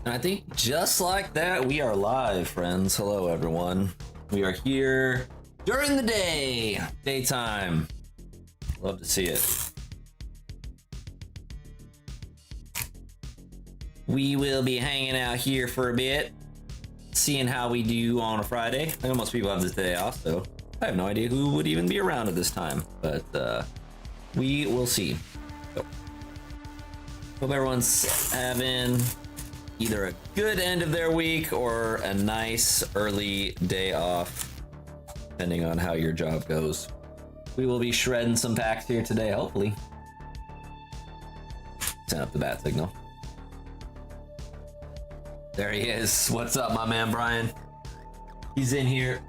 And I think just like that, we are live, friends. Hello, everyone. We are here during the day, daytime. Love to see it. We will be hanging out here for a bit, seeing how we do on a Friday. I know most people have this day off, so I have no idea who would even be around at this time, but we will see. So, hope everyone's having either a good end of their week or a nice early day off, depending on how your job goes. We will be shredding some packs here today, hopefully. Send up the bat signal. There he is. What's up, my man Brian? He's in here.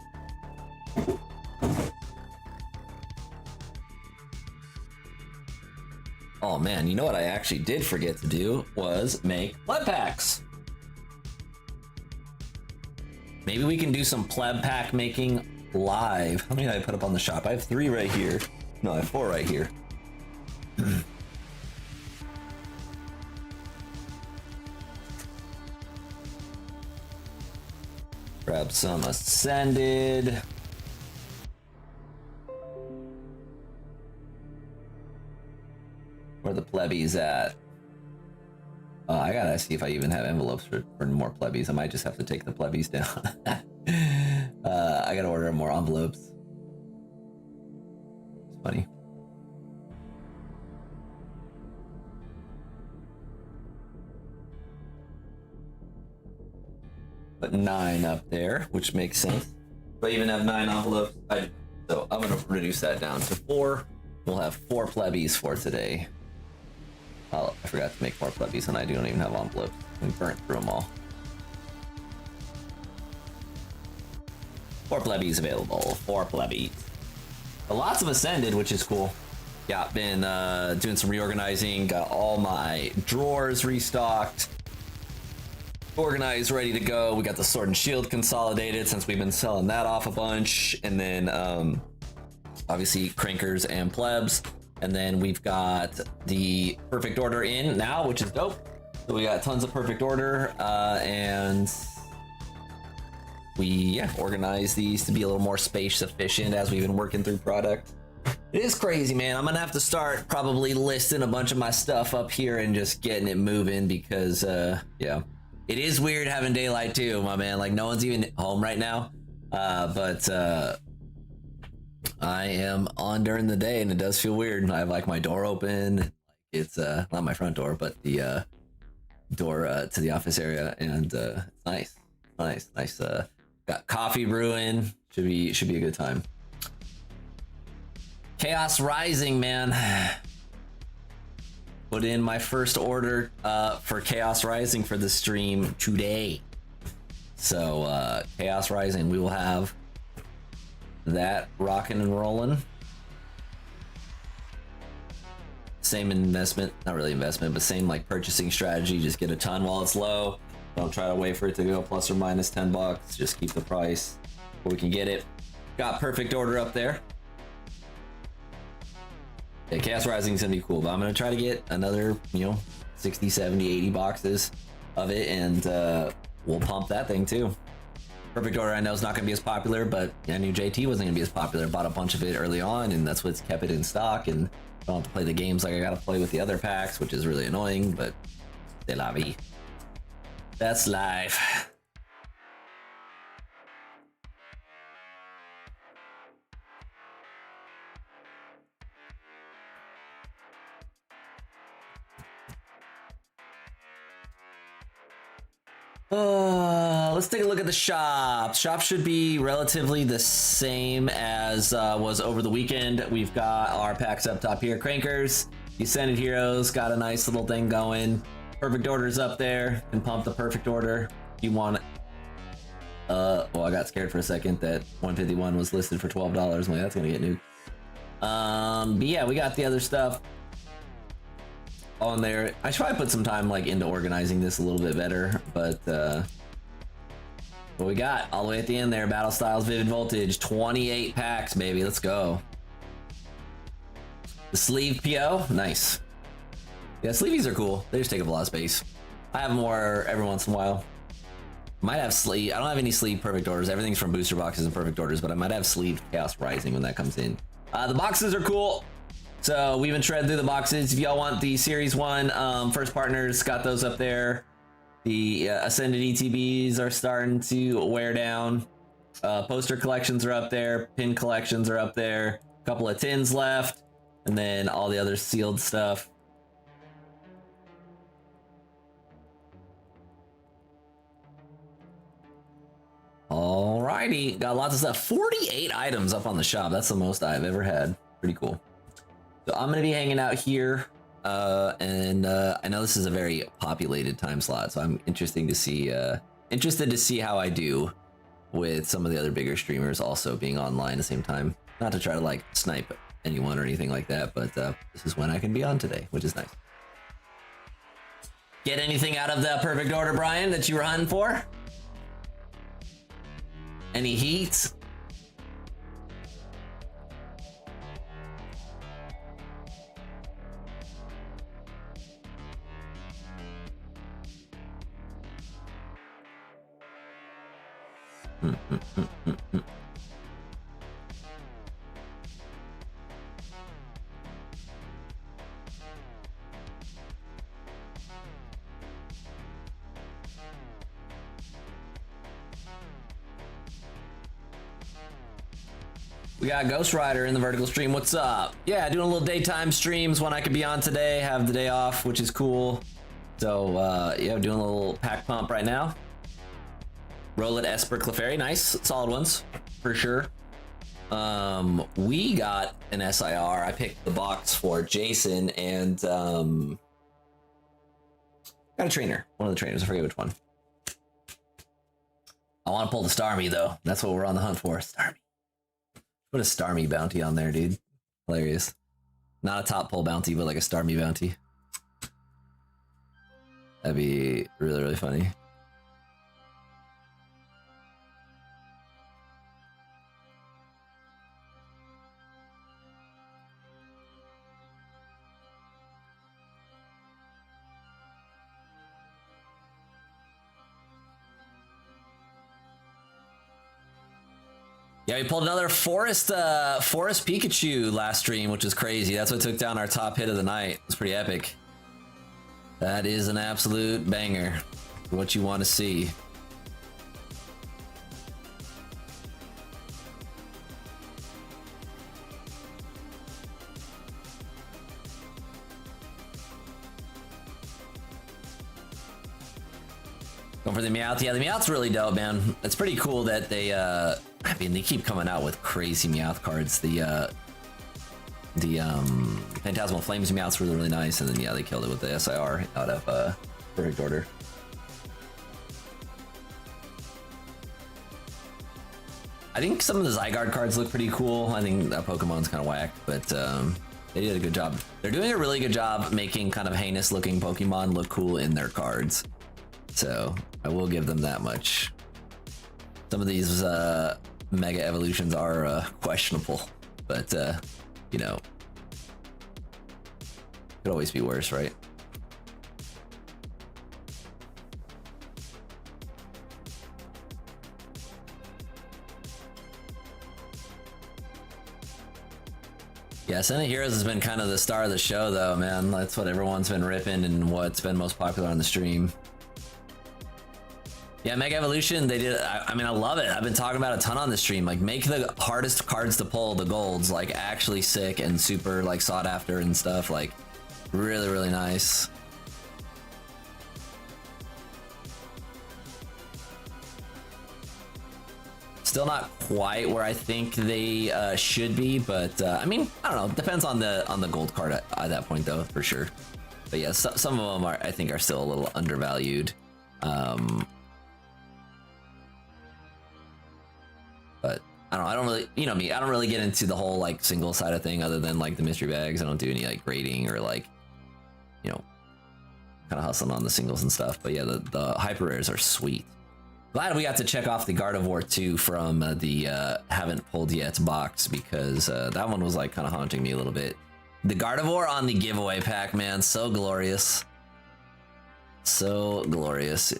Oh man, you know what I actually did forget to do was make pleb packs. Maybe we can do some pleb pack making live. How many did I put up on the shop? I have 3 right here. No, I have 4 right here. Grab some ascended. Where the plebbies at? I gotta see if I even have envelopes for more plebbies. I might just have to take the plebbies down. I gotta order more envelopes. It's funny. Put 9 up there, which makes sense. Do I even have 9 envelopes? So I'm gonna reduce that down to 4. We'll have 4 plebbies for today. Oh, I forgot to make more plebbies, and I don't even have envelopes. We burnt through them all. 4 plebbies available. 4 plebbies. But lots of ascended, which is cool. Yeah, been doing some reorganizing. Got all my drawers restocked. Organized, ready to go. We got the sword and shield consolidated since we've been selling that off a bunch. And then obviously crankers and plebs. And then we've got the perfect order in now, which is dope. So we got tons of perfect order, and we organize these to be a little more space efficient as we've been working through product. It is crazy, man. I'm gonna have to start probably listing a bunch of my stuff up here and just getting it moving because yeah, it is weird having daylight too, my man. Like no one's even home right now, but I am on during the day and it does feel weird. I have like my door open. It's not my front door, but the door to the office area, and it's nice. Got coffee brewing. Should be a good time. Chaos Rising, man. Put in my first order for Chaos Rising for the stream today. So Chaos Rising, we will have that rocking and rolling. Same investment, not really investment, but same like purchasing strategy. Just get a ton while it's low. Don't try to wait for it to go plus or minus $10. Just keep the price where we can get it. Got perfect order up there. Yeah, Chaos Rising is gonna be cool, but I'm gonna try to get another 60, 70, 80 boxes of it, and we'll pump that thing too. Perfect order I know is not going to be as popular, but I knew JT wasn't going to be as popular. Bought a bunch of it early on, and that's what's kept it in stock, and I don't have to play the games like I got to play with the other packs, which is really annoying, but c'est la vie. That's life. Let's take a look at the shop. Shop should be relatively the same as was over the weekend. We've got our packs up top here. Crankers, Descended Heroes, got a nice little thing going. Perfect order's up there. Can pump the perfect order if you want it. Well, I got scared for a second that 151 was listed for $12. I'm like, that's gonna get nuked. But yeah, we got the other stuff on there. I should probably put some time like into organizing this a little bit better, but what we got all the way at the end there, Battle Styles Vivid Voltage, 28 packs, baby. Let's go. The sleeve PO, nice. Yeah, sleeveys are cool. They just take up a lot of space. I have more every once in a while. Might have sleeve. I don't have any sleeve perfect orders. Everything's from booster boxes and perfect orders, but I might have sleeved Chaos Rising when that comes in. The boxes are cool. So we've been shredding through the boxes. If y'all want the Series 1 first partners, got those up there. The Ascended ETBs are starting to wear down. Poster collections are up there. Pin collections are up there. A couple of tins left. And then all the other sealed stuff. Alrighty, got lots of stuff. 48 items up on the shop. That's the most I've ever had. Pretty cool. So I'm gonna be hanging out here, and I know this is a very populated time slot, so I'm interested to see how I do with some of the other bigger streamers also being online at the same time. Not to try to like snipe anyone or anything like that, but this is when I can be on today, which is nice. Get anything out of the perfect order, Brian, that you were hunting for? Any heats? We got Ghost Rider in the vertical stream. What's up? Yeah, doing a little daytime streams when I could be on today. Have the day off, which is cool. So yeah, doing a little pack pump right now. Roll it, Esper, Clefairy. Nice, solid ones for sure. We got an SIR. I picked the box for Jason and got a trainer. One of the trainers. I forget which one. I want to pull the Starmie though. That's what we're on the hunt for. Starmie. Put a Starmie bounty on there, dude. Hilarious. Not a top pull bounty, but like a Starmie bounty. That'd be really, really funny. Yeah, we pulled another Forest Pikachu last stream, which is crazy. That's what took down our top hit of the night. It's pretty epic. That is an absolute banger. What you want to see. Going for the Meowth. Yeah, the Meowth's really dope, man. It's pretty cool that they, I mean, they keep coming out with crazy Meowth cards. The Phantasmal Flames Meowth's really, really nice. And then, yeah, they killed it with the SIR out of perfect order. I think some of the Zygarde cards look pretty cool. I think that Pokemon's kind of whack, but they did a good job. They're doing a really good job making kind of heinous looking Pokemon look cool in their cards. So I will give them that much. Some of these Mega Evolutions are questionable, but you know, could always be worse, right? Yeah, Ascended Heroes has been kind of the star of the show, though, man. That's what everyone's been ripping and what's been most popular on the stream. Yeah, Mega Evolution, they did. I mean, I love it. I've been talking about it a ton on the stream. Like, make the hardest cards to pull, the golds, like actually sick and super like sought after and stuff. Like, really, really nice. Still not quite where I think they should be, but I mean, I don't know. Depends on the gold card at that point, though, for sure. But yeah, some of them are, I think, are still a little undervalued. But I don't know, I don't really, you know me, I don't really get into the whole like single side of thing other than like the mystery bags. I don't do any like grading or like, you know, kind of hustling on the singles and stuff. But yeah, the hyper rares are sweet. Glad we got to check off the Gardevoir 2 from the haven't pulled yet box, because that one was like kind of haunting me a little bit. The Gardevoir on the giveaway pack, man, so glorious. So glorious.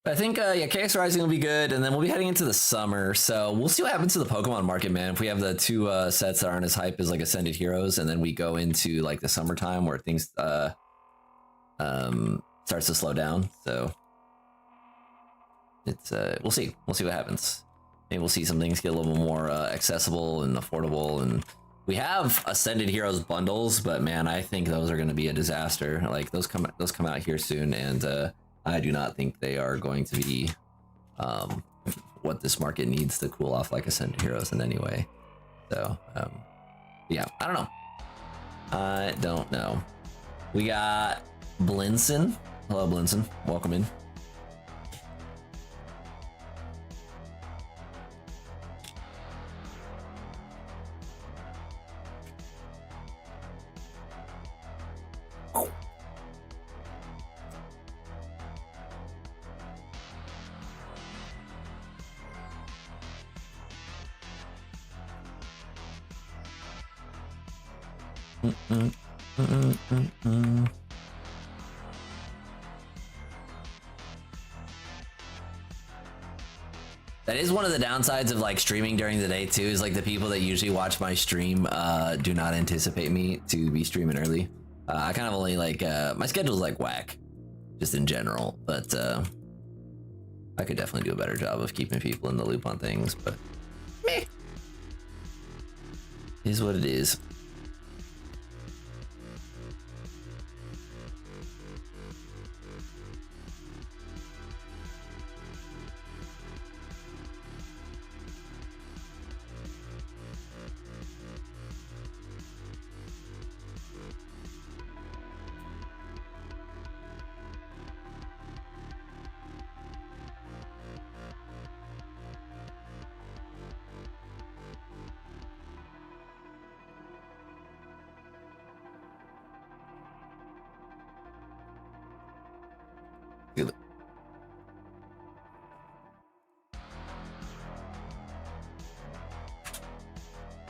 I think, yeah, Chaos Rising will be good, and then we'll be heading into the summer, so we'll see what happens to the Pokemon market, man. If we have the two sets that aren't as hype as like Ascended Heroes, and then we go into like the summertime where things starts to slow down, so it's we'll see what happens. Maybe we'll see some things get a little more accessible and affordable, and we have Ascended Heroes bundles, but man, I think those are going to be a disaster. Like those come out here soon, and I do not think they are going to be what this market needs to cool off like Ascended Heroes in any way. So, yeah, I don't know. We got Blinson. Hello, Blinson. Welcome in. That is one of the downsides of like streaming during the day too, is like the people that usually watch my stream do not anticipate me to be streaming early. I kind of only like my schedule's like whack just in general, but I could definitely do a better job of keeping people in the loop on things, but meh, is what it is.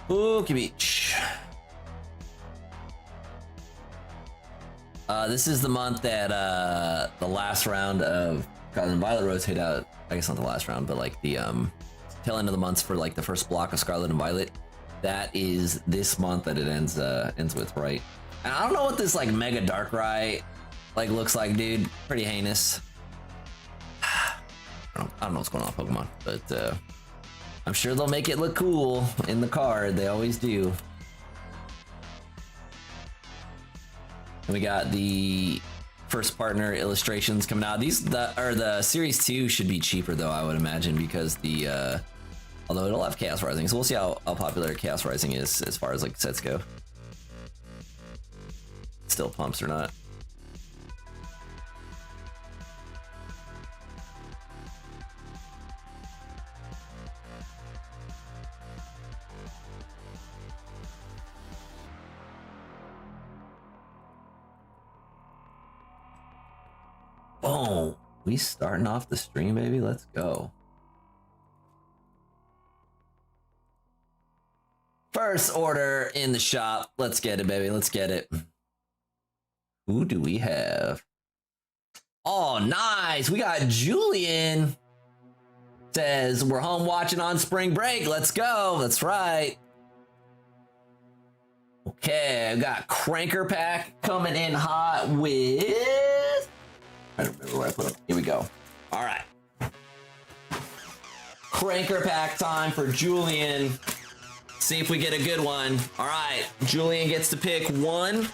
Pookie Beach. This is the month that the last round of Scarlet and Violet Rose hit out. I guess not the last round, but like the tail end of the months for like the first block of Scarlet and Violet. That is this month that it ends with, right? And I don't know what this like Mega Darkrai like looks like, dude. Pretty heinous. I don't know what's going on with Pokemon, but I'm sure they'll make it look cool in the card. They always do. And we got the first partner illustrations coming out. The series 2 should be cheaper though, I would imagine, because the although it'll have Chaos Rising, so we'll see how popular Chaos Rising is as far as like sets go. Still pumps or not. Boom. We starting off the stream, baby. Let's go. First order in the shop. Let's get it, baby. Let's get it. Who do we have? Oh, nice. We got Julian. Says we're home watching on spring break. Let's go. That's right. Okay, I've got Cranker Pack coming in hot with I don't remember where I put them. Here we go. All right. Cranker pack time for Julian. See if we get a good one. All right, Julian gets to pick 1,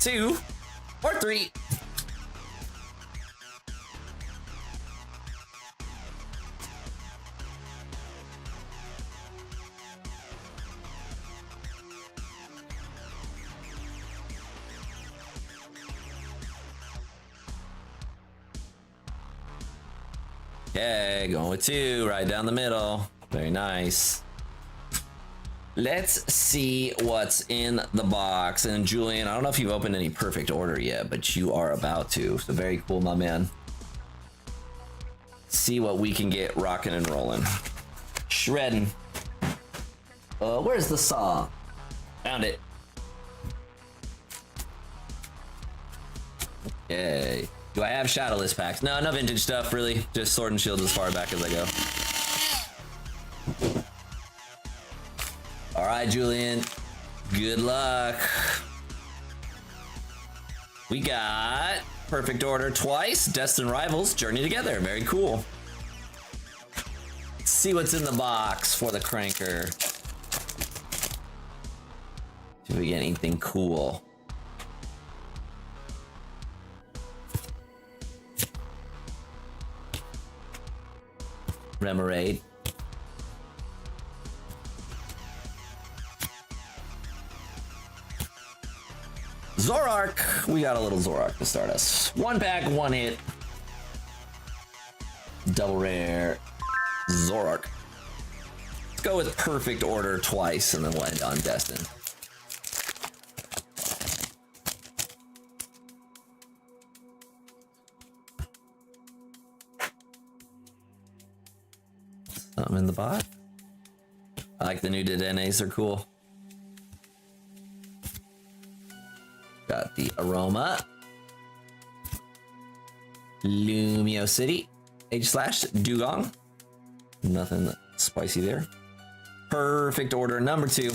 2, or 3. Okay, going with 2, right down the middle. Very nice. Let's see what's in the box. And Julian, I don't know if you've opened any perfect order yet, but you are about to. So very cool, my man. See what we can get rocking and rolling. Shredding. Where's the saw? Found it. Okay. Do I have shadowless packs? No, no vintage stuff, really. Just sword and shield as far back as I go. All right, Julian. Good luck. We got perfect order twice. Destined rivals journey together. Very cool. Let's see what's in the box for the cranker. See if we get anything cool. Remoraid. Zorark. We got a little Zorark to start us. 1 pack, 1 hit. Double rare. Zorark. Let's go with perfect order twice and then we'll end on Destined. Something in the bot. I like the new Dedenes, they're cool. Got the Aroma. Lumiosity. H/, Dugong. Nothing spicy there. Perfect order number 2.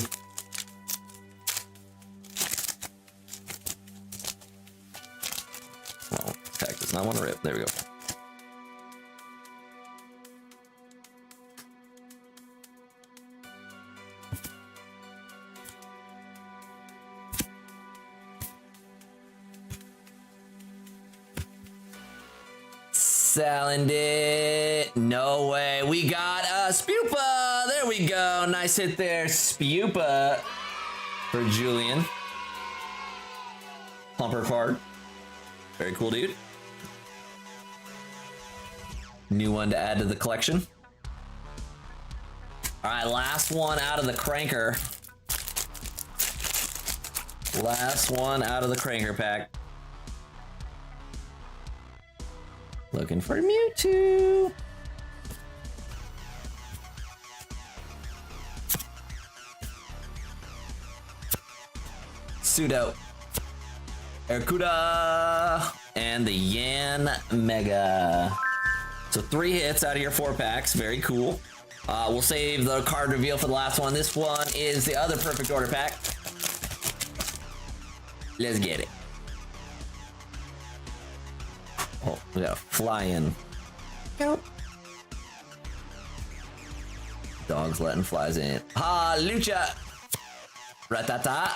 Well, pack does not want to rip. There we go. Salandit. No way. We got a Spupa. There we go. Nice hit there. Spupa for Julian. Plumper card. Very cool, dude. New one to add to the collection. All right, last one out of the cranker. Last one out of the cranker pack. Looking for Mewtwo. Pseudo. Arcuda. And the Yan Mega. So 3 hits out of your 4 packs. Very cool. We'll save the card reveal for the last one. This one is the other perfect order pack. Let's get it. Oh, we got a fly-in. Yep. Dogs letting flies in. Ha, Lucha. Ratata.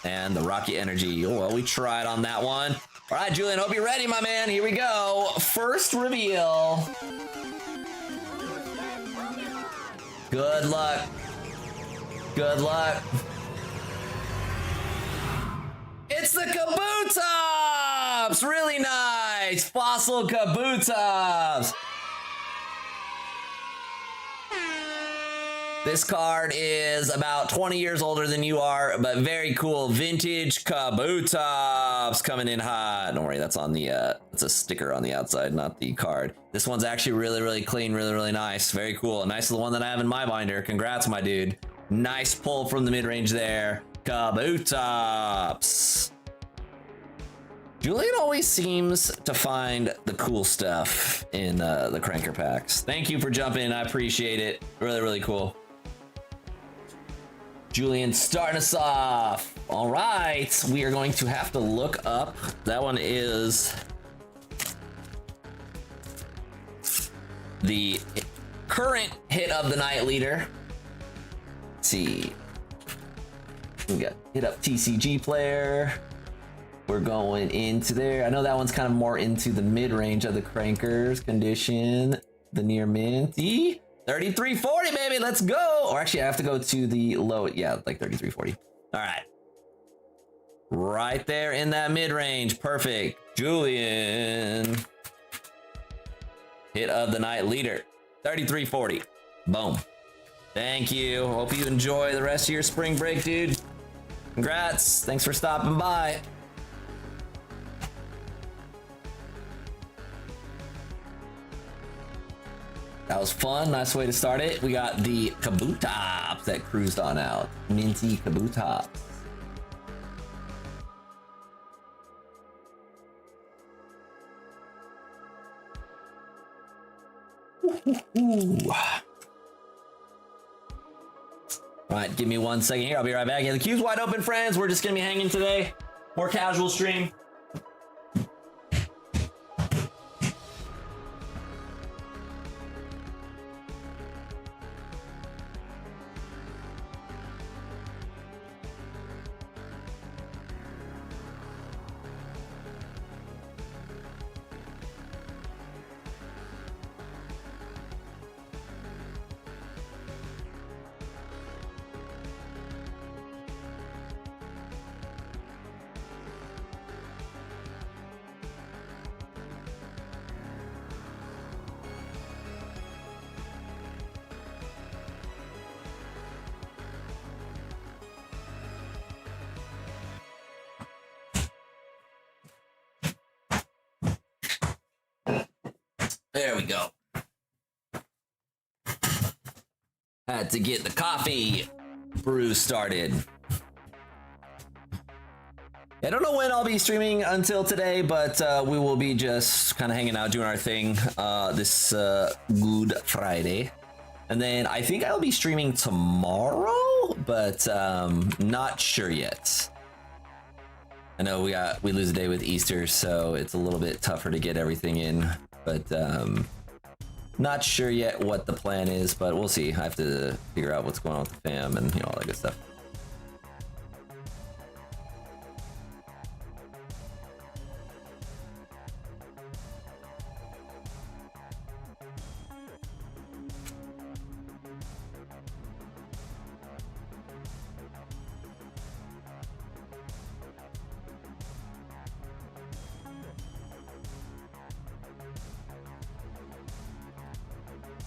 And the Rocky Energy. Oh, well, we tried on that one. All right, Julian, hope you're ready, my man. Here we go. First reveal. Good luck. Good luck. It's the Kabutops! Really nice! Fossil Kabutops! This card is about 20 years older than you are, but very cool. Vintage Kabutops coming in hot. Don't worry, that's on the, it's a sticker on the outside, not the card. This one's actually really, really clean, really, really nice. Very cool. Nice the one that I have in my binder. Congrats, my dude. Nice pull from the mid-range there. Kabutops. Julian always seems to find the cool stuff in the cranker packs. Thank you for jumping. I appreciate it. Really, really cool. Julian starting us off. All right, we are going to have to look up. That one is the current hit of the night leader. Let's see. We got hit up TCG player. We're going into there. I know that one's kind of more into the mid-range of the crankers. Condition, the near minty. 3340, baby, let's go. Or actually, I have to go to the low. Yeah, like 3340. All right. Right there in that mid-range. Perfect. Julian. Hit of the night leader. 3340. Boom. Thank you. Hope you enjoy the rest of your spring break, dude. Congrats. Thanks for stopping by. That was fun. Nice way to start it. We got the Kabutops that cruised on out. Minty Kabutops. Ooh. All right, give me 1 second here. I'll be right back. Yeah, the queue's wide open, friends. We're just gonna be hanging today. More casual stream. There we go. Had to get the coffee brew started. I don't know when I'll be streaming until today, but we will be just kind of hanging out, doing our thing this Good Friday. And then I think I'll be streaming tomorrow, but not sure yet. I know we lose a day with Easter, so it's a little bit tougher to get everything in. But not sure yet what the plan is, but we'll see. I have to figure out what's going on with the fam and all that good stuff.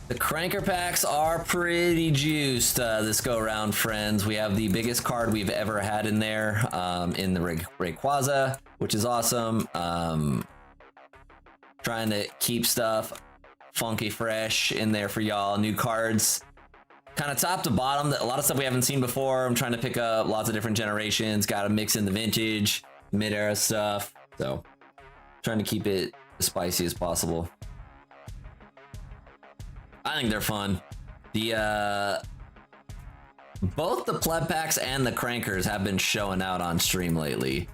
The cranker packs are pretty juiced this go around, friends. We have the biggest card we've ever had in there in the Rayquaza, which is awesome. Trying to keep stuff funky fresh in there for y'all. New cards, kind of top to bottom. A lot of stuff we haven't seen before. I'm trying to pick up lots of different generations. Got to mix in the vintage, mid-era stuff. So trying to keep it as spicy as possible. I think they're fun. The both the pleb packs and the crankers have been showing out on stream lately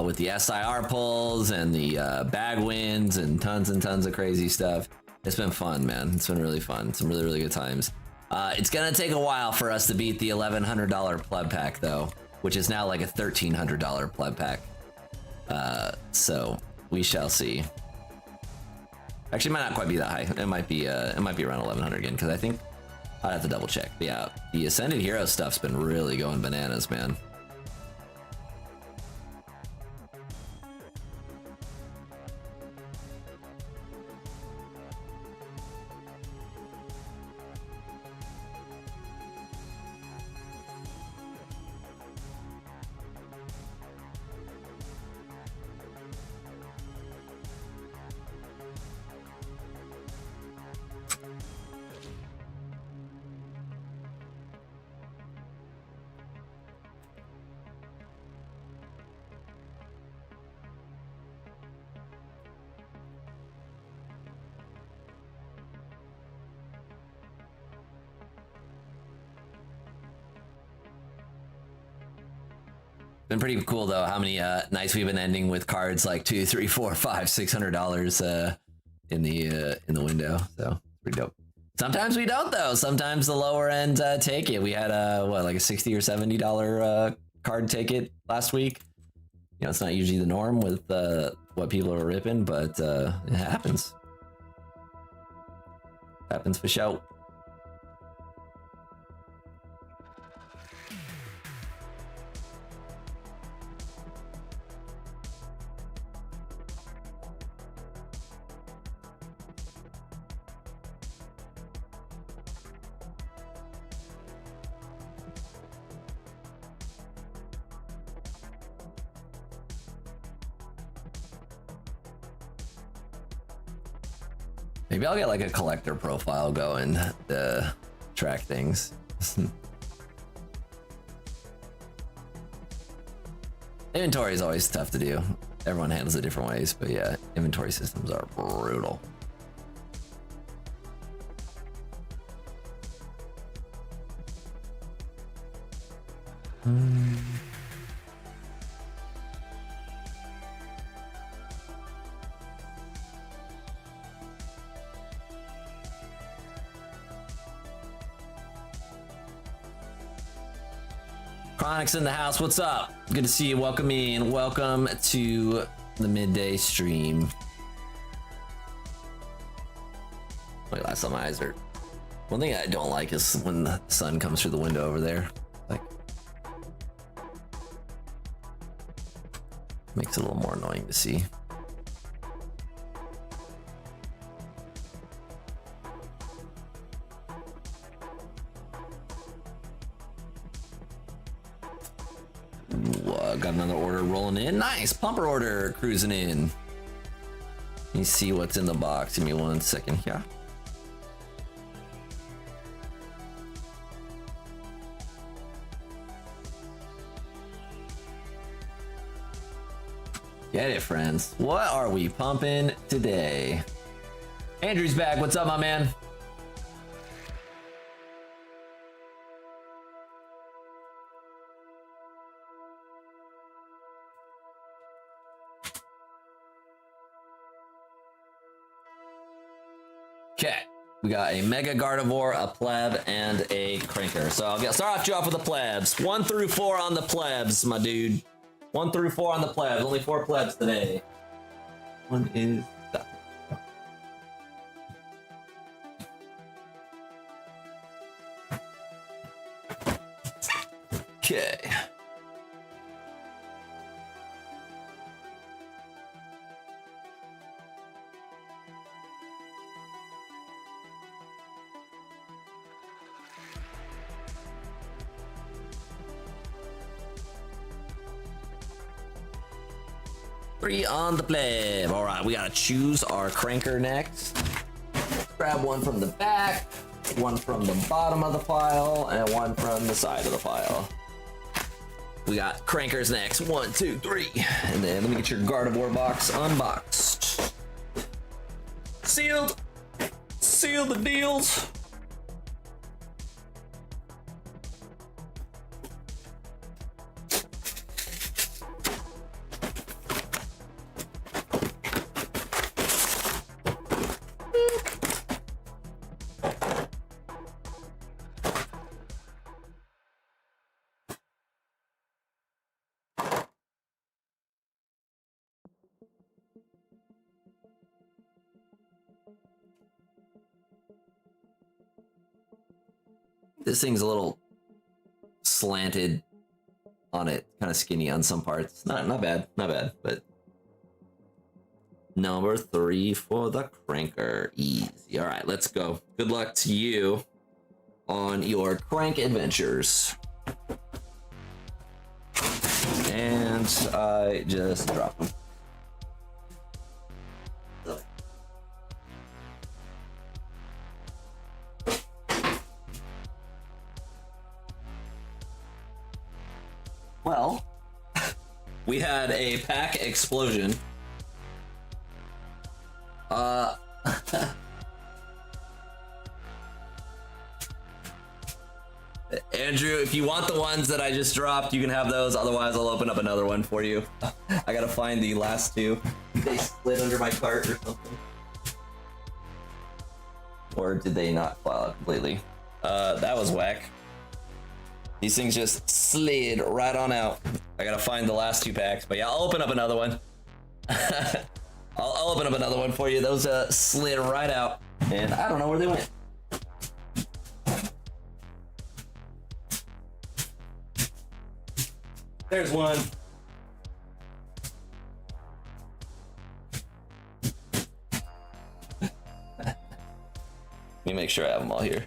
with the SIR pulls and the bag wins and tons of crazy stuff. It's been fun, man. It's been really fun. Some really good times. It's gonna take a while for us to beat the $1,100 pleb pack though, which is now like a $1,300 pleb pack. So we shall see. Actually, it might not quite be that high. It might be around 1,100 again, because I think I'd have to double check. But yeah, the Ascended Hero stuff's been really going bananas, man. Been pretty cool though how many nights we've been ending with cards like $200, $300, $400, $500, $600 in the window. So Pretty dope. Sometimes we don't though. Sometimes the lower end take it. We had what, like a $60 or $70 card take it last week. You know, it's not usually the norm with what people are ripping, but it happens. Happens for sure. Maybe I'll get like a collector profile going to track things. Inventory is always tough to do. Everyone handles it different ways, but yeah, inventory systems are brutal. Chronix in the house, what's up? Good to see you, welcome in. Welcome to the midday stream. Wait, last time my eyes hurt. One thing I don't like is when the sun comes through the window over there. Like, makes it a little more annoying to see. Got another order rolling in. Nice, pumper order cruising in. Let me see what's in the box. Give me 1 second here. Get it, friends. What are we pumping today? Andrew's back. What's up, my man? Okay, we got a Mega Gardevoir, a Pleb, and a Cranker. So I'll start off with the Plebs. 1 through 4 on the Plebs, my dude. 1 through 4 on the Plebs. Only 4 Plebs today. One is done. Okay. Three on the pleb. All right, we gotta choose our Cranker next. Grab one from the back, one from the bottom of the pile, and one from the side of the pile. We got Crankers next. 1, 2, 3. And then let me get your Gardevoir box unboxed. Sealed. Seal the deals. This thing's a little slanted on it, kind of skinny on some parts. Not bad, but number 3 for the Cranker. Easy. All right, let's go. Good luck to you on your crank adventures. And I just dropped them. Well, we had a pack explosion. Andrew, if you want the ones that I just dropped, you can have those. Otherwise, I'll open up another one for you. I gotta find the last 2. They slid under my cart or something. Or did they not fall out completely? That was whack. These things just slid right on out. I gotta find the last 2 packs, but yeah, I'll open up another one. I'll open up another one for you. Those slid right out, and I don't know where they went. There's one. Let me make sure I have them all here.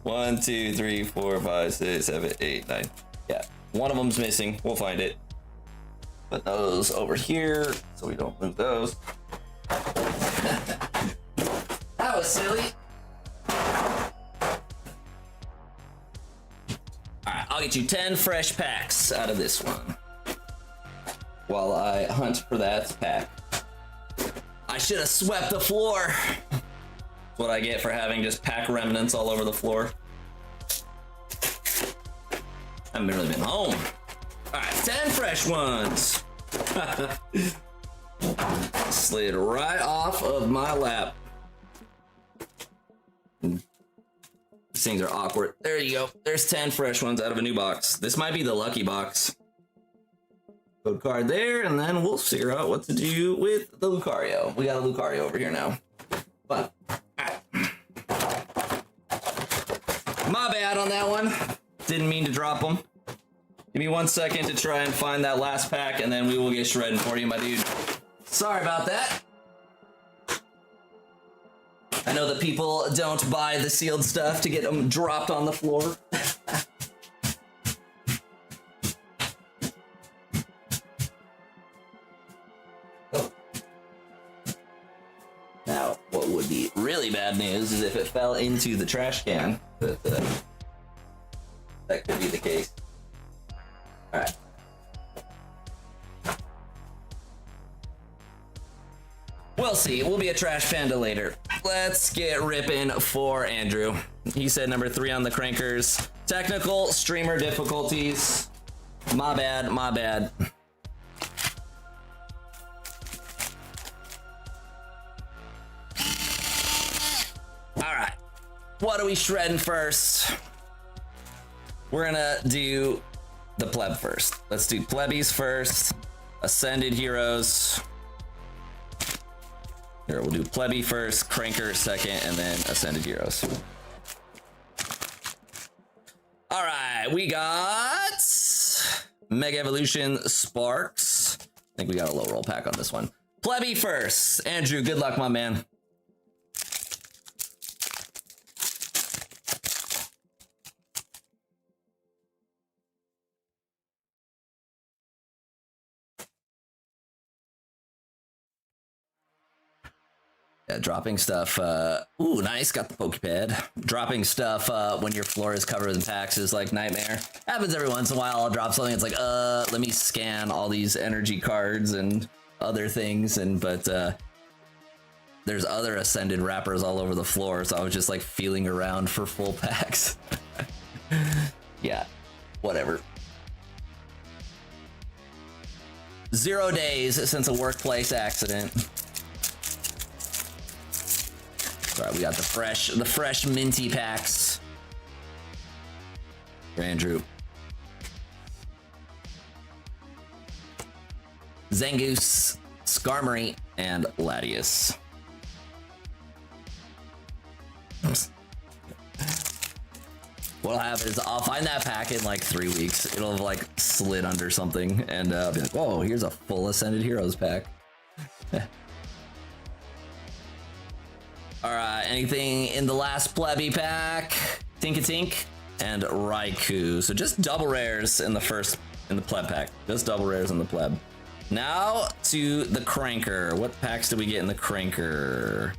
1, 2, 3, 4, 5, 6, 7, 8, 9. Yeah, one of them's missing. We'll find it. Put those over here so we don't lose those. That was silly. Alright, I'll get you 10 fresh packs out of this one while I hunt for that pack. I should have swept the floor. That's what I get for having just pack remnants all over the floor. I haven't really been home. Alright, 10 fresh ones. Slid right off of my lap. These things are awkward. There you go. There's 10 fresh ones out of a new box. This might be the lucky box. Code card there, and then we'll figure out what to do with the Lucario. We got a Lucario over here now. But, alright. My bad on that one. Didn't mean to drop them. Give me 1 second to try and find that last pack, and then we will get shredding for you, my dude. Sorry about that. I know that people don't buy the sealed stuff to get them dropped on the floor. Oh. Now, what would be really bad news is if it fell into the trash can. But, that could be the case. All right. We'll see. We'll be a trash panda later. Let's get ripping for Andrew. He said number 3 on the crankers. Technical streamer difficulties. My bad, my bad. All right. What are we shredding first? We're gonna do the pleb first. Let's do plebbies first. Ascended heroes. Here, we'll do plebby first, cranker second, and then ascended heroes. All right, we got Mega Evolution Sparks. I think we got a low roll pack on this one. Plebby first. Andrew, good luck, my man. Yeah, dropping stuff. Ooh, nice. Got the Pokepad. Dropping stuff when your floor is covered in packs is like nightmare. Happens every once in a while. I'll drop something. It's like, let me scan all these energy cards and other things. But there's other ascended wrappers all over the floor. So I was just like feeling around for full packs. Yeah, whatever. 0 days since a workplace accident. All right, we got the fresh minty packs for Andrew. Zangoose, Skarmory, and Latias. What'll happen is I'll find that pack in like 3 weeks. It'll have like slid under something, and I'll be like, "Whoa, here's a full Ascended Heroes pack." All right, anything in the last plebby pack? Tinkatink and Raikou. So just double rares in the pleb pack. Just double rares in the pleb. Now to the cranker. What packs did we get in the cranker?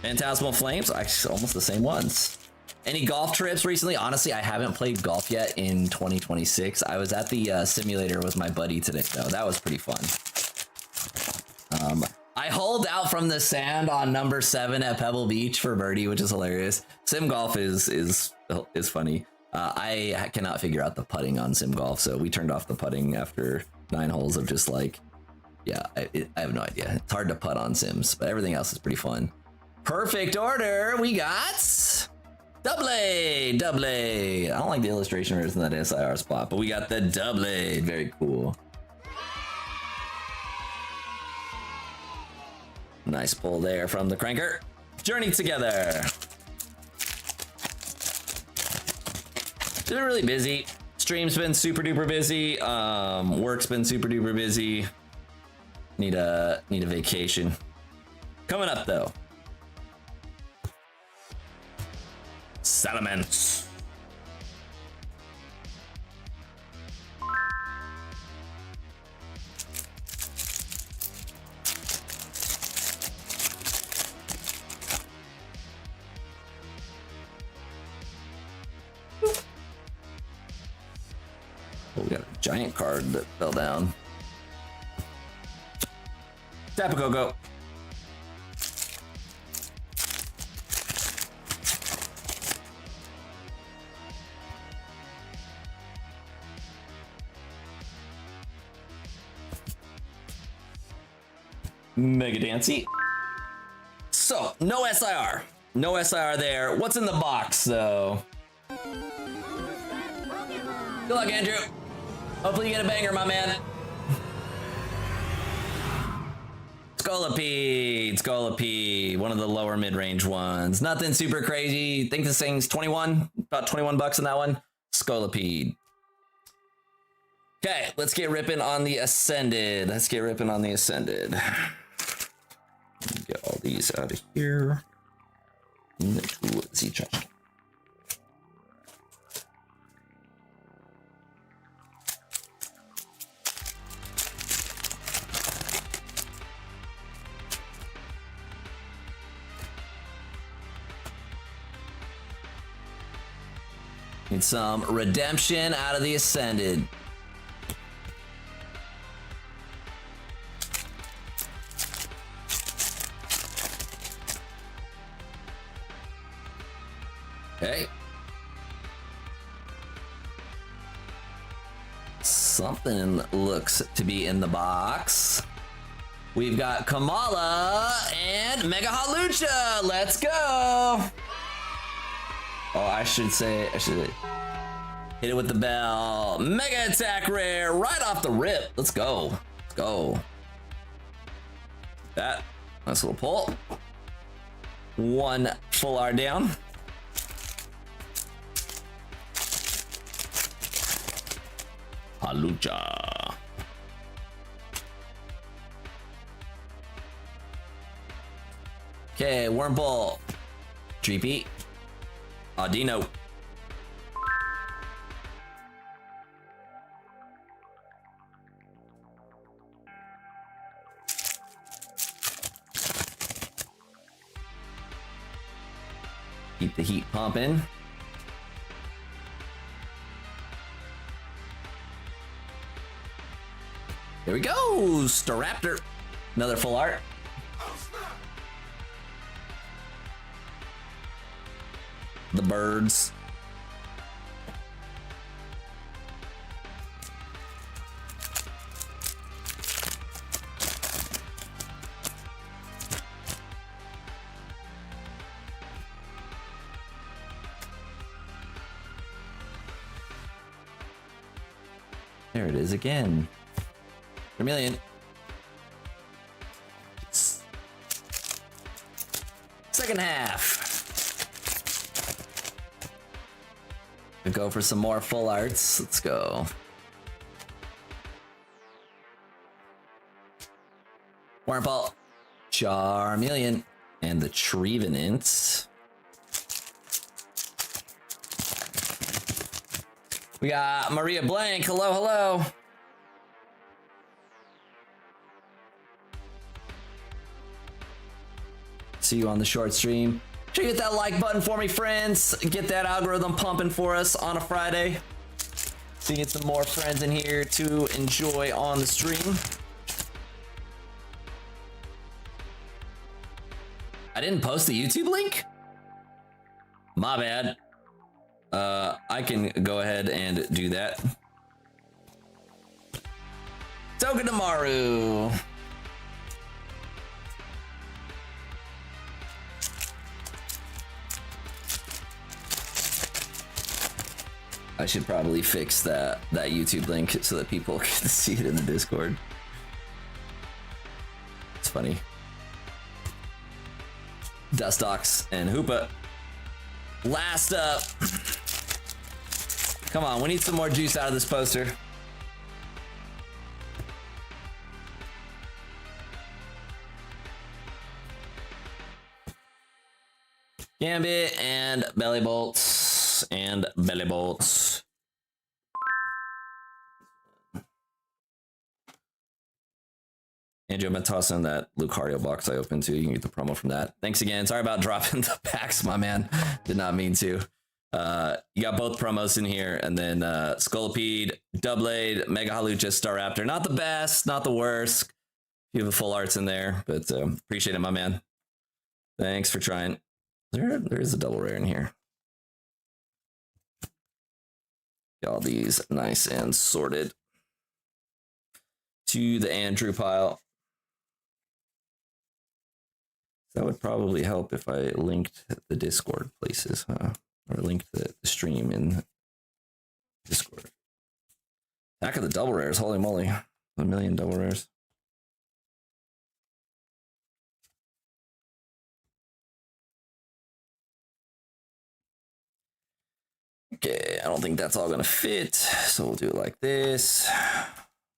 Phantasmal Flames, actually almost the same ones. Any golf trips recently? Honestly, I haven't played golf yet in 2026. I was at the simulator with my buddy today, though. That was pretty fun. I holed out from the sand on number 7 at Pebble Beach for birdie, which is hilarious. Sim golf is funny. I cannot figure out the putting on sim golf, so we turned off the putting after 9 holes of just like, yeah, I have no idea. It's hard to putt on sims, but everything else is pretty fun. Perfect order. We got double. I don't like the illustration version of that SIR spot, but we got the double. Very cool. Nice pull there from the cranker. Journey together. Been really busy. Stream's been super duper busy. Work's been super duper busy. Need a vacation. Coming up though. Salamence. Oh, we got a giant card that fell down. Tap a go. Mega Dancy. So, no SIR. No SIR there. What's in the box, though? Good luck, Andrew. Hopefully you get a banger, my man. Scolipede, one of the lower mid-range ones. Nothing super crazy. I think this thing's 21, about 21 bucks on that one. Scolipede. Okay, let's get ripping on the Ascended. Get all these out of here. Let's see, trash. Need some redemption out of the Ascended. Okay. Something looks to be in the box. We've got Kamala and Mega Halucha. Let's go. Oh, I should hit it with the bell. Mega attack rare right off the rip. Let's go. That nice little pull. One full art down. Halucha. Okay, Wormbull. Dreepy. Audino. Keep the heat pumping. There we go, Staraptor. Another full art. The birds. There it is again. Vermilion. Second half. We go for some more full arts. Let's go. Warmpole. Charmeleon. And the Trevenant. We got Maria Blank. Hello. See you on the short stream. Sure you hit that like button for me, friends. Get that algorithm pumping for us on a Friday. So you get some more friends in here to enjoy on the stream. I didn't post the YouTube link? My bad. I can go ahead and do that. Togedemaru. I should probably fix that YouTube link so that people can see it in the Discord. It's funny. Dustox and Hoopa. Last up. Come on, we need some more juice out of this poster. Gambit and belly bolts and belly bolts. Andrew, I'm gonna toss in that Lucario box I opened too. You can get the promo from that. Thanks again. Sorry about dropping the packs, my man. Did not mean to. You got both promos in here, and then Scolipede, Doublade, Mega Halucha, Staraptor. Not the best, not the worst. You have the full arts in there, but appreciate it, my man. Thanks for trying. There is a double rare in here. Got all these nice and sorted to the Andrew pile. That would probably help if I linked the Discord places, huh? Or linked the stream in Discord. Back of the double rares, holy moly. 1 million double rares. Okay, I don't think that's all gonna fit, so we'll do it like this.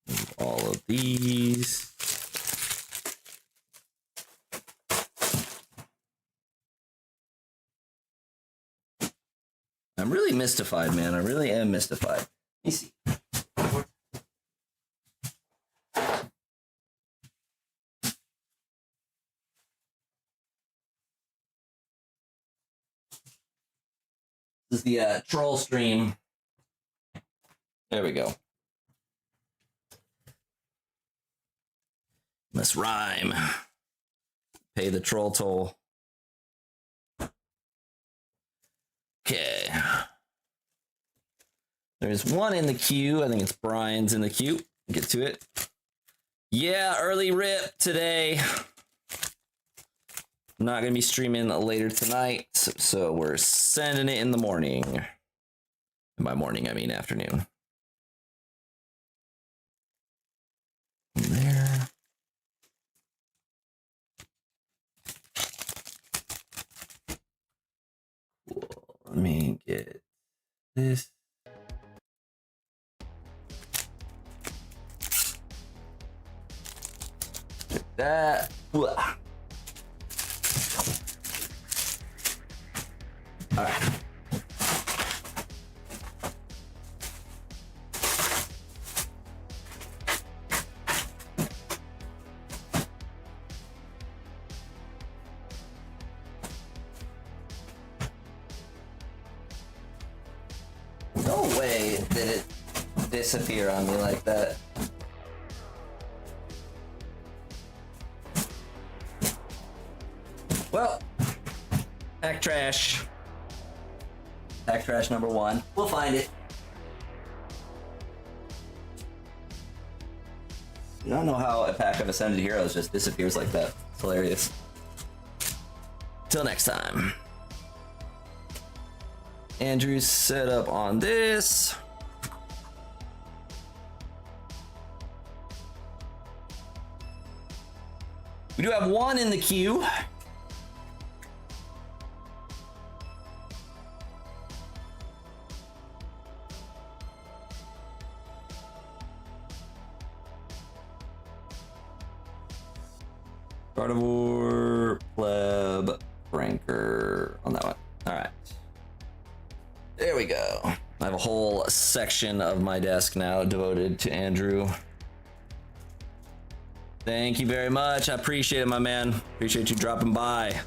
Move all of these. I'm really mystified, man. I really am mystified. Let me see. This is the troll stream. There we go. Must rhyme. Pay the troll toll. Okay. There's one in the queue. I think it's Brian's in the queue. Get to it. Yeah, early rip today. I'm not going to be streaming later tonight, so we're sending it in the morning. And by morning, I mean afternoon. There. Cool. Let me get this. Check that. All right. No way did it disappear on me like that. Well, pack trash. Pack trash number 1. We'll find it. I don't know how a pack of Ascended Heroes just disappears like that. It's hilarious. Till next time. Andrew's set up on this. We do have one in the queue. Carnivore, pleb, ranker on that one. All right. There we go. I have a whole section of my desk now devoted to Andrew. Thank you very much. I appreciate it, my man. Appreciate you dropping by.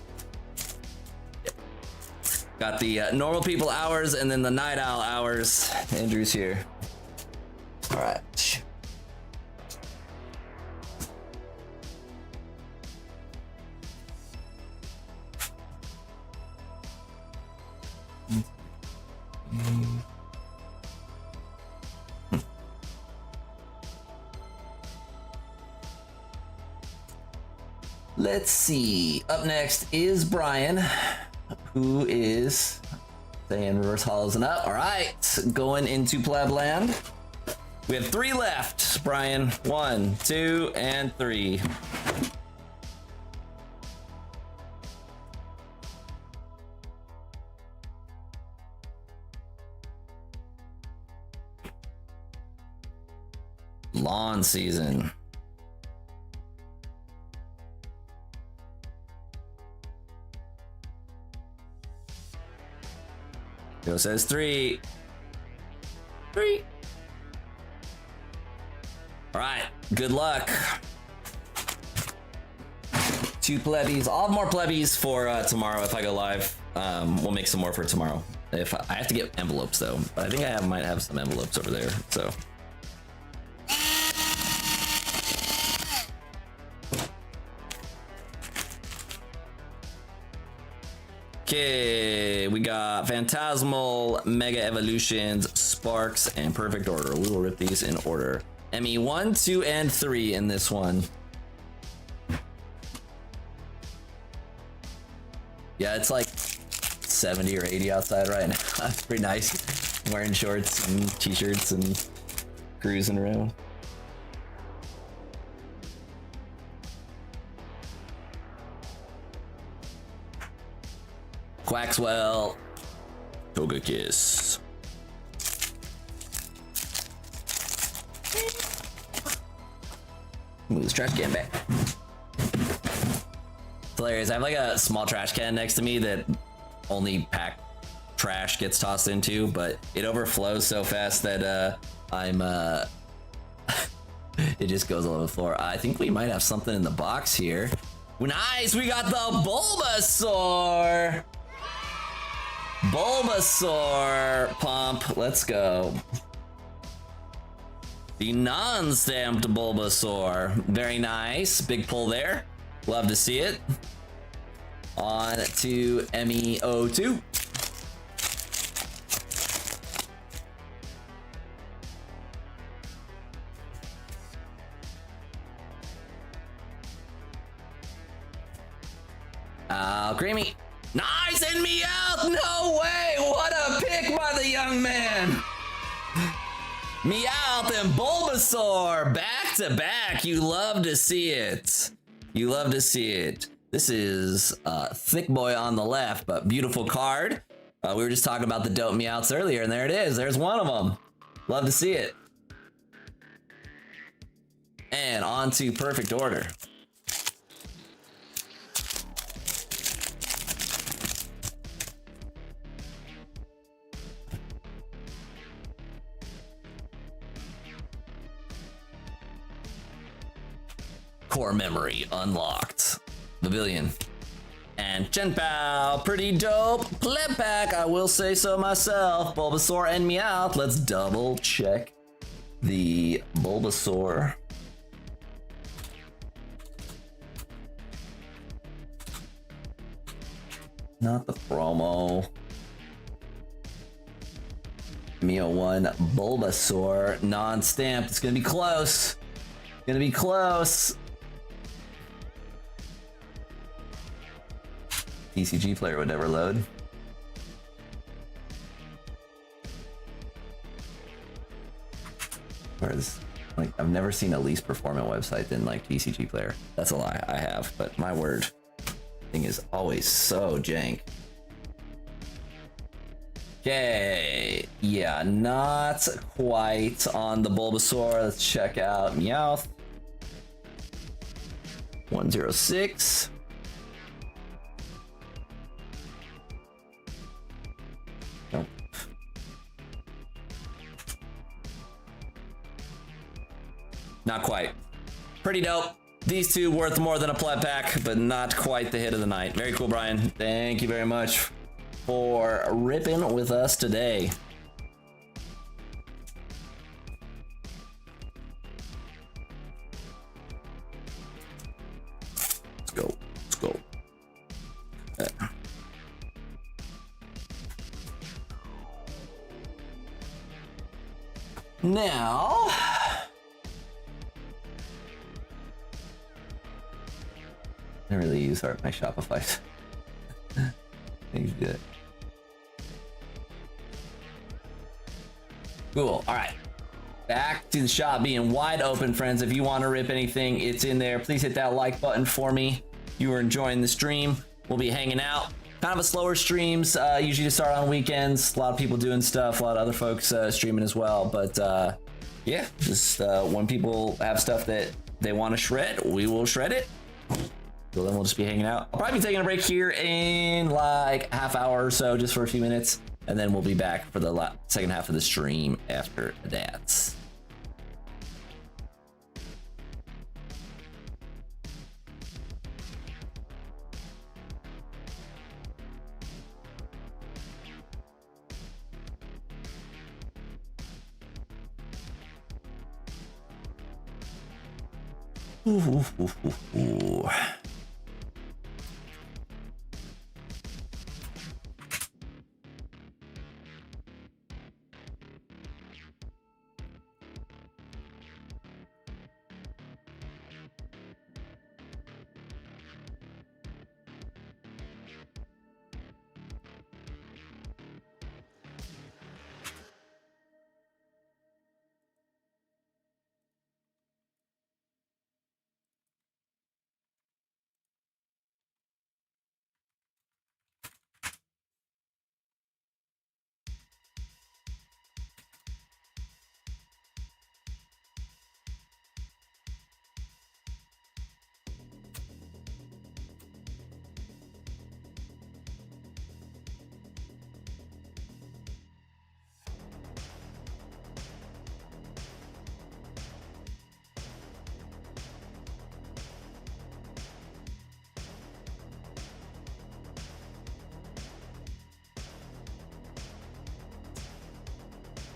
Got the normal people hours and then the night owl hours. Andrew's here. All right. Let's see. Up next is Brian, who is Saying reverse hollows and up. All right, going into pleb land. We have 3 left, Brian. 1, 2, and 3. Lawn season. Joe says 3. 3. All right, good luck. 2 plebbies. I'll have more plebbies for tomorrow if I go live. We'll make some more for tomorrow. If I have to get envelopes though, but I think I might have some envelopes over there. So. Okay, we got Phantasmal, Mega Evolutions, Sparks, and Perfect Order. We will rip these in order. ME 1, 2, and 3 in this one. Yeah, it's like 70 or 80 outside right now. It's pretty nice. I'm wearing shorts and t-shirts and cruising around. Quaxwell, Togekiss. Move this trash can back. It's hilarious. I have like a small trash can next to me that only packed trash gets tossed into, but it overflows so fast that it just goes all over the floor. I think we might have something in the box here. Nice, we got the Bulbasaur. Bulbasaur pump, let's go. The non-stamped Bulbasaur, very nice. Big pull there, love to see it. On to MEO2. Creamy. Nice, and me out. No way. What a pick by the young man. Meowth and Bulbasaur back to back. You love to see it. You love to see it. This is Thick Boy on the left, but beautiful card. We were just talking about the dope Meowths earlier, and there it is. There's one of them. Love to see it. And on to Perfect Order. Core memory unlocked. Pavilion. And Chenpao, pretty dope. Pleb pack, I will say so myself. Bulbasaur and Meowth. Let's double check the Bulbasaur. Not the promo. Meo 1 Bulbasaur non-stamped. It's gonna be close. Gonna be close. TCG player would never load. Whereas, like, I've never seen a least performant website than like TCG player. That's a lie, I have, but my word, thing is always so jank. Okay, yeah, not quite on the Bulbasaur. Let's check out Meowth. 106. Nope. Not quite. Pretty dope. These two worth more than a plat pack, but not quite the hit of the night. Very cool, Brian. Thank you very much for ripping with us today. Let's go. Let's go. Okay. Now, I really use my Shopify. I need to do it. Cool. All right. Back to the shop being wide open, friends. If you want to rip anything, it's in there. Please hit that like button for me. You are enjoying the stream. We'll be hanging out. Kind of a slower streams. Usually start on weekends. A lot of people doing stuff. A lot of other folks streaming as well. But yeah, just when people have stuff that they want to shred, we will shred it. So then we'll just be hanging out. I'll probably be taking a break here in like a half hour or so, just for a few minutes. And then we'll be back for the second half of the stream after that. Ooh.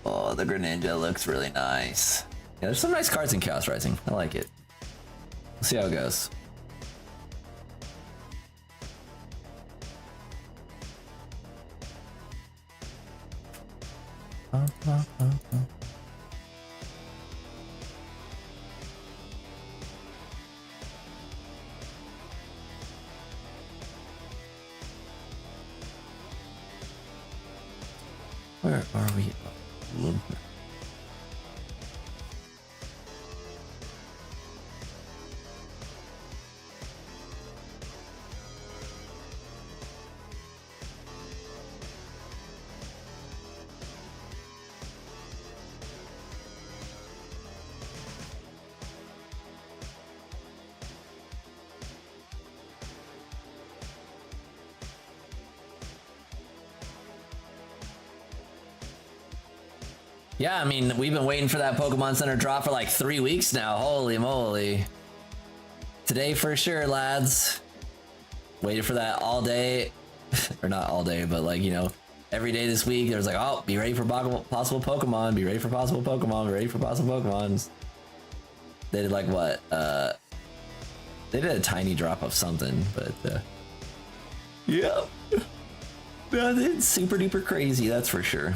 Oh, the Greninja looks really nice. Yeah, there's some nice cards in Chaos Rising. I like it. We'll see how it goes. Where are we? Yeah, I mean, we've been waiting for that Pokemon Center drop for like 3 weeks now. Holy moly. Today for sure, lads. Waited for that all day. Or not all day, but like, you know, every day this week, there was like, oh, be ready for possible Pokemon. Be ready for possible Pokemon. Be ready for possible Pokemon. They did like what? They did a tiny drop of something, but yeah. Nothing super duper crazy, that's for sure.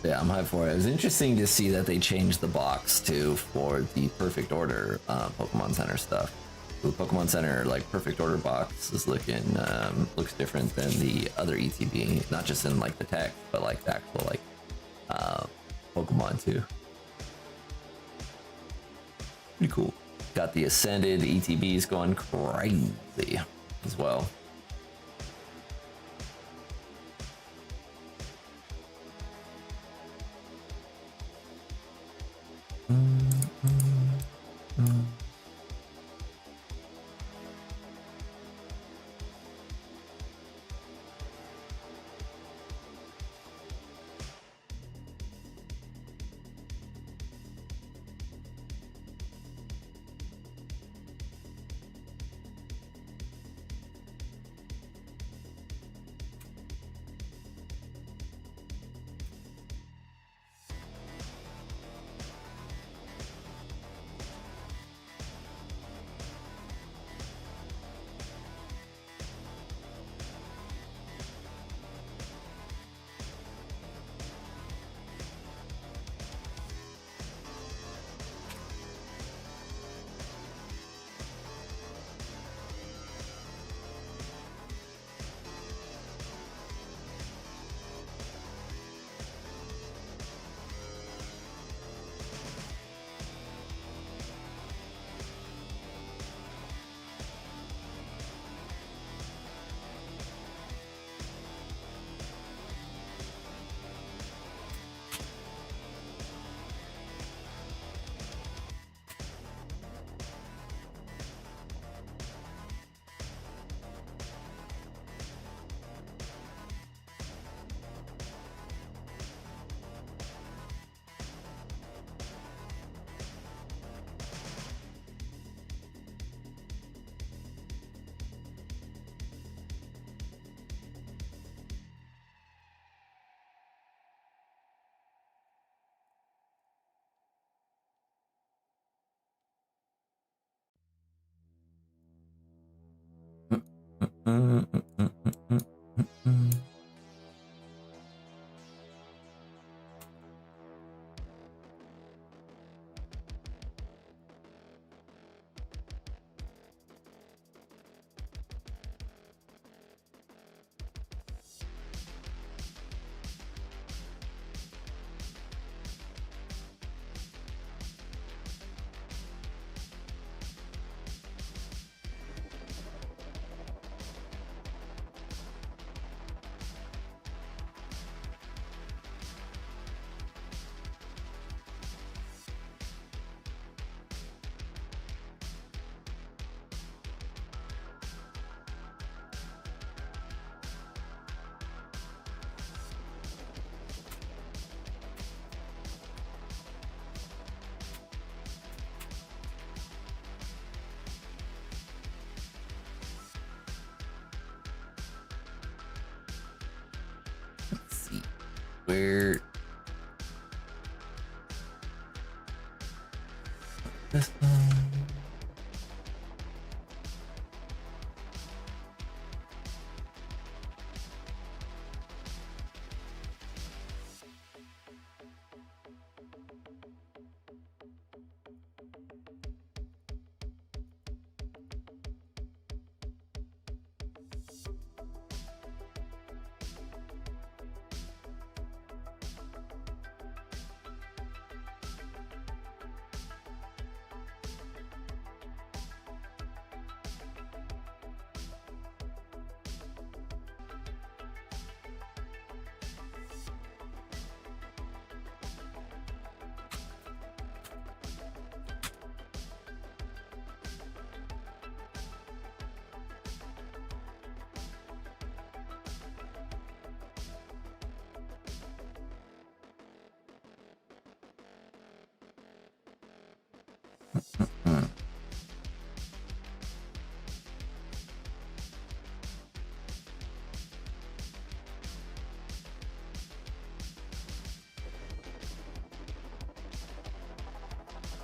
Yeah, I'm hyped for it. It was interesting to see that they changed the box too for the Perfect Order Pokemon Center stuff. The Pokemon Center like Perfect Order box is looking looks different than the other ETB, not just in like the tech, but like the actual like Pokemon too. Pretty cool. Got the Ascended ETBs going crazy as well. Let's see where this one.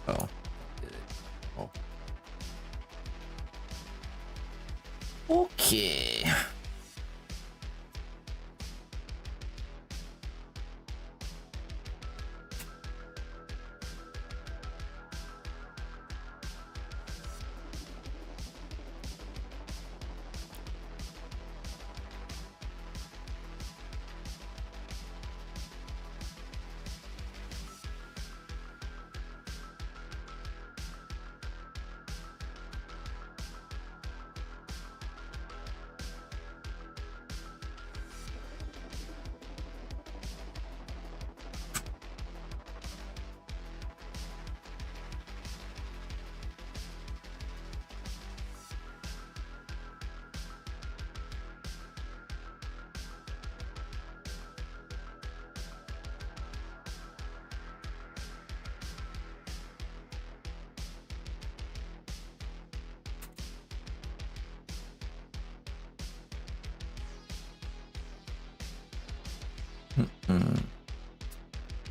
Oh, did it. Oh. Okay.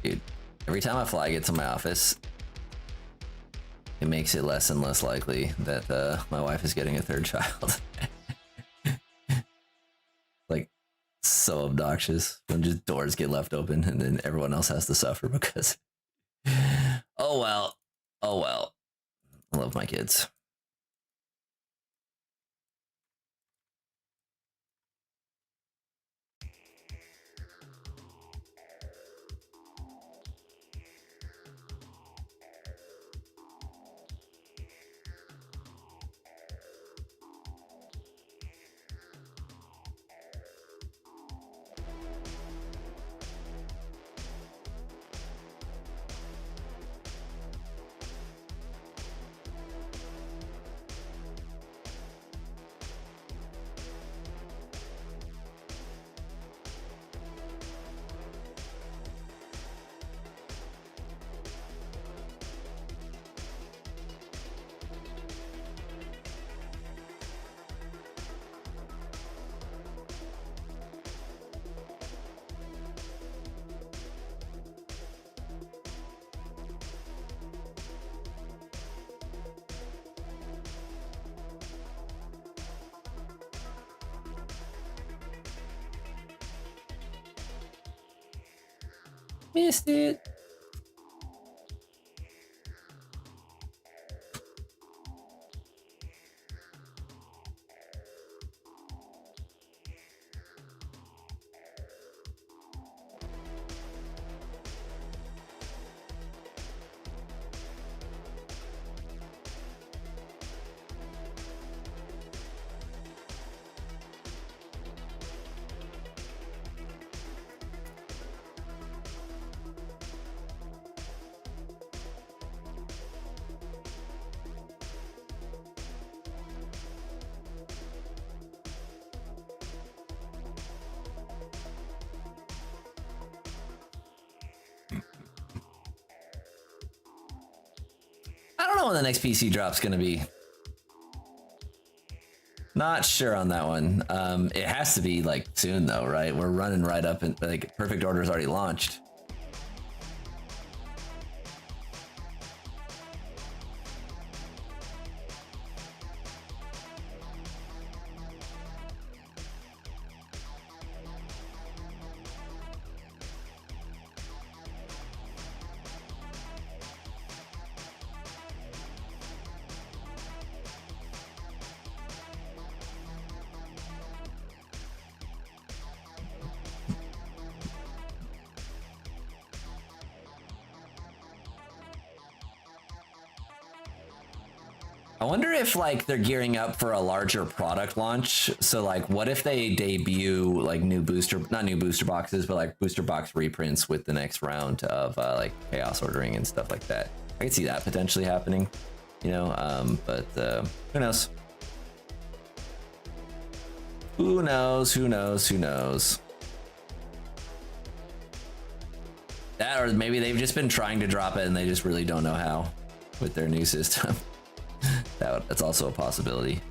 Dude, every time a fly gets in my office, it makes it less and less likely that my wife is getting a third child. Like, so obnoxious when just doors get left open and then everyone else has to suffer because, oh well, oh well. I love my kids. Missed it. I don't know when the next PC drop's gonna be. Not sure on that one. It has to be like soon though, right? We're running right up and like Perfect Order's already launched. I wonder if like they're gearing up for a larger product launch. So like what if they debut like not new booster boxes, but like booster box reprints with the next round of like chaos ordering and stuff like that. I could see that potentially happening, you know, but who knows? Who knows? Who knows? Who knows? That, or maybe they've just been trying to drop it and they just really don't know how with their new system. That's also a possibility.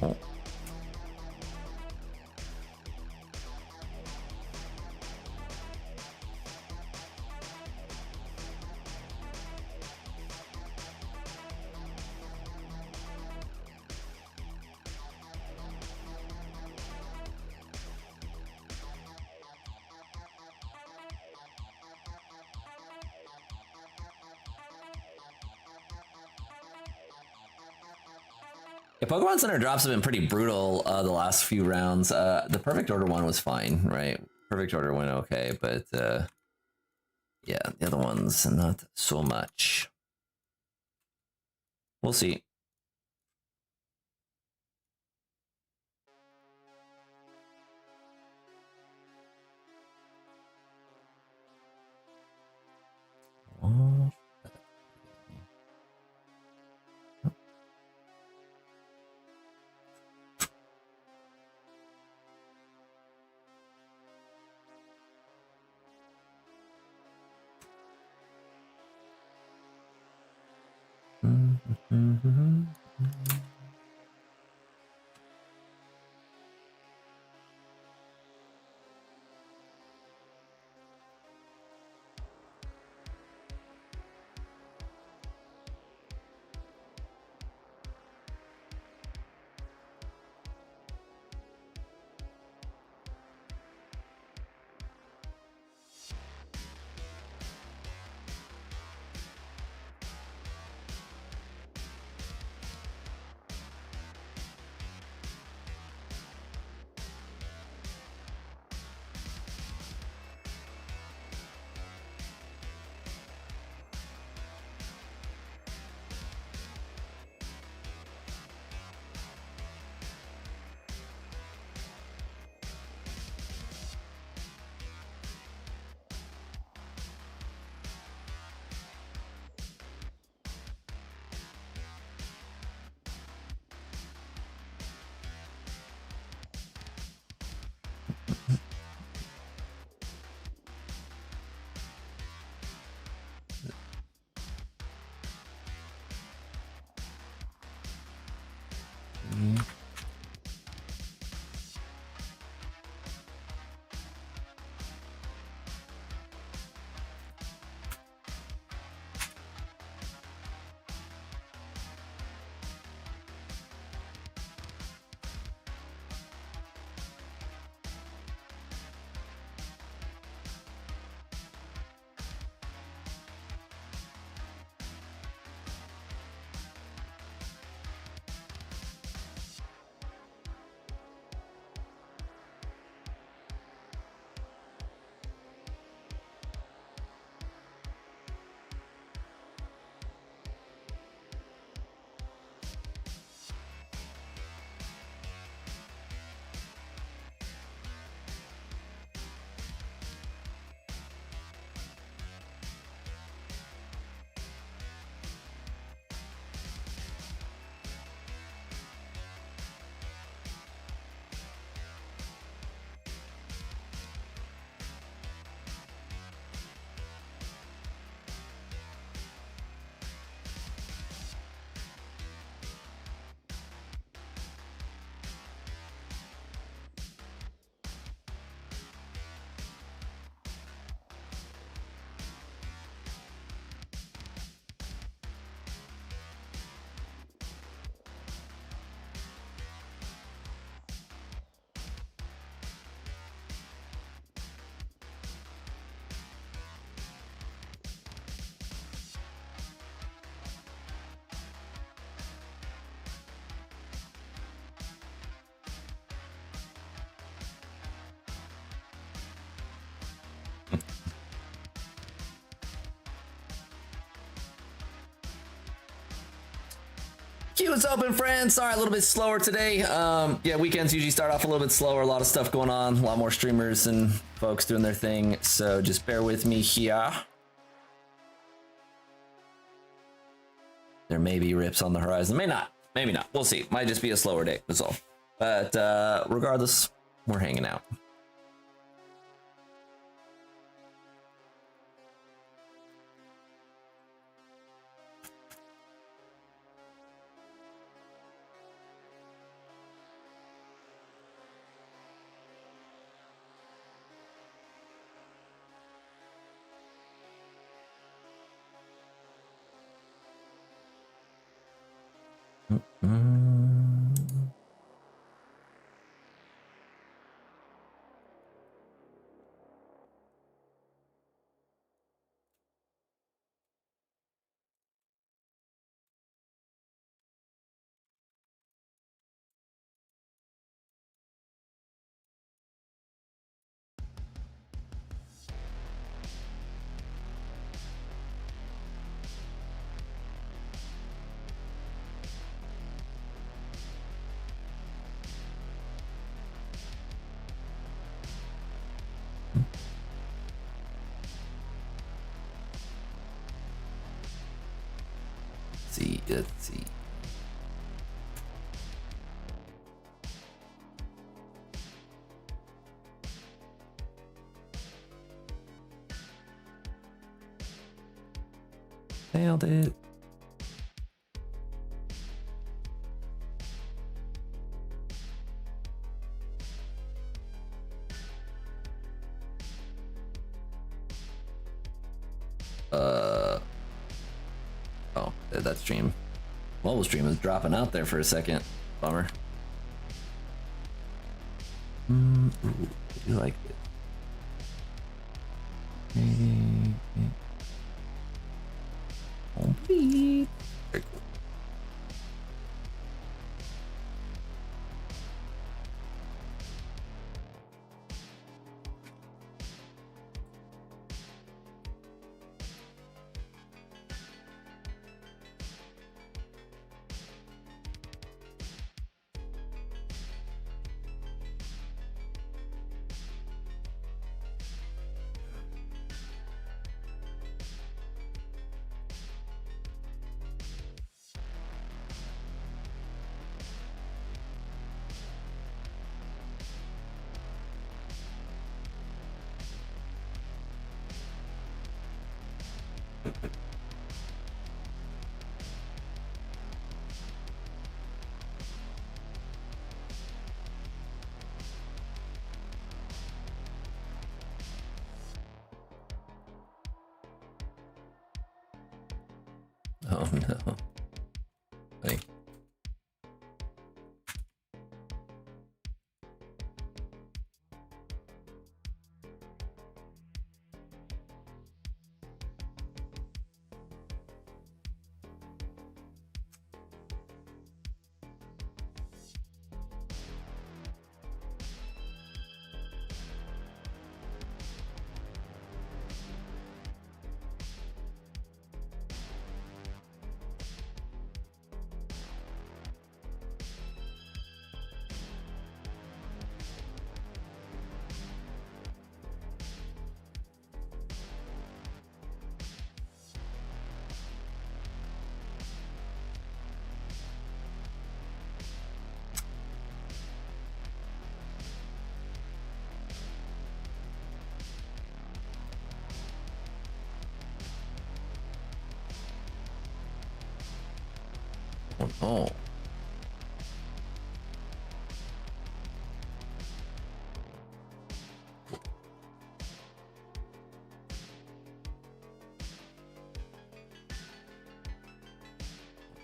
Oh. Yeah, Pokemon Center drops have been pretty brutal the last few rounds. The Perfect Order one was fine, right? Perfect Order went okay, but yeah, the other ones not so much. We'll see. Oh. queue is open, friends. Sorry, a little bit slower today. Yeah, weekends usually start off a little bit slower. A lot of stuff going on. A lot more streamers and folks doing their thing. So just bear with me here. There may be rips on the horizon. May not. Maybe not. We'll see. Might just be a slower day. That's all. But regardless, we're hanging out. Let's see. Nailed it. Oh, that stream. Mobile stream is dropping out there for a second. Bummer. Ooh, I do like it. Complete. Very cool. Oh no. Hey. Oh.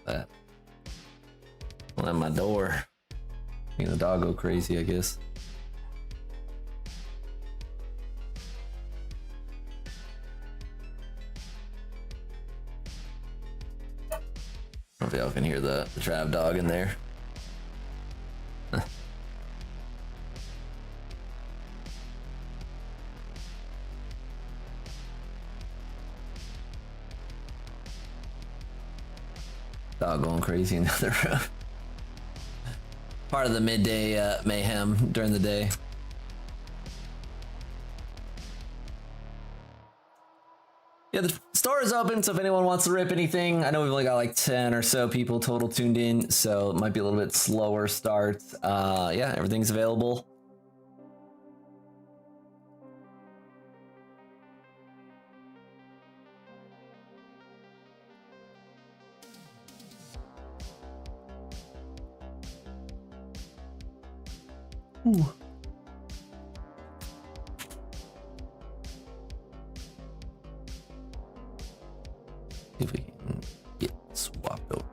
That. Well, at my door. Making the dog go crazy, I guess. I don't know if y'all can hear the Trav dog in there. Dog going crazy in the other room. Part of the midday mayhem during the day. Yeah, the store is open, so if anyone wants to rip anything, I know we've only got like 10 or so people total tuned in, so it might be a little bit slower start. Yeah, everything's available. Ooh. See if we can get swapped over.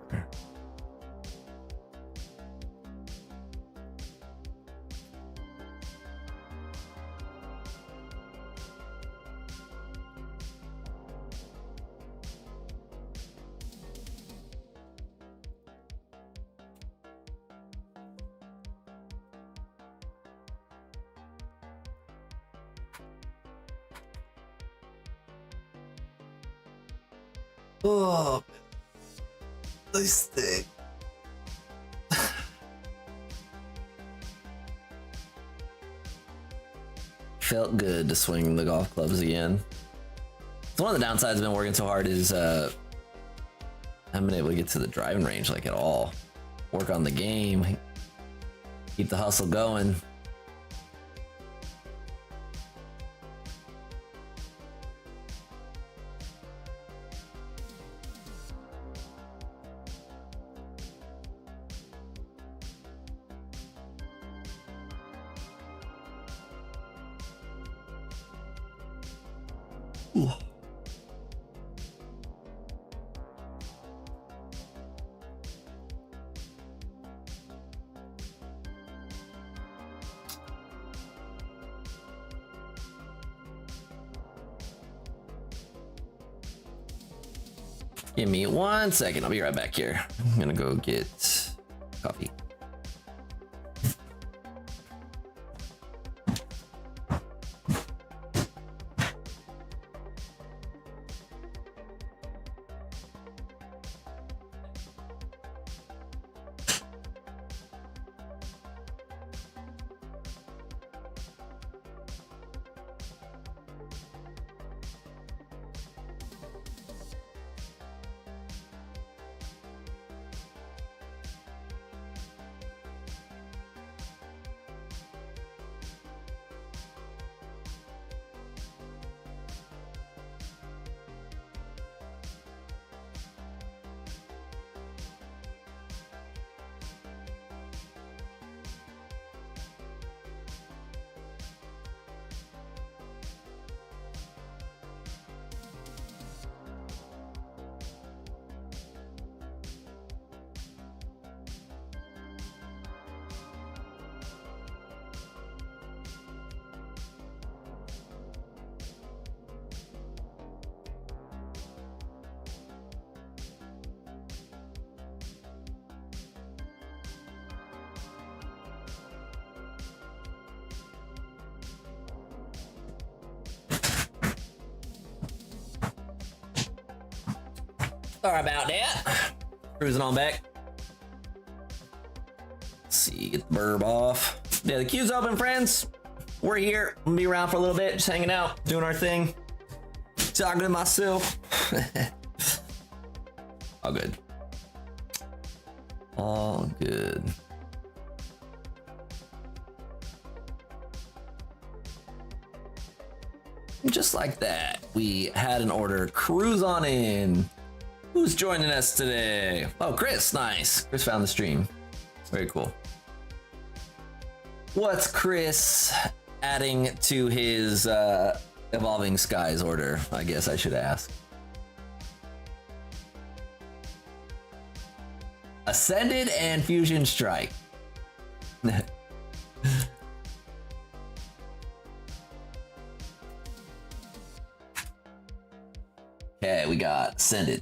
Oh, nice thing. Felt good to swing the golf clubs again. It's one of the downsides of been working so hard is I haven't been able to get to the driving range like at all. Work on the game, keep the hustle going. Ooh. Give me 1 second. I'll be right back here. I'm gonna go get coffee. Sorry about that. Cruising on back. Let's see, get the burb off. Yeah, the queue's open, friends. We're here. I'm gonna be around for a little bit, just hanging out, doing our thing. Talking to myself. All good. All good. Just like that, we had an order. Cruise on in. Who's joining us today? Oh, Chris, nice. Chris found the stream. Very cool. What's Chris adding to his Evolving Skies order? I guess I should ask. Ascended and Fusion Strike. Okay, we got Ascended.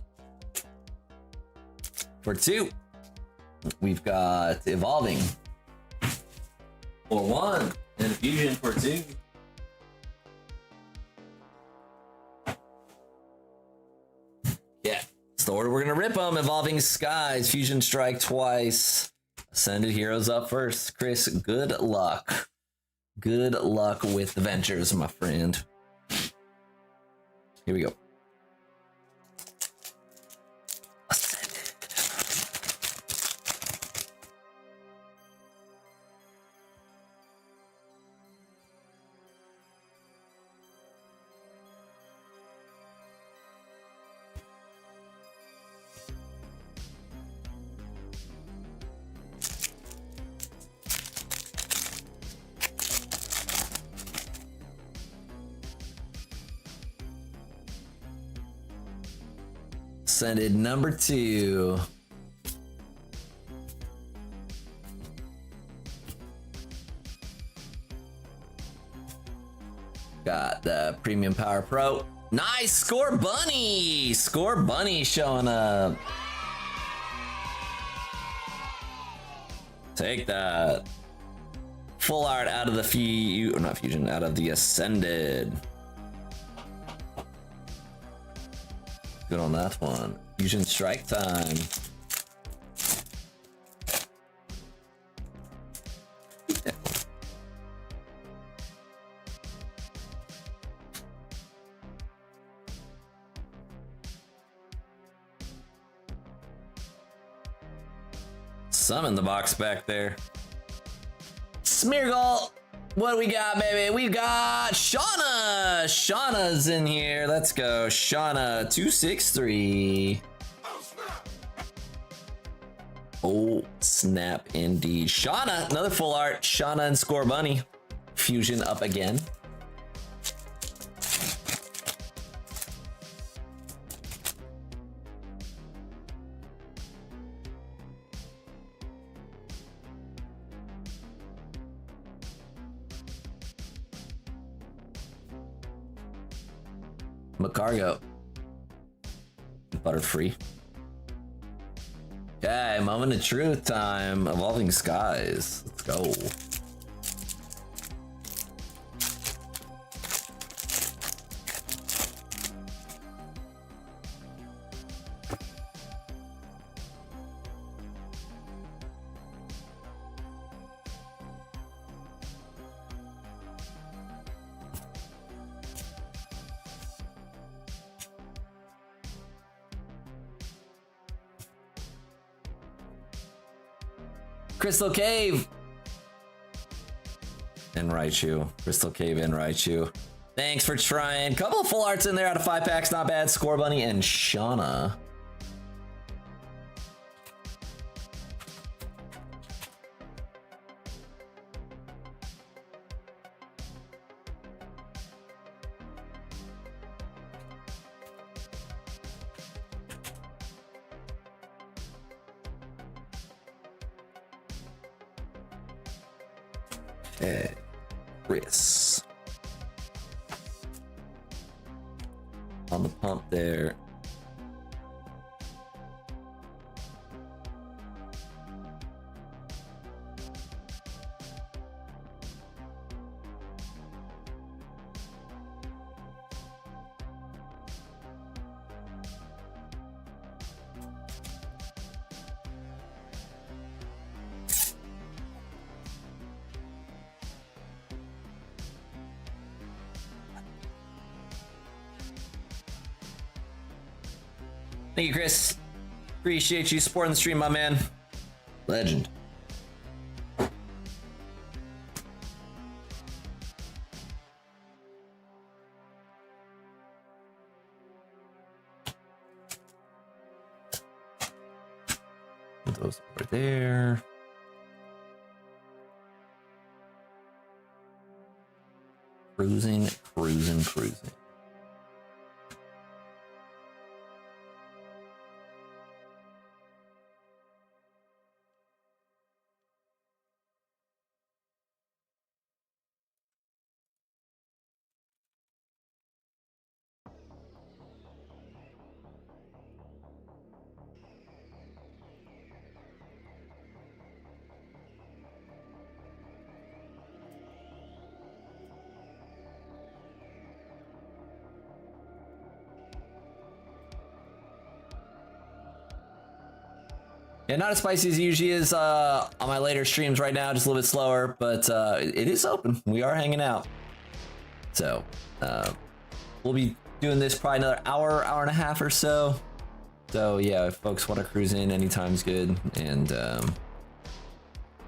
For 2, we've got Evolving. For 1, and Fusion for 2. Yeah, it's the Or we're gonna rip them. Evolving Skies, Fusion Strike twice. Ascended Heroes up first. Chris, good luck. Good luck with the ventures, my friend. Here we go. Ascended number 2. Got the Premium Power Pro. Nice! Score Bunny! Score Bunny showing up. Take that. Full art out of the not fusion, out of the Ascended. Good on that one. Fusion Strike time. Summon the box back there. Smeargle! What do we got, baby? We got Shauna! Shauna's in here. Let's go. Shauna 263. Oh, snap indeed. Shauna, another full art. Shauna and Score Bunny. Fusion up again. Macargo. Butterfree. Okay, moment of truth time. Evolving Skies. Let's go. Crystal Cave and Raichu. Crystal Cave and Raichu. Thanks for trying. Couple of full arts in there out of 5 packs. Not bad. Score Bunny and Shauna. Okay, Chris. On the pump there. Thank you, Chris. Appreciate you supporting the stream, my man. Legend. Put those over there. Cruising, cruising, cruising. Yeah, not as spicy as it usually is on my later streams right now, just a little bit slower, but it is open. We are hanging out. So we'll be doing this probably another hour, hour and a half or so. So yeah, if folks want to cruise in, anytime's good. And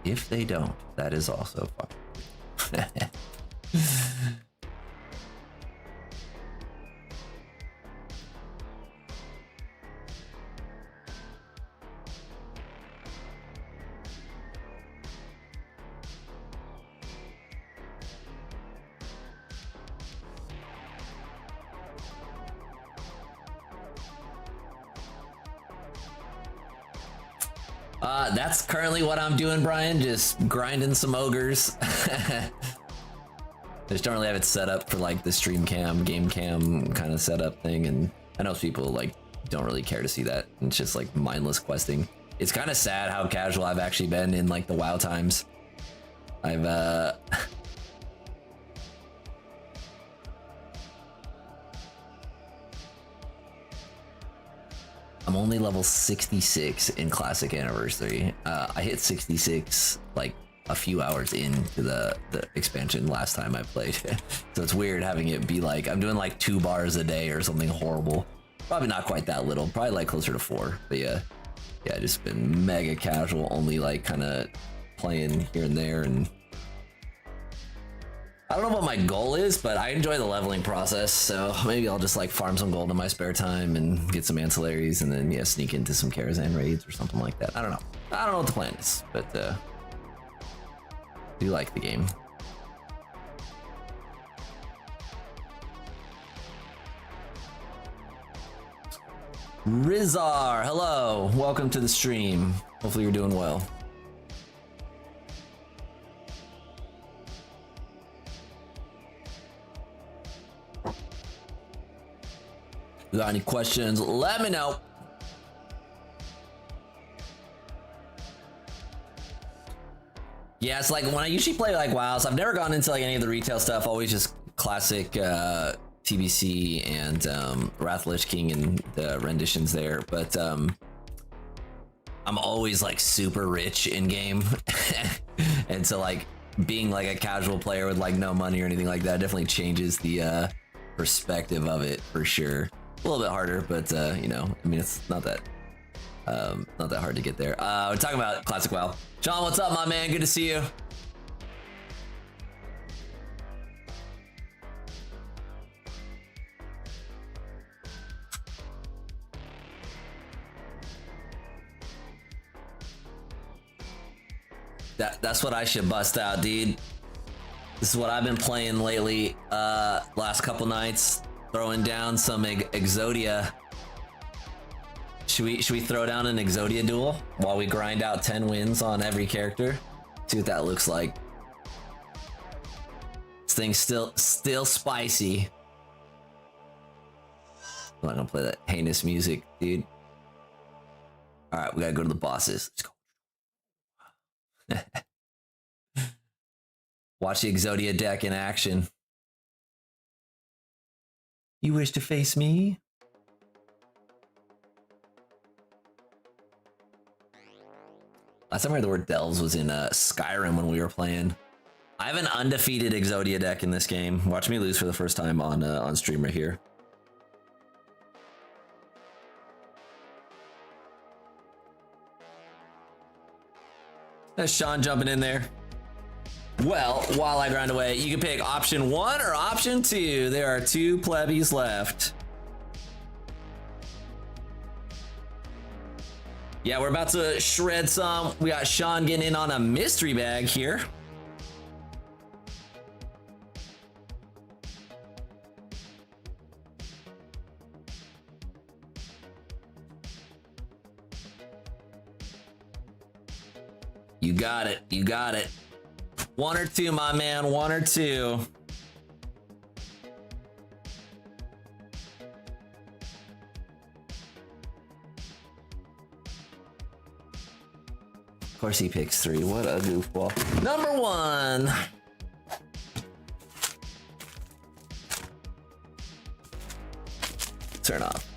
if they don't, that is also fine. That's currently what I'm doing, Brian. Just grinding some ogres. I just don't really have it set up for like the stream cam, game cam kind of setup thing, and I know people like don't really care to see that. It's just like mindless questing. It's kind of sad how casual I've actually been in like the WoW times. I've I'm only level 66 in Classic Anniversary. I hit 66 like a few hours into the expansion last time I played. So it's weird having it be like I'm doing like 2 bars a day or something horrible. Probably not quite that little, probably like closer to 4. But yeah, just been mega casual, only like kind of playing here and there. And I don't know what my goal is, but I enjoy the leveling process, so maybe I'll just like farm some gold in my spare time and get some ancillaries, and then yeah, sneak into some Karazhan raids or something like that. I don't know what the plan is, but do like the game. Rizar, hello, welcome to the stream. Hopefully you're doing well. If you got any questions, let me know. Yeah, it's like when I usually play like WoW, so I've never gone into like any of the retail stuff, always just classic TBC and Wrath of Lich King and the renditions there, but I'm always like super rich in game. And so like being like a casual player with like no money or anything like that definitely changes the perspective of it for sure. A little bit harder, but you know, I mean, it's not that hard to get there. We're talking about Classic WoW. John, what's up, my man? Good to see you. That's what I should bust out, dude. This is what I've been playing lately. Last couple nights. Throwing down some Exodia. Should we throw down an Exodia duel while we grind out 10 wins on every character? See what that looks like. This thing's still spicy. I'm not gonna play that heinous music, dude. All right, we gotta go to the bosses. Let's go. Watch the Exodia deck in action. You wish to face me? Last time I heard the word Delves was in Skyrim when we were playing. I have an undefeated Exodia deck in this game. Watch me lose for the first time on stream right here. That's Sean jumping in there. Well, while I grind away, you can pick option 1 or option 2. There are 2 plebbies left. Yeah, we're about to shred some. We got Sean getting in on a mystery bag here. You got it. You got it. 1 or 2, my man. 1 or 2. Of course he picks 3. What a goofball. Number 1. Turn off.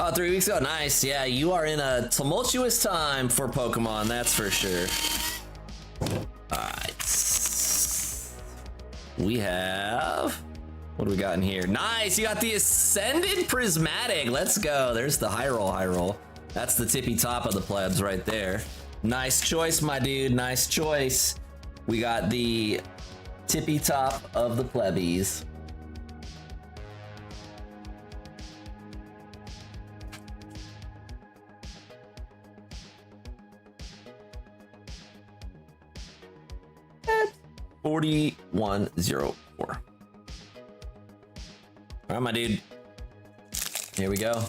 Oh, 3 weeks ago. Nice. Yeah, you are in a tumultuous time for Pokemon, that's for sure. Alright. We have... What do we got in here? Nice! You got the Ascended Prismatic. Let's go. There's the high roll. That's the tippy top of the plebs right there. Nice choice, my dude. Nice choice. We got the tippy top of the plebbies. At 4104. All right, my dude. Here we go.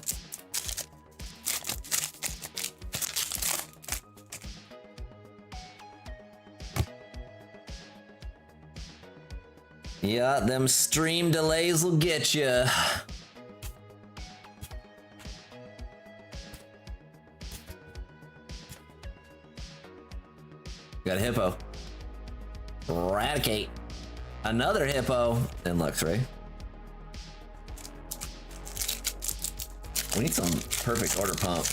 Yeah, them stream delays will get you. Got a hippo. Eradicate. Another hippo. And Luxray. We need some perfect order pump.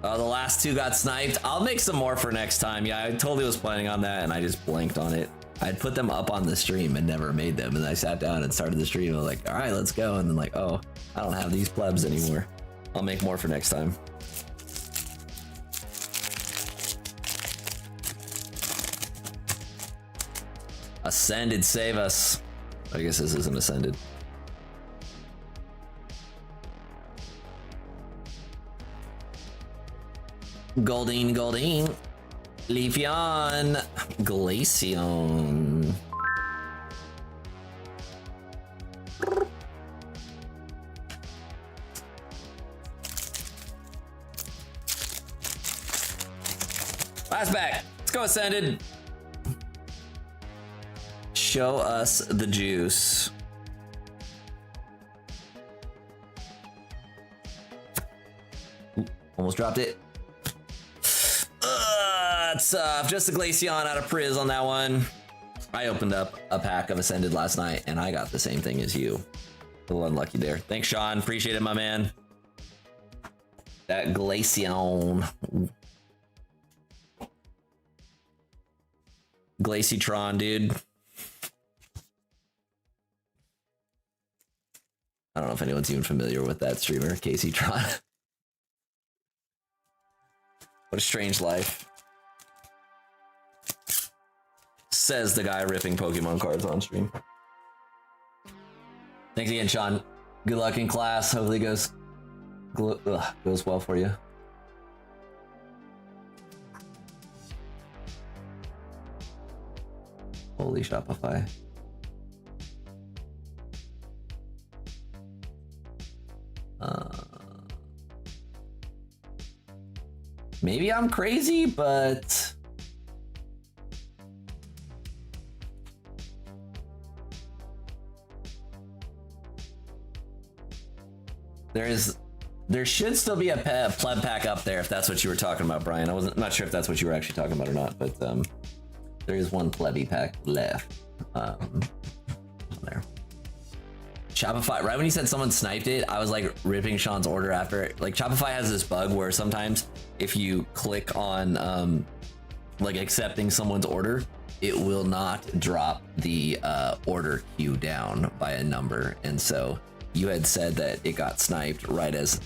Oh, the last two got sniped. I'll make some more for next time. Yeah, I totally was planning on that and I just blanked on it. I'd put them up on the stream and never made them. And I sat down and started the stream. I was like, all right, let's go. And then like, oh, I don't have these plebs anymore. I'll make more for next time. Ascended, save us. I guess this isn't Ascended. Goldeen. Leafeon. Glaceon. Last back. Let's go, Ascended. Show us the juice. Ooh, almost dropped it. That's just a Glaceon out of Priz on that one. I opened up a pack of Ascended last night and I got the same thing as you. A little unlucky there. Thanks, Sean. Appreciate it, my man. That Glaceon. Glaceatron, dude. I don't know if anyone's even familiar with that streamer, Caseytron. What a strange life. Says the guy ripping Pokemon cards on stream. Thanks again, Sean. Good luck in class. Hopefully it goes well for you. Holy Shopify. Maybe I'm crazy, but there should still be a pleb pack up there if that's what you were talking about, Brian. I'm not sure if that's what you were actually talking about or not, but there is one plebby pack left. There. Shopify, right when you said someone sniped it, I was like ripping Sean's order after it. Like Shopify has this bug where sometimes if you click on like accepting someone's order, it will not drop the order queue down by a number. And so you had said that it got sniped right as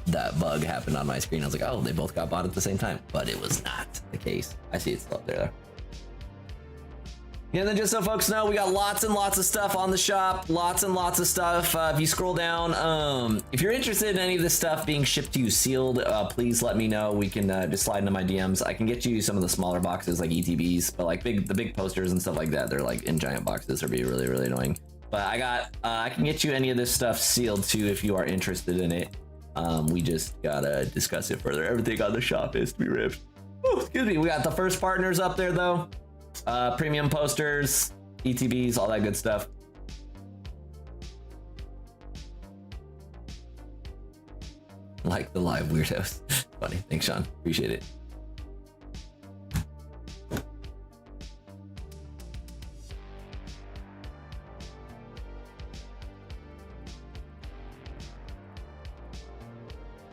that bug happened on my screen. I was like, oh, they both got bought at the same time, but it was not the case. I see it's still up there though. Yeah, and then just so folks know, we got lots and lots of stuff on the shop, lots and lots of stuff. If you scroll down, if you're interested in any of this stuff being shipped to you sealed, please let me know. We can just slide into my DMs. I can get you some of the smaller boxes like ETBs, but like the big posters and stuff like that, they're like in giant boxes. They'd be really, really annoying. But I can get you any of this stuff sealed too if you are interested in it. We just gotta discuss it further. Everything on the shop is to be ripped. Ooh, excuse me. We got the first partners up there though. Premium posters, ETBs, all that good stuff. Like the live weirdos. Funny. Thanks, Sean. Appreciate it.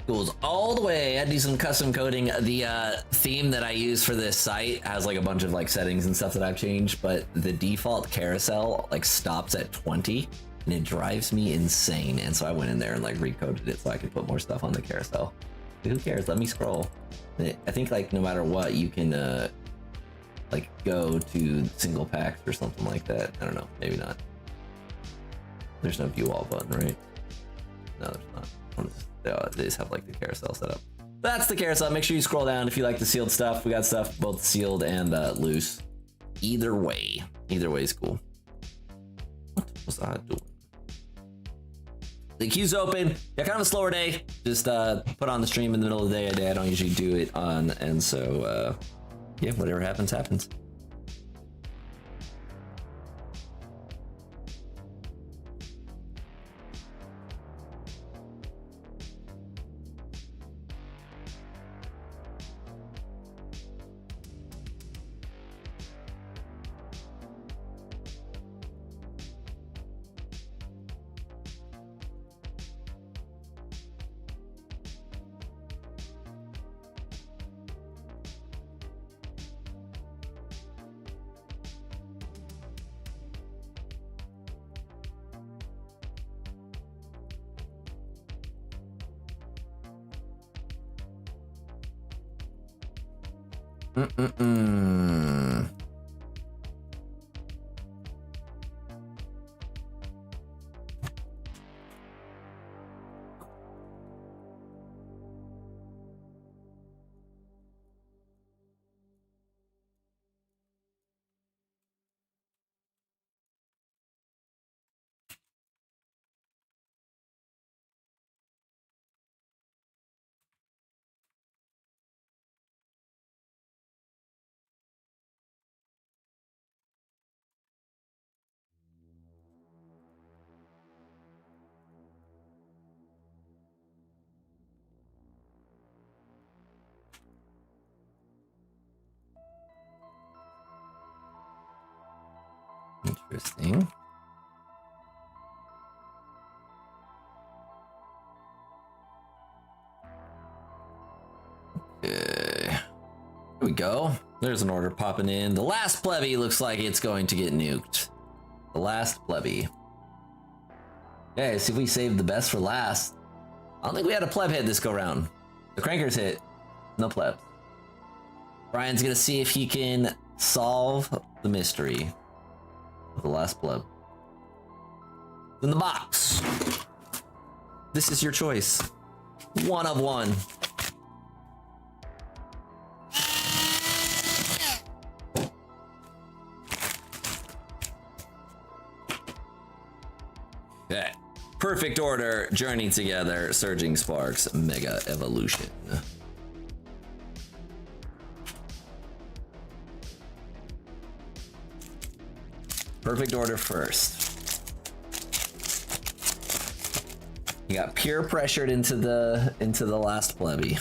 Goes all the way. I do some custom coding. The theme that I use for this site has like a bunch of like settings and stuff that I've changed, but the default carousel like stops at 20 and it drives me insane. And so I went in there and like recoded it so I could put more stuff on the carousel. But who cares? Let me scroll. I think like no matter what, you can like go to single packs or something like that. I don't know, maybe not. There's no view all button, right? No, there's not. They just have like the carousel set up. That's the carousel. Make sure you scroll down if you like the sealed stuff. We got stuff both sealed and loose. Either way is cool. What was I doing? The queue's open. Yeah, kind of a slower day. Just put on the stream in the middle of the day. I don't usually do it on, and so yeah, whatever happens, happens. Interesting. Okay. Here we go. There's an order popping in. The last plebby looks like it's going to get nuked. The last plebby. Okay, see if we saved the best for last. I don't think we had a pleb hit this go round. The crankers hit. No plebs. Brian's gonna see if he can solve the mystery of the last pleb. In the box. This is your choice. One of one. Okay. Perfect order, journey together, surging sparks, mega evolution. Perfect order first. You got peer pressured into the last plebby.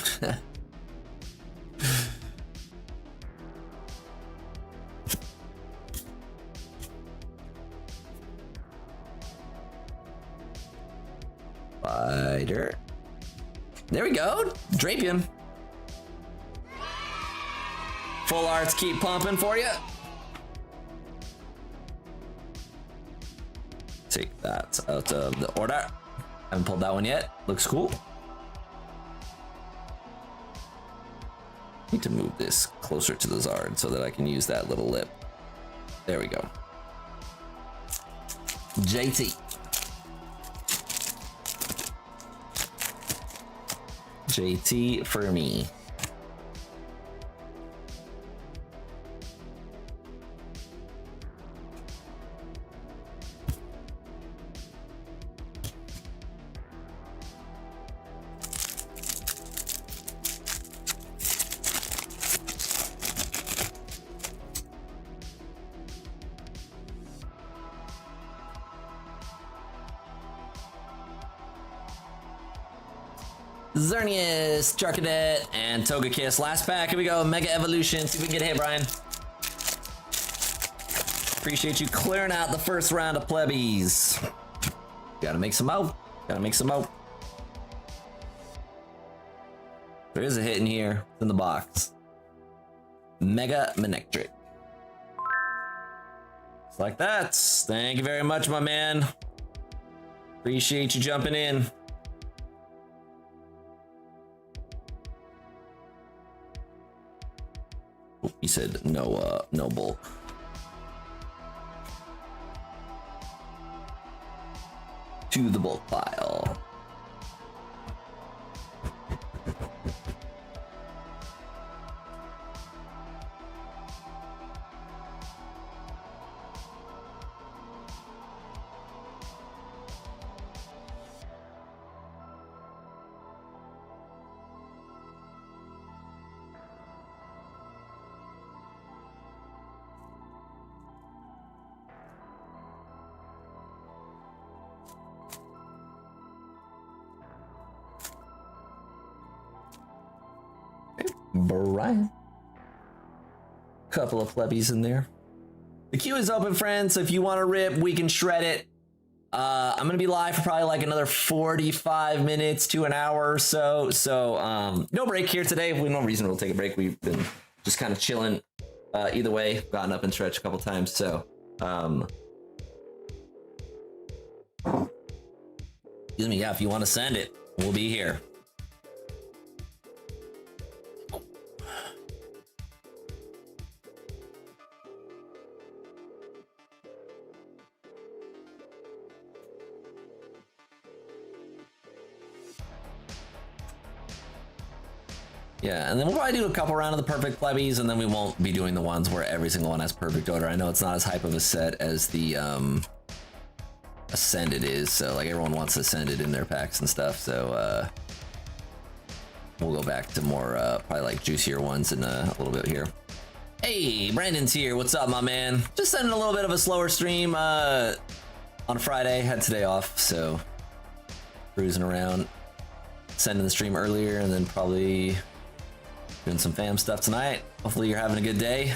Spider. There we go. Drapion. Full arts keep pumping for you. Take that out of the order. Haven't pulled that one yet. Looks cool. Need to move this closer to the Zard so that I can use that little lip. There we go. JT. JT for me. Xerneas, Charcadet, and Togekiss. Last pack, here we go. Mega Evolution. See if we can get a hit, Brian. Appreciate you clearing out the first round of plebbies. Gotta make some out. Gotta make some out. There is a hit in here. It's in the box. Mega Manectric. Just like that. Thank you very much, my man. Appreciate you jumping in. Oh, he said no bulk. To the bulk pile. Brian. Couple of plebbies in there. The queue is open, friends, so if you want to rip, we can shred it. I'm gonna be live for probably like another 45 minutes to an hour or so. So no break here today. We no reason we'll take a break. We've been just kind of chilling. Either way, gotten up and stretched a couple times. So excuse me, yeah, if you want to send it, we'll be here. Yeah, and then we'll probably do a couple rounds of the perfect plebbies, and then we won't be doing the ones where every single one has perfect order. I know it's not as hype of a set as the Ascended is, so like everyone wants Ascended in their packs and stuff, so we'll go back to more probably like juicier ones in a little bit here. Hey, Brandon's here. What's up, my man? Just sending a little bit of a slower stream on Friday. Had today off, so cruising around, sending the stream earlier, and then probably doing some fam stuff tonight. Hopefully you're having a good day.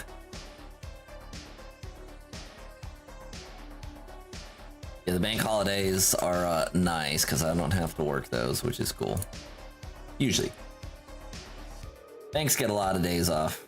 Yeah, the bank holidays are nice because I don't have to work those, which is cool. Usually. Banks get a lot of days off.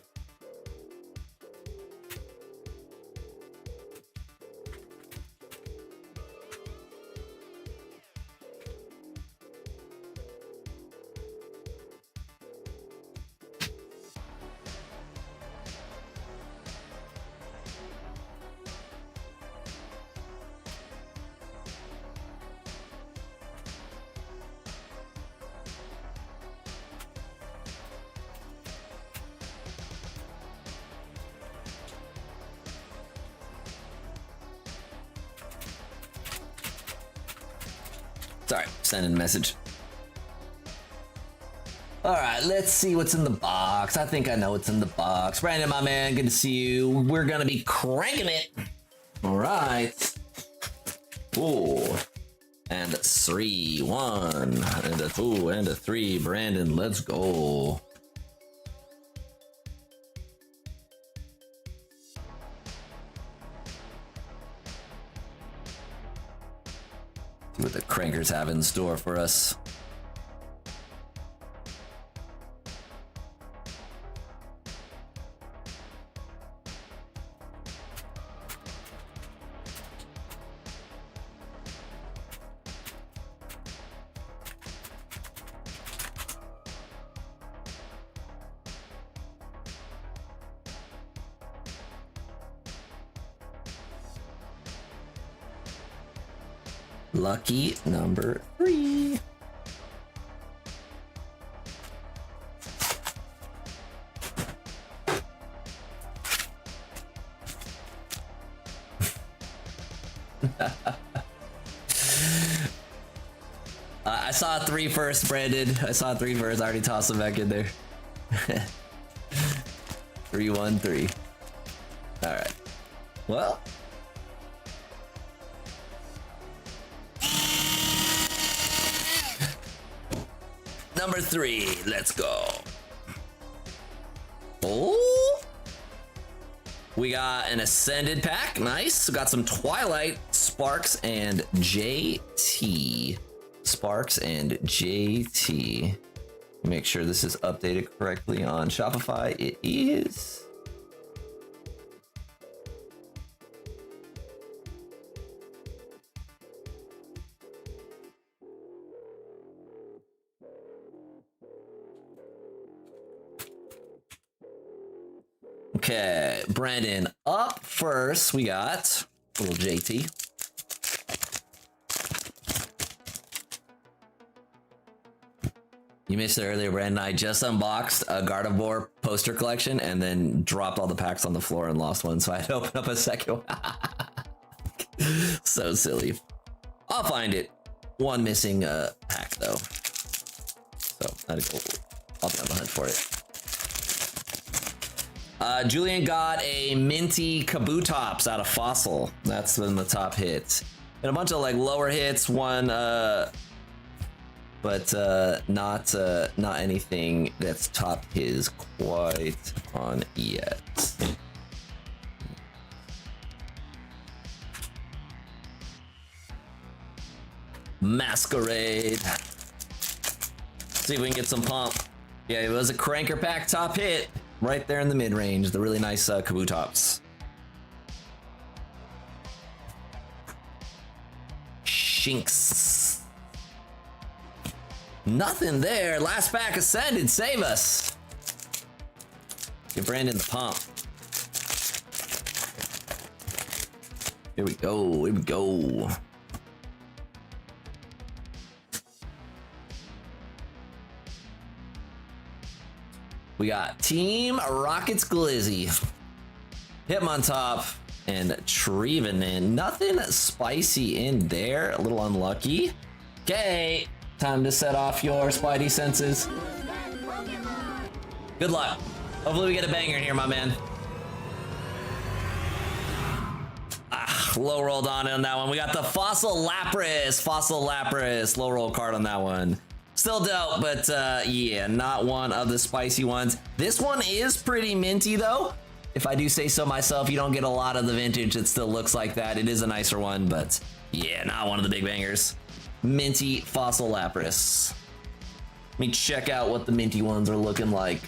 Sorry, sending a message. All right, let's see what's in the box. I think I know what's in the box. Brandon, my man, good to see you. We're gonna be cranking it. All right. 4 and 3, 1 and a 2 and a 3. Brandon, let's go. See what the crankers have in store for us. Lucky number 3. I saw 3 first, Brandon. I saw 3 first. I already tossed them back in there. 3, 1, 3. All right. Well. Number 3, let's go. Oh, we got an Ascended pack. Nice. We got some Twilight, Sparks, and JT. Sparks and JT. Make sure this is updated correctly on Shopify. It is. Okay, Brandon, up first, we got little JT. You missed it earlier, Brandon. I just unboxed a Gardevoir poster collection and then dropped all the packs on the floor and lost one, so I had to open up a second one. So silly. I'll find it. One missing pack, though. So I'll be on the hunt for it. Julian got a minty Kabutops out of Fossil. That's been the top hit. And a bunch of like lower hits, one but not anything that's topped his quite on yet. Masquerade. See if we can get some pump. Yeah, it was a Cranker Pack top hit. Right there in the mid-range, the really nice Kabutops. Shinx. Nothing there. Last pack ascended. Save us. Give Brandon the pump. Here we go. Here we go. We got Team Rockets Glizzy, Hitmontop, and Trevenant. Nothing spicy in there. A little unlucky. Okay, time to set off your spidey senses. Good luck. Hopefully we get a banger here, my man. Low rolled on that one. We got the Fossil Lapras. Fossil Lapras. Low roll card on that one. Still dope, but yeah, not one of the spicy ones. This one is pretty minty though. If I do say so myself, you don't get a lot of the vintage that still looks like that. It is a nicer one, but yeah, not one of the big bangers. Minty Fossil Lapras. Let me check out what the minty ones are looking like.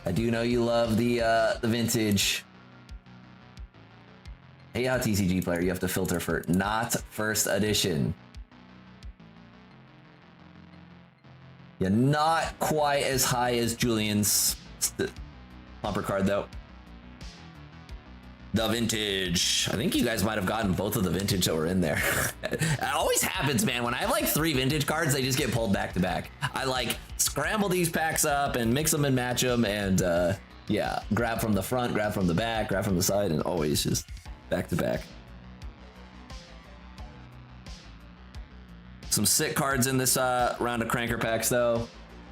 I do know you love the vintage. Hey, TCG player, you have to filter for not first edition. Yeah, not quite as high as Julian's bumper card though. The vintage. I think you guys might have gotten both of the vintage that were in there. It always happens, man. When I have like 3 vintage cards, they just get pulled back to back. I like scramble these packs up and mix them and match them and yeah, grab from the front, grab from the back, grab from the side, and always just back to back. Some sick cards in this round of Cranker Packs though.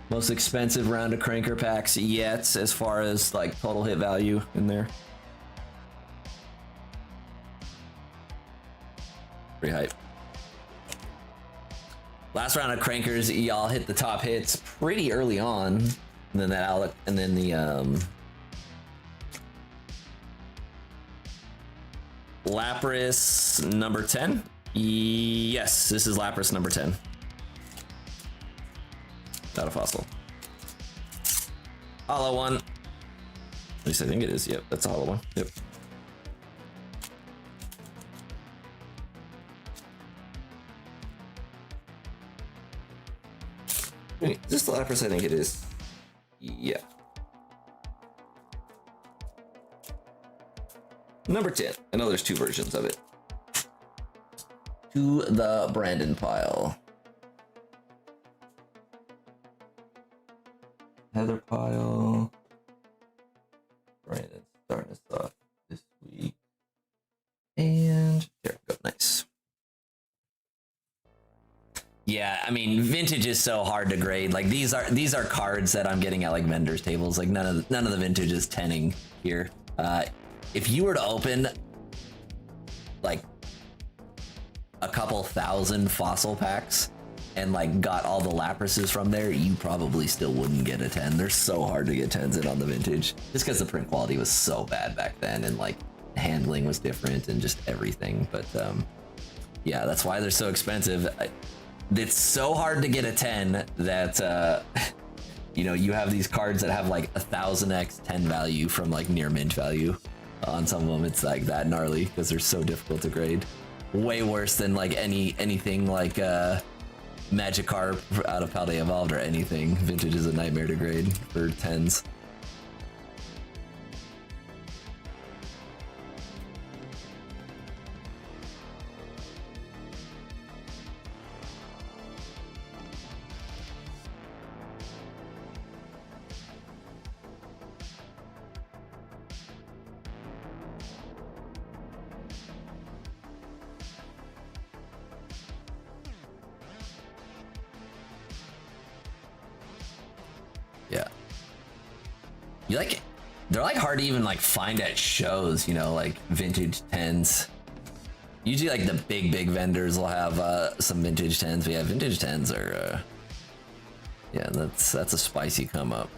Most expensive round of Cranker Packs yet as far as like total hit value in there. Pretty hype. Last round of Crankers, y'all hit the top hits pretty early on. And then that Alec, and then the Lapras number 10. Yes, this is Lapras number 10. Not a fossil. Hollow one. At least I think it is. Yep, that's a hollow one. Yep. Wait, is this the Lapras? I think it is. Yeah. Number 10. I know there's 2 versions of it. To the Brandon pile. Heather pile. Brandon's starting us off this week. And there we go. Nice. Yeah, I mean, vintage is so hard to grade. Like these are cards that I'm getting at like vendors tables. Like none of the vintage is 10ing here. If you were to open like a couple thousand fossil packs and like got all the Laprases from there, you probably still wouldn't get a 10. They're so hard to get 10s in on the vintage just because the print quality was so bad back then and like handling was different and just everything. But yeah, that's why they're so expensive. it's so hard to get a 10 that you know, you have these cards that have like 1000x 10 value from like near mint value. On some of them it's like that gnarly because they're so difficult to grade. Way worse than like anything like Magikarp out of Paldea Evolved or anything. Vintage is a nightmare to grade for 10s. Yeah. You like, they're like hard to even like find at shows, you know, like vintage 10s. Usually like the big vendors will have some vintage 10s, but yeah, vintage 10s are yeah, that's a spicy come up.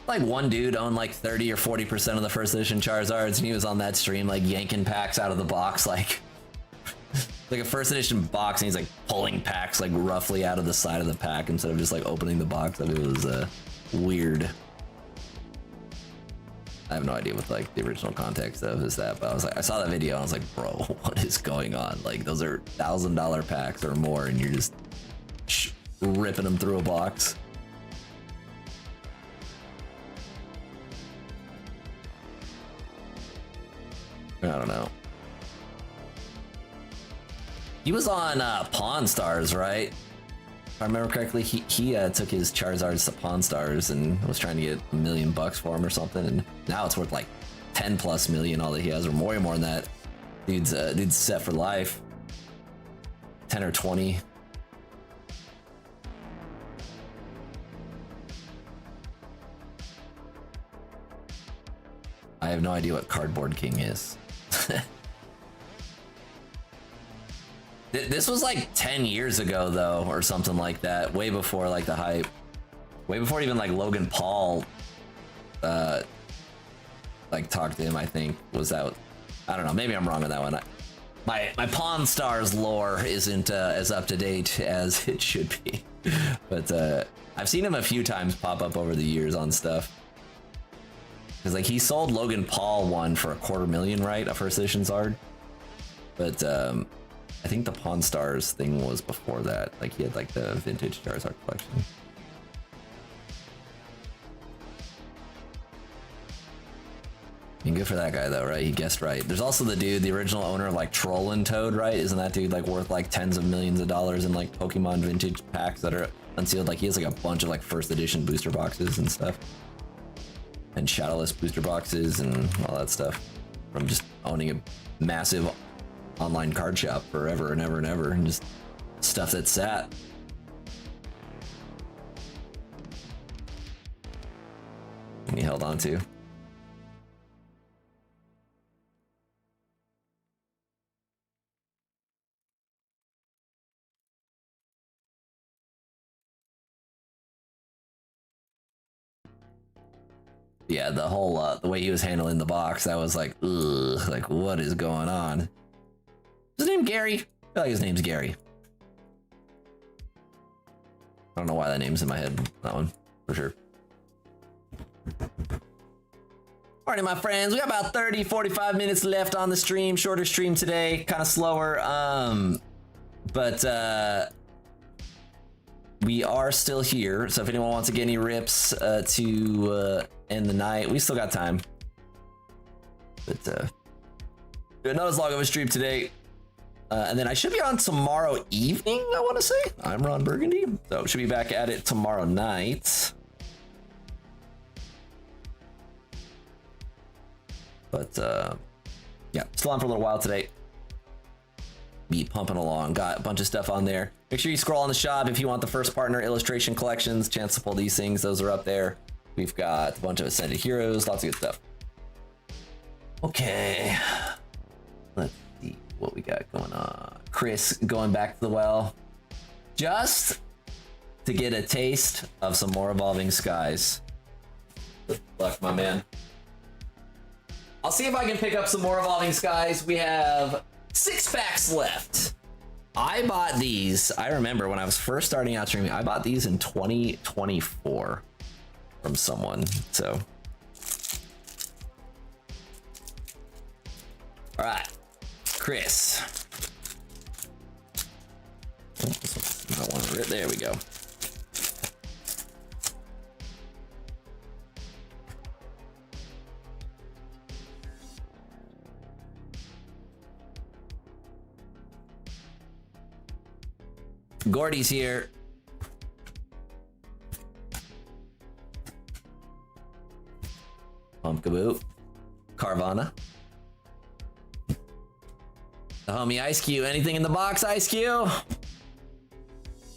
Like one dude owned like 30 or 40% of the first edition Charizards, and he was on that stream like yanking packs out of the box, like a first edition box, and he's like pulling packs like roughly out of the side of the pack instead of just like opening the box. I mean, it was weird. I have no idea what like the original context of is that, but I was like, I saw that video and I was like, bro, what is going on? Like those are $1,000 packs or more, and you're just ripping them through a box. I don't know. He was on Pawn Stars, right? If I remember correctly, he took his Charizards to Pawn Stars and was trying to get $1 million for him or something, and now it's worth like 10+ million, all that he has, or more than that. Dude's set for life. 10 or 20. I have no idea what Cardboard King is. This was like 10 years ago though, or something like that, way before like the hype, way before even like Logan Paul like talked to him, I think was out. I don't know, maybe I'm wrong on that one. My Pawn Stars lore isn't as up to date as it should be, but I've seen him a few times pop up over the years on stuff. Because like he sold Logan Paul one for $250,000, right? A first edition Zard. But I think the Pawn Stars thing was before that. Like he had like the vintage Charizard collection. I mean, good for that guy though, right? He guessed right. There's also the dude, the original owner of like Troll and Toad, right? Isn't that dude like worth like tens of millions of dollars in like Pokemon vintage packs that are unsealed? Like he has like a bunch of like first edition booster boxes and stuff. And shadowless booster boxes and all that stuff from just owning a massive online card shop forever and ever and ever, and just stuff that sat. And he held on to. Yeah, the whole the way he was handling the box, that was like, ugh, like what is going on? Is his name Gary? I feel like his name's Gary. I don't know why that name's in my head, that one, for sure. Alrighty, my friends, we got about 30-45 minutes left on the stream. Shorter stream today, kind of slower, but we are still here, so if anyone wants to get any rips to end the night, we still got time. But not as long of a stream today. And then I should be on tomorrow evening, I want to say. I'm Ron Burgundy, so should be back at it tomorrow night. But yeah, still on for a little while today. Be pumping along. Got a bunch of stuff on there. Make sure you scroll on the shop if you want the first partner illustration collections. Chance to pull these things. Those are up there. We've got a bunch of Ascended Heroes. Lots of good stuff. Okay. Let's see what we got going on. Chris going back to the well. Just to get a taste of some more Evolving Skies. Good luck, my man. I'll see if I can pick up some more Evolving Skies. We have 6 packs left. I bought these. I remember when I was first starting out streaming, I bought these in 2024 from someone. So, all right, Chris. Oh, this one's not one right there. We go. Gordy's here. Pumpkaboo. Carvana. The homie Ice Cube. Anything in the box, Ice Cube?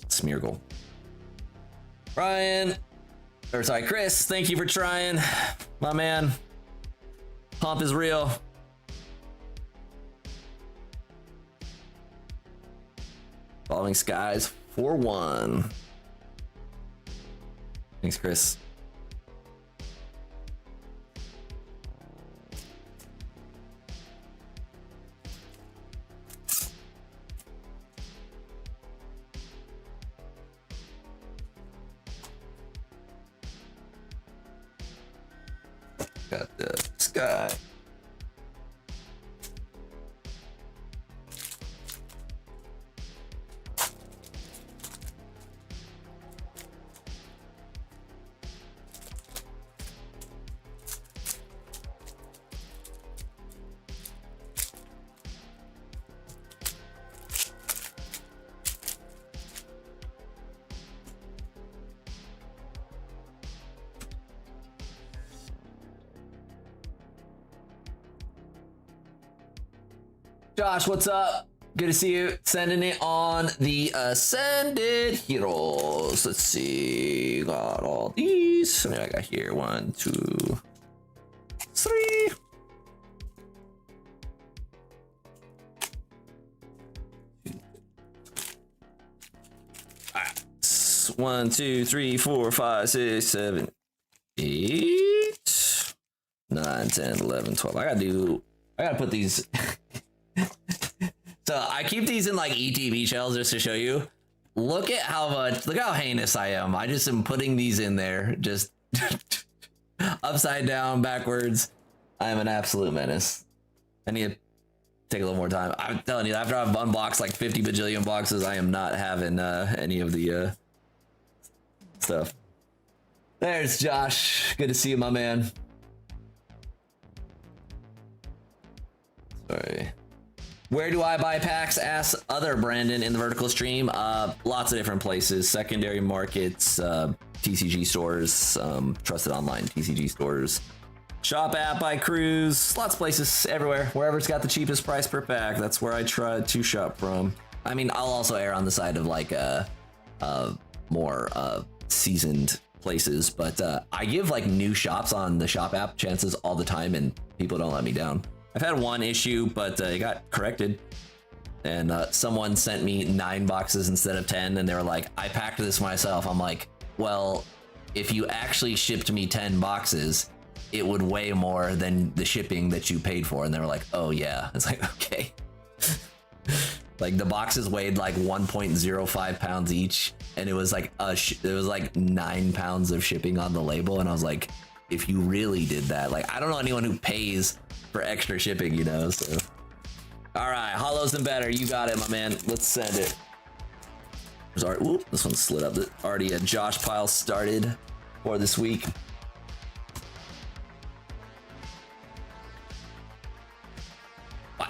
Smeargle. Ryan. Or sorry, Chris. Thank you for trying. My man. Pump is real. Evolving Skies 4-1. Thanks, Chris. Got the sky. Josh, what's up? Good to see you. Sending it on the Ascended Heroes. Let's see. Got all these. I got here 1, 2, 3. All right. 1, 2, 3, 4, 5, 6, 7, 8, 9, 10, 11, 12. I gotta put these. So I keep these in like ETB shells just to show you. Look how heinous I am. I just am putting these in there, just upside down, backwards. I am an absolute menace. I need to take a little more time. I'm telling you, after I've unboxed like 50 bajillion boxes, I am not having any of the stuff. There's Josh. Good to see you, my man. Sorry. Where do I buy packs? Ask other Brandon in the vertical stream. Lots of different places. Secondary markets, TCG stores, trusted online TCG stores. Shop app by Cruise. Lots of places everywhere. Wherever's got the cheapest price per pack, that's where I try to shop from. I mean, I'll also err on the side of like more seasoned places, but I give like new shops on the shop app chances all the time, and people don't let me down. I've had one issue, but it got corrected. And someone sent me 9 boxes instead of 10, and they were like, I packed this myself. I'm like, well, if you actually shipped me 10 boxes, it would weigh more than the shipping that you paid for. And they were like, oh yeah. It's like, okay. Like the boxes weighed like 1.05 pounds each, and it was like there was like 9 pounds of shipping on the label. And I was like, if you really did that, like, I don't know anyone who pays for extra shipping, you know. So all right, hollows and better, you got it, my man. Let's send it. There's already, whoop, this one slid up. Already a Josh pile started for this week.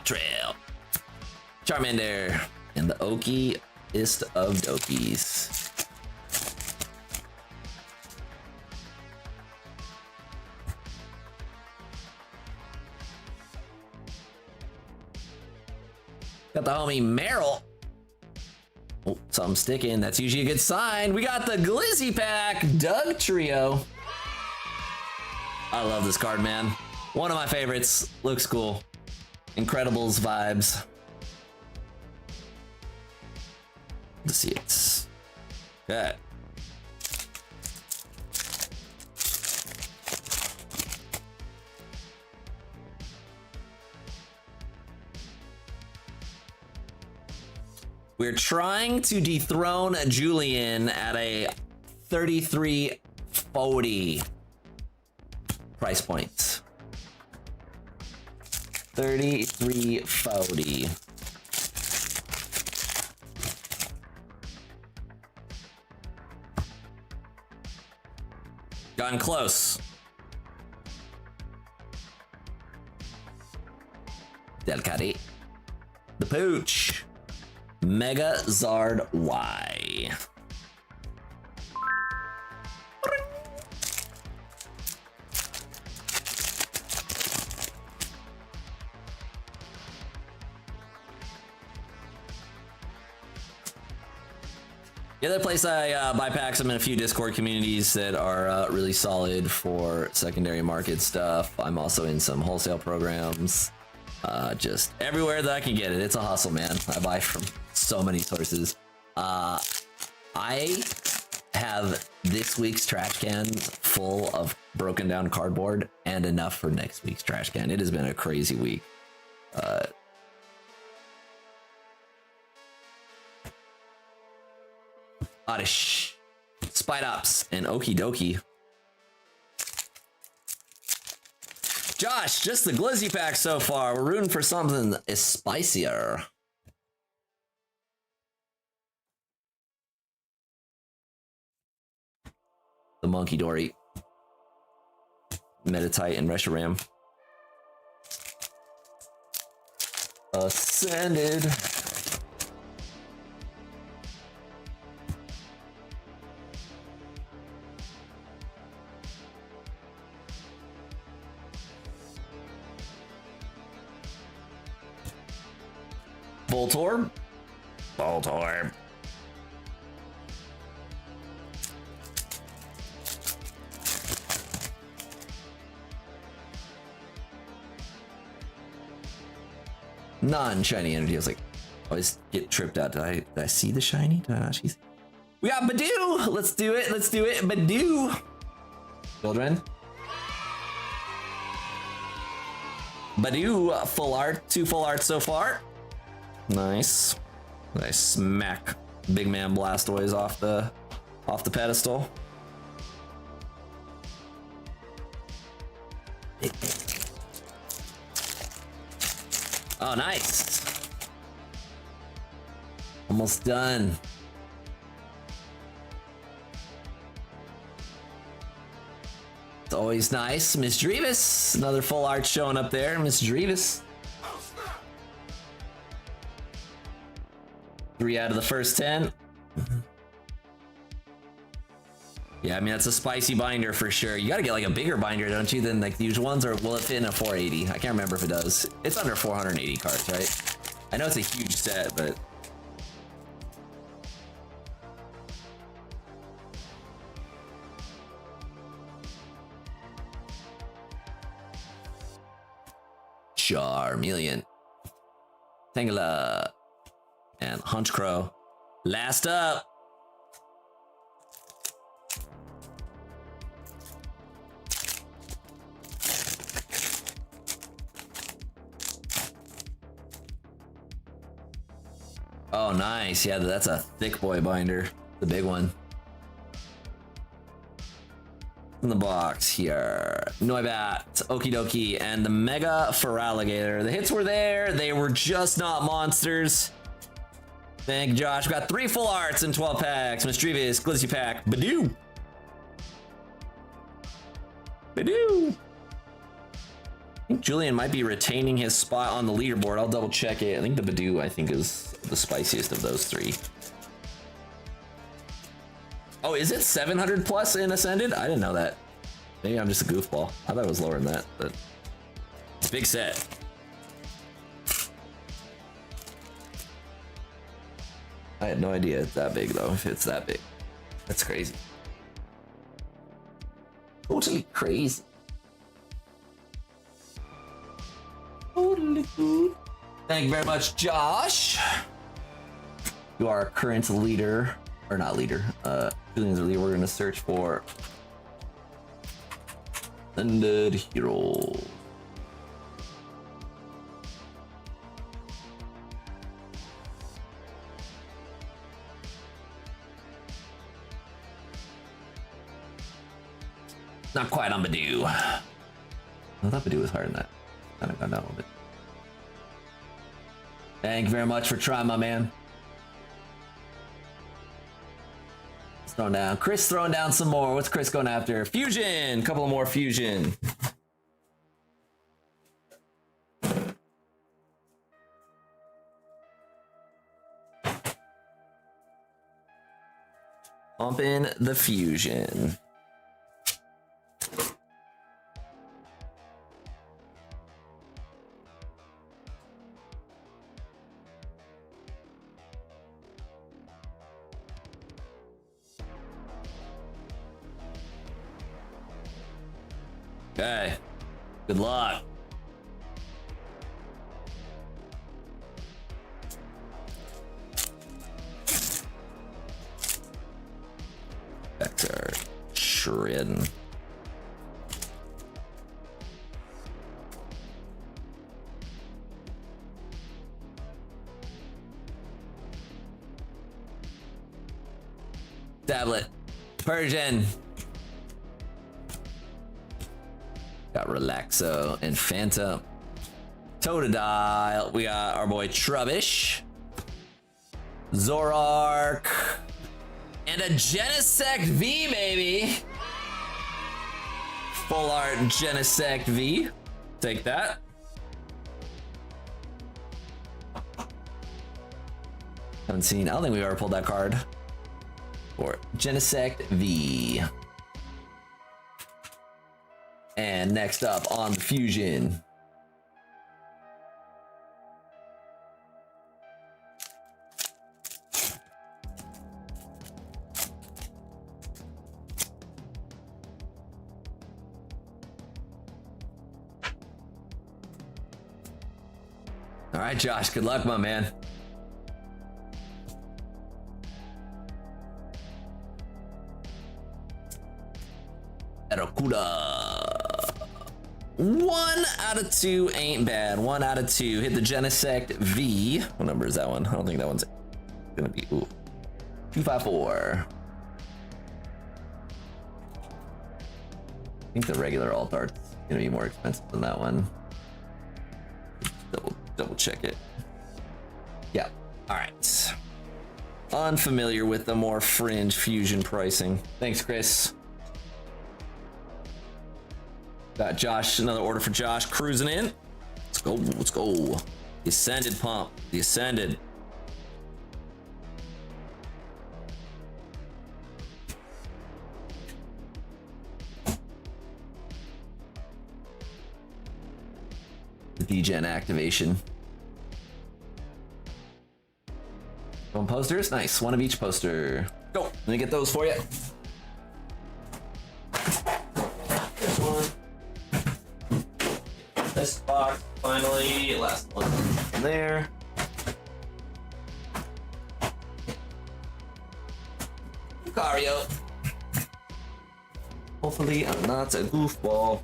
Trail, Charmander, and the Okiest of Dokies. Got the homie Meryl. Oh, something sticking. That's usually a good sign. We got the Glizzy pack, Doug Trio. I love this card, man. One of my favorites. Looks cool. Incredibles vibes. Let's see it. Okay. We're trying to dethrone Julian at a 33.40 price point. 33.40. Gotten close. Delcati. The Pooch. Mega Zard Y. The other place I buy packs, I'm in a few Discord communities that are really solid for secondary market stuff. I'm also in some wholesale programs. Just everywhere that I can get it. It's a hustle, man. I buy from so many sources. I have this week's trash cans full of broken down cardboard and enough for next week's trash can. It has been a crazy week. Oddish, Spite Ops, and Okie Dokie. Josh, just the glizzy pack so far. We're rooting for something that is spicier. The Monkey Dory. Metatite and Reshiram. Ascended. Voltorb. Voltorb. Non-shiny energy. I was like, I always get tripped out. Did I see the shiny? Did I not see? We got Badoo. Let's do it. Let's do it. Badoo. Children. Badoo, full art. 2 full arts so far. Nice. I smack Big Man Blastoise off the pedestal. Oh, nice. Almost done. It's always nice. Miss Drevis, another full art showing up there. Miss Drevis. 3 out of the first 10. Yeah, I mean, that's a spicy binder for sure. You gotta get like a bigger binder, don't you, than like the usual ones, or will it fit in a 480? I can't remember if it does. It's under 480 cards, right? I know it's a huge set, but... Charmeleon. Tangela. And Hunchcrow. Last up. Oh, nice. Yeah, that's a thick boy binder. The big one. In the box here. Noibat, Okie Dokie, and the Mega Feraligatr. The hits were there. They were just not monsters. Thank you, Josh. We got 3 full arts in 12 packs. Mischievous, Glizzy Pack, Badoo. Badoo. I think Julian might be retaining his spot on the leaderboard. I'll double check it. I think the Badoo, is the spiciest of those 3. Oh, is it 700 plus in Ascended? I didn't know that. Maybe I'm just a goofball. I thought it was lower than that, but it's a big set. I had no idea it's that big though, if it's that big. That's crazy. Totally crazy. Totally cool. Thank you very much, Josh. You are our current leader, or not leader, Julian's the leader. We're gonna search for Undead Hero. Not quite on Badoo. I thought Badoo was higher than that. Kind of gone down a little bit. Thank you very much for trying, my man. He's throwing down. Chris throwing down some more. What's Chris going after? Fusion. Couple more fusion. Pump in the fusion. Okay. Good luck. Vector shredding. Tablet. Persian. Got Relaxo and Phantom. Totodile. We got our boy Trubbish. Zorark. And a Genesect V, baby. Full art Genesect V. Take that. Haven't seen, I don't think we've ever pulled that card. Or Genesect V. And next up on the fusion. All right, Josh, good luck, my man. Erakuda. 1 out of 2 ain't bad. 1 out of 2. Hit the Genesect V. What number is that one? I don't think that one's gonna be. Ooh. 254. I think the regular alt art's gonna be more expensive than that one. Double check it. Yeah. All right. Unfamiliar with the more fringe fusion pricing. Thanks, Chris. Got Josh, another order for Josh cruising in. Let's go, let's go. The Ascended pump, the Ascended. The D-Gen activation. One posters, nice. One of each poster. Go, let me get those for you. There's one. This box, finally, last one there. Lucario. Hopefully I'm not a goofball.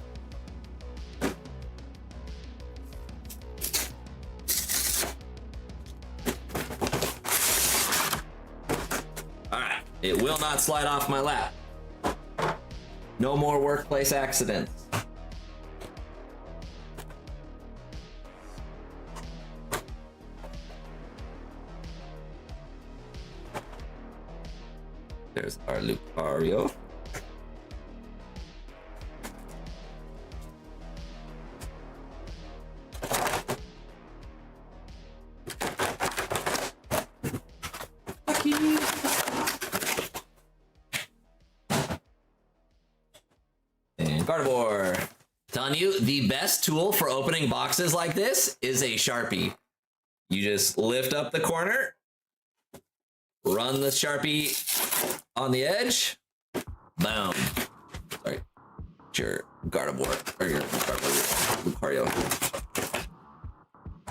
Alright, it will not slide off my lap. No more workplace accidents. There's our Lucario. And Gardevoir. Telling you, the best tool for opening boxes like this is a Sharpie. You just lift up the corner, run the Sharpie on the edge, boom. Sorry, your Gardevoir, or your Lucario.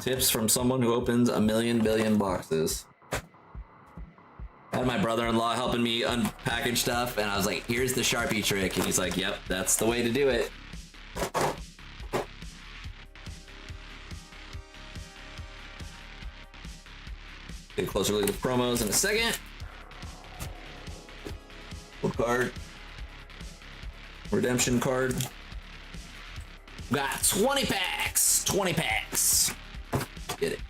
Tips from someone who opens a million billion boxes. I had my brother-in-law helping me unpackage stuff, and I was like, here's the Sharpie trick. And he's like, yep, that's the way to do it. Get a closer look at the promos in a second. Flip card. redemption card. Got 20 packs. 20 packs. Get it.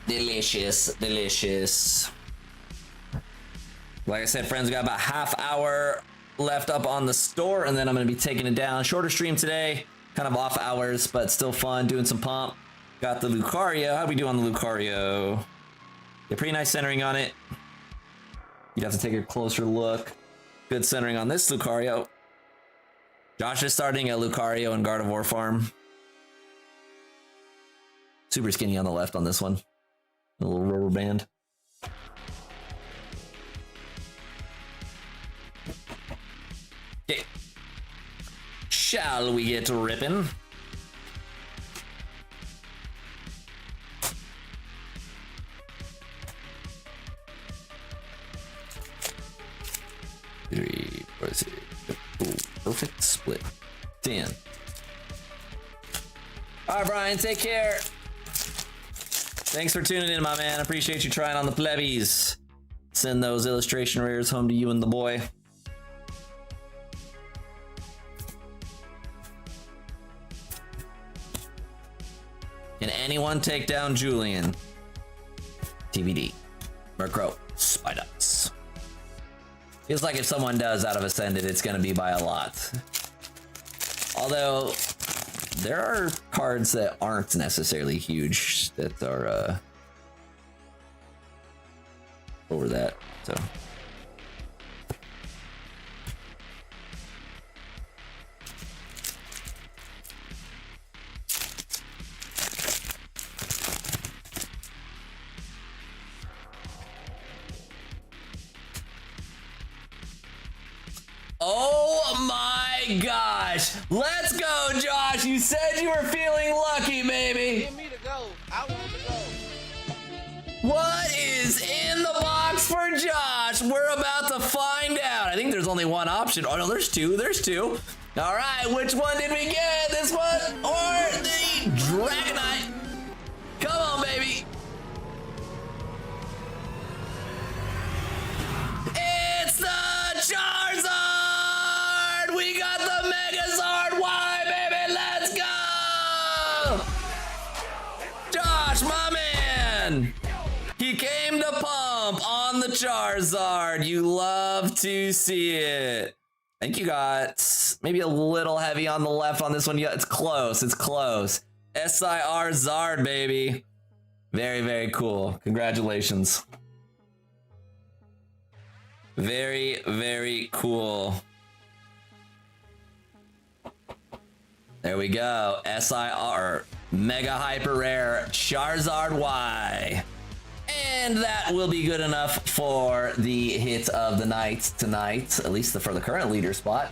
Delicious, delicious. Like I said, friends, we got about half hour left up on the store, and then I'm going to be taking it down. Shorter stream today, kind of off hours, but still fun, doing some pump. Got the Lucario. How'd we do on the Lucario? Yeah, pretty nice centering on it. You'd have to take a closer look. Good centering on this Lucario. Josh is starting a Lucario and Gardevoir farm. Super skinny on the left on this one. A little rubber band. Okay. Shall we get ripping? Three, four, six. Ooh, perfect split. 10. All right, Brian, take care. Thanks for tuning in, my man. Appreciate you trying on the plebbies. Send those illustration rares home to you and the boy. Can anyone take down Julian? TBD. Murkrow, Spidux. Feels like if someone does out of Ascended, it's going to be by a lot. Although, there are cards that aren't necessarily huge that are over that, so. Oh my gosh! Let's go, Josh! You said you were feeling lucky, baby! Give me the go. I want the go. What is in the box for Josh? We're about to find out. I think there's only one option. Oh no, there's two. There's two. All right, which one did we get? This one or the Dragonite? Come on, baby. It's the Charizard! We got the Megazord Y, baby! Let's go! Josh, my man! He came to pump on the Charizard. You love to see it. I think you got maybe a little heavy on the left on this one. Yeah, it's close. It's close. SIR Zard, baby. Very, very cool. Congratulations. Very, very cool. There we go. SIR Mega Hyper Rare Charizard Y. And that will be good enough for the hit of the night tonight, at least for the current leader spot.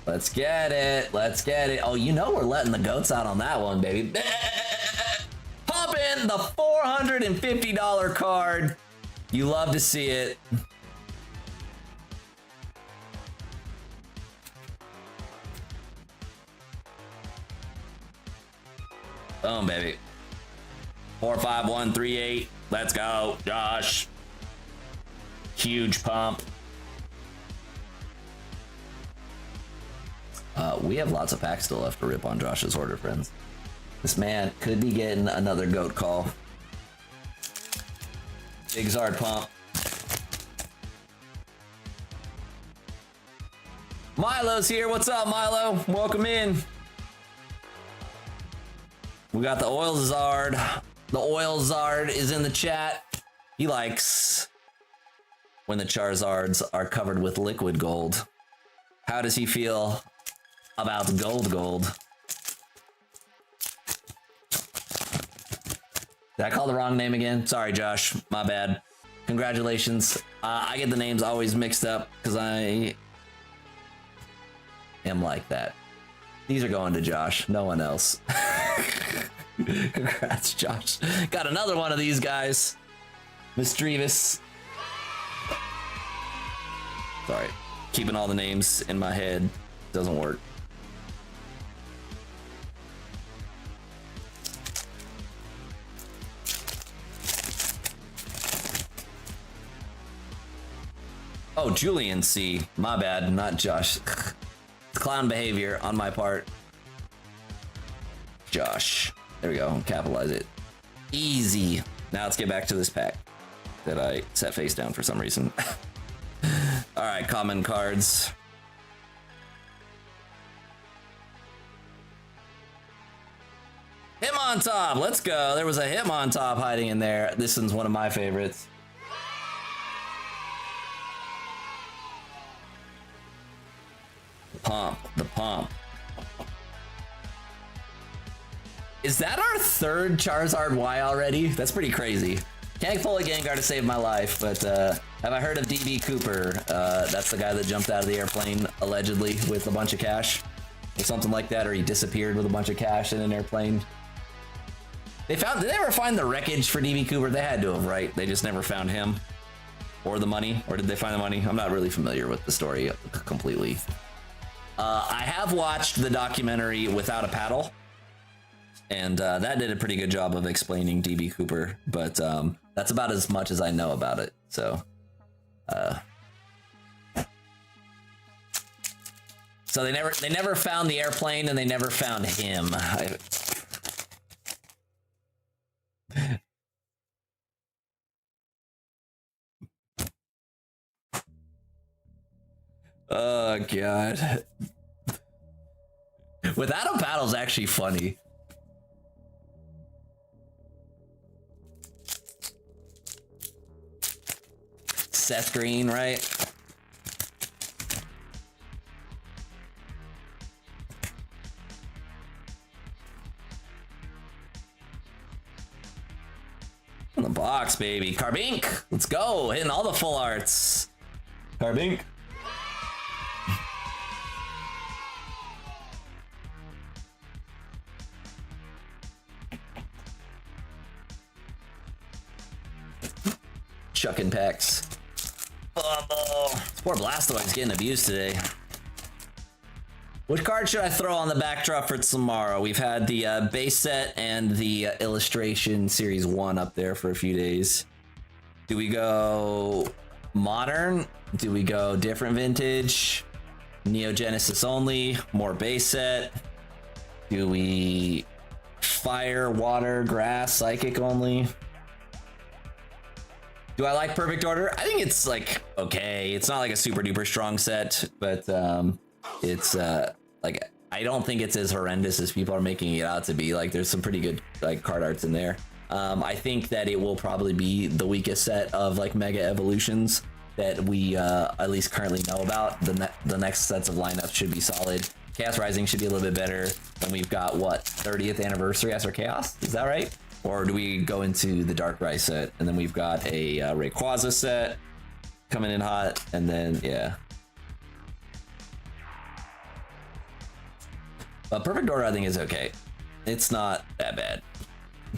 Let's get it. Let's get it. Oh, you know we're letting the goats out on that one, baby. Pump in the $450 card. You love to see it. Boom, baby. 45138. Let's go, Josh. Huge pump. We have lots of packs still left to rip on Josh's order, friends. This man could be getting another goat call. Big Zard pump. Milo's here. What's up, Milo? Welcome in. We got the Oil Zard. The Oil Zard is in the chat. He likes when the Charizards are covered with liquid gold. How does he feel about gold? Did I call the wrong name again? Sorry, Josh. My bad. Congratulations. I get the names always mixed up because I am like that. These are going to Josh. No one else. Congrats, Josh. Got another one of these guys. Misdreavus. Sorry, keeping all the names in my head doesn't work. Oh, Julian C. My bad, not Josh. Clown behavior on my part. Josh. There we go. Capitalize it. Easy. Now let's get back to this pack that I set face down for some reason. All right, common cards. Hitmontop, let's go. There was a Hitmontop hiding in there. This one's one of my favorites. The pump. Is that our third Charizard Y already? That's pretty crazy. Can't pull a Gengar to save my life, but have I heard of DB Cooper? That's the guy that jumped out of the airplane, allegedly, with a bunch of cash. Or something like that, or he disappeared with a bunch of cash in an airplane. Did they ever find the wreckage for DB Cooper? They had to have, right? They just never found him. Or the money, or did they find the money? I'm not really familiar with the story completely. I have watched the documentary Without a Paddle, and that did a pretty good job of explaining DB Cooper, but that's about as much as I know about it. So, so they never found the airplane, and they never found him. Oh god. Without a Paddle's actually funny. Seth Green, right? In the box, baby. Carbink! Let's go! Hitting all the full arts. Carbink. Chucking packs. Oh, poor Blastoise getting abused today. Which card should I throw on the backdrop for tomorrow? We've had the base set and the illustration series 1 up there for a few days. Do we go modern? Do we go different vintage? Neo Genesis only? More base set? Do we fire, water, grass, psychic only? Do I like Perfect Order? I think it's like okay. It's not like a super duper strong set, but it's like I don't think it's as horrendous as people are making it out to be. Like there's some pretty good like card arts in there. I think that it will probably be the weakest set of like Mega Evolutions that we at least currently know about. The next sets of lineups should be solid. Chaos Rising should be a little bit better. Then we've got what 30th anniversary Astro Chaos? Is that right? Or do we go into the Darkrai set? And then we've got a Rayquaza set coming in hot. And then, yeah. But Perfect Order, I think, is okay. It's not that bad.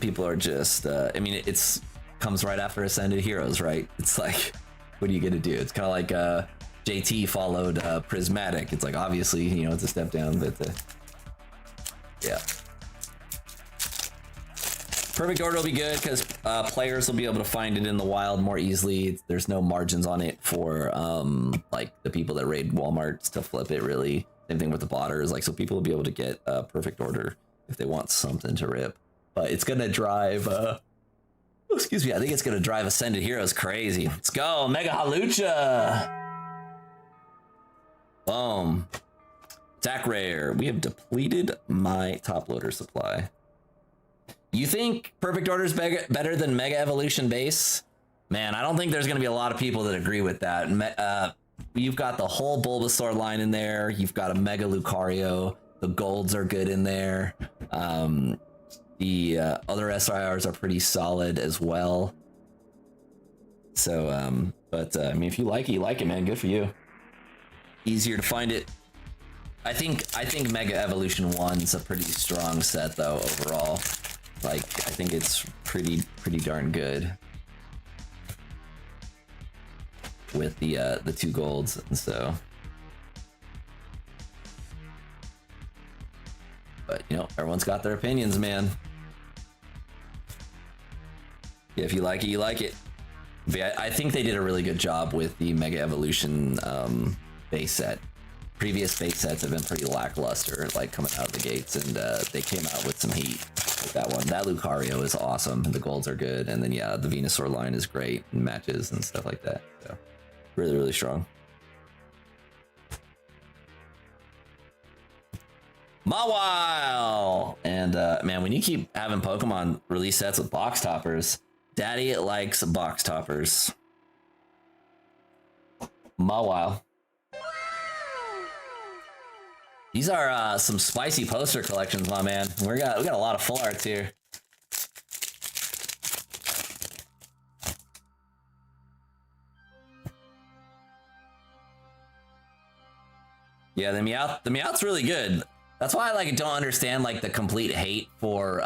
People are just, I mean, it's comes right after Ascended Heroes, right? It's like, what are you gonna do? It's kind of like JT followed Prismatic. It's like, obviously, you know, it's a step down, but yeah. Perfect Order will be good because players will be able to find it in the wild more easily. There's no margins on it for like the people that raid Walmarts to flip it, really. Same thing with the botters, like, so people will be able to get Perfect Order if they want something to rip. But it's gonna drive excuse me, I think it's gonna drive Ascended Heroes crazy. Let's go, Mega Halucha! Boom. Attack rare. We have depleted my top loader supply. You think Perfect Order is better than Mega Evolution base? Man, I don't think there's going to be a lot of people that agree with that. You've got the whole Bulbasaur line in there. You've got a Mega Lucario. The golds are good in there. The other SIRs are pretty solid as well. So, I mean, if you like it, man. Good for you. Easier to find it. I think Mega Evolution 1's a pretty strong set, though, overall. Like, I think it's pretty darn good. with the 2 golds, and so. But you know, everyone's got their opinions, man. Yeah, if you like it, you like it. But yeah, I think they did a really good job with the Mega Evolution base set. Previous base sets have been pretty lackluster, like coming out of the gates, and they came out with some heat with that one. That Lucario is awesome, and the golds are good, and then yeah, the Venusaur line is great and matches and stuff like that. So really, really strong. Mawile! And man, when you keep having Pokemon release sets with box toppers, Daddy likes box toppers. Mawile. These are some spicy poster collections, my man. We got a lot of full arts here. Yeah, the Meowth's really good. That's why I like don't understand like the complete hate for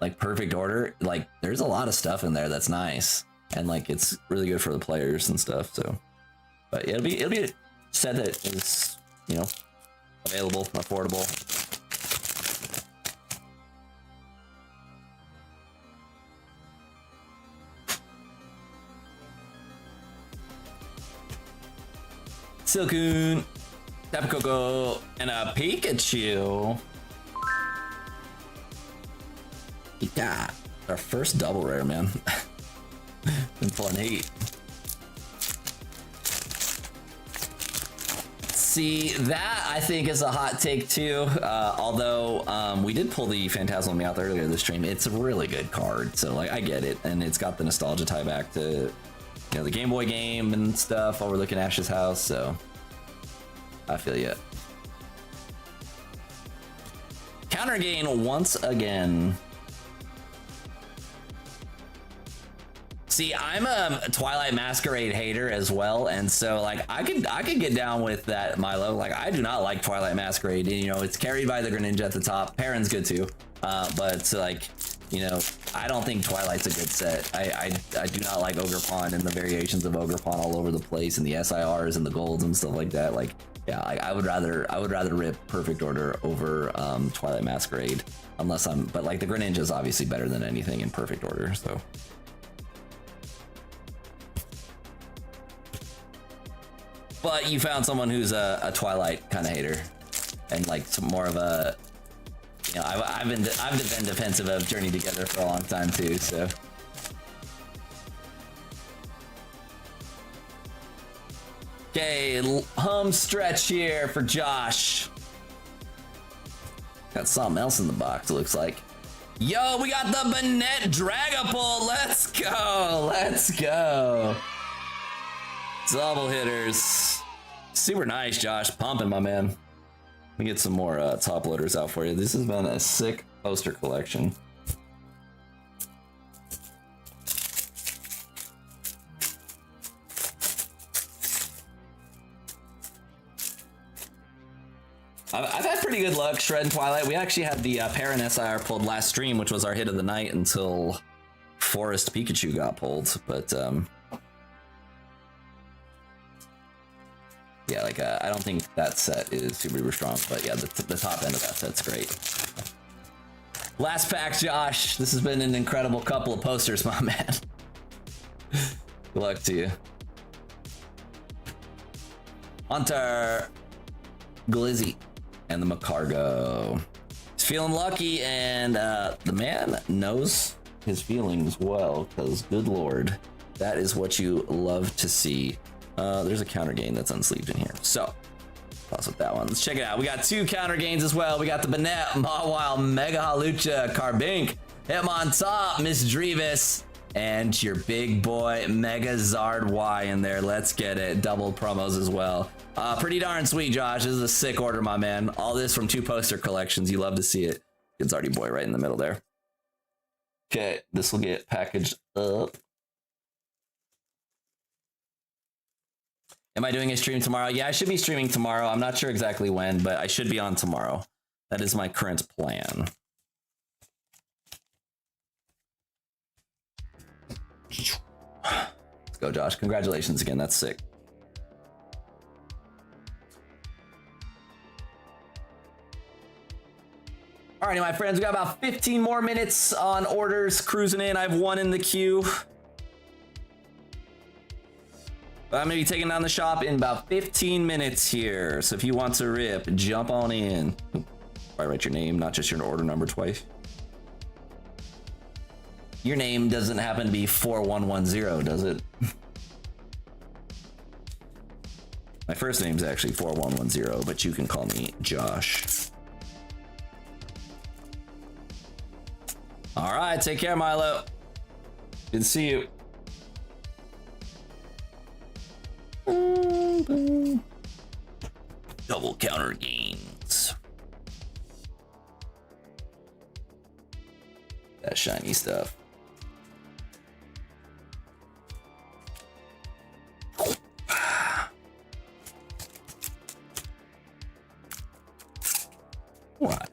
like Perfect Order. Like there's a lot of stuff in there that's nice, and like it's really good for the players and stuff. So, but yeah, it'll be a set that is, you know, available, affordable. Silcoon, Tapu Koko, and a Pikachu. Yeah, our first double rare, man. Been pulling heat. See, that I think is a hot take too. Although we did pull the Phantasmal Meowth earlier this stream, it's a really good card. So like, I get it, and it's got the nostalgia tie back to, you know, the Game Boy game and stuff, overlooking Ash's house. So I feel ya. Counter gain once again. See, I'm a Twilight Masquerade hater as well, and so like I could get down with that, Milo. Like I do not like Twilight Masquerade. You know, it's carried by the Greninja at the top. Perrin's good too, but like, you know, I don't think Twilight's a good set. I do not like Ogerpon and the variations of Ogerpon all over the place, and the SIRs and the golds and stuff like that. Like, yeah, I would rather rip Perfect Order over Twilight Masquerade, unless but like the Greninja is obviously better than anything in Perfect Order, so. But you found someone who's a Twilight kind of hater, and like some more of a, you know, I've been defensive of Journey Together for a long time too. So okay, home stretch here for Josh. Got something else in the box, it looks like. Yo, we got the Banette Dragapult. Let's go. Let's go. Double hitters. Super nice, Josh. Pumping, my man. Let me get some more top loaders out for you. This has been a sick poster collection. I've had pretty good luck shredding Twilight. We actually had the Perrin SIR pulled last stream, which was our hit of the night until Forest Pikachu got pulled. But yeah, like I don't think that set is super strong, but yeah, the top end of that set's great. Last pack, Josh. This has been an incredible couple of posters, my man. Good luck to you. Hunter, Glizzy, and the Macargo. He's feeling lucky, and the man knows his feelings well, because good lord, that is what you love to see. There's a counter gain that's unsleeved in here, so pause with that one. Let's check it out. We got 2 counter gains as well. We got the Banette, Mawile, Mega Halucha, Carbink, Hitmontop, Miss Drevis, and your big boy Mega Zard Y in there. Let's get it. Double promos as well. Pretty darn sweet, Josh. This is a sick order, my man. All this from 2 poster collections. You love to see it. Good Zardy boy right in the middle there. Okay, this will get packaged up. Am I doing a stream tomorrow? Yeah, I should be streaming tomorrow. I'm not sure exactly when, but I should be on tomorrow. That is my current plan. Let's go, Josh. Congratulations again. That's sick. Alrighty, my friends, we got about 15 more minutes on orders cruising in. I have one in the queue. I'm gonna be taking down the shop in about 15 minutes here. So if you want to rip, jump on in. I write your name, not just your order number twice. Your name doesn't happen to be 4110, does it? My first name's actually 4110, but you can call me Josh. All right, take care, Milo. Good to see you. Double counter gains. That shiny stuff. What?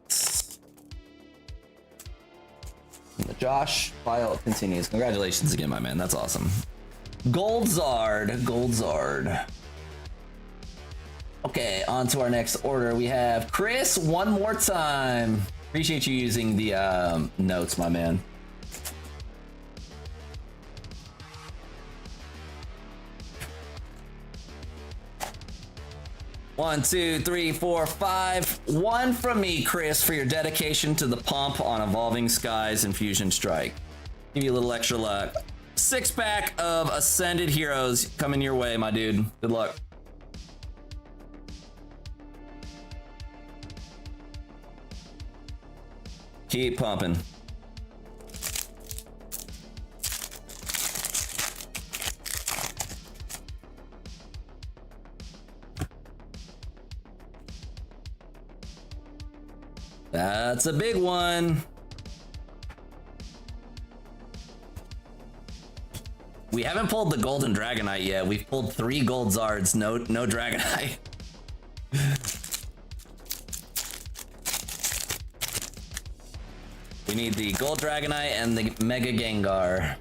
The Josh file continues. Congratulations again, my man. That's awesome. Gold Zard. Gold Zard. Okay, on to our next order. We have Chris one more time. Appreciate you using the notes, my man. One, two, three, four, five. One from me, Chris, for your dedication to the pump on Evolving Skies and Fusion Strike. Give you a little extra luck. 6-pack of Ascended Heroes coming your way, my dude. Good luck. Keep pumping. That's a big one. We haven't pulled the Golden Dragonite yet. We've pulled 3 Gold Zards, no Dragonite. We need the Gold Dragonite and the Mega Gengar.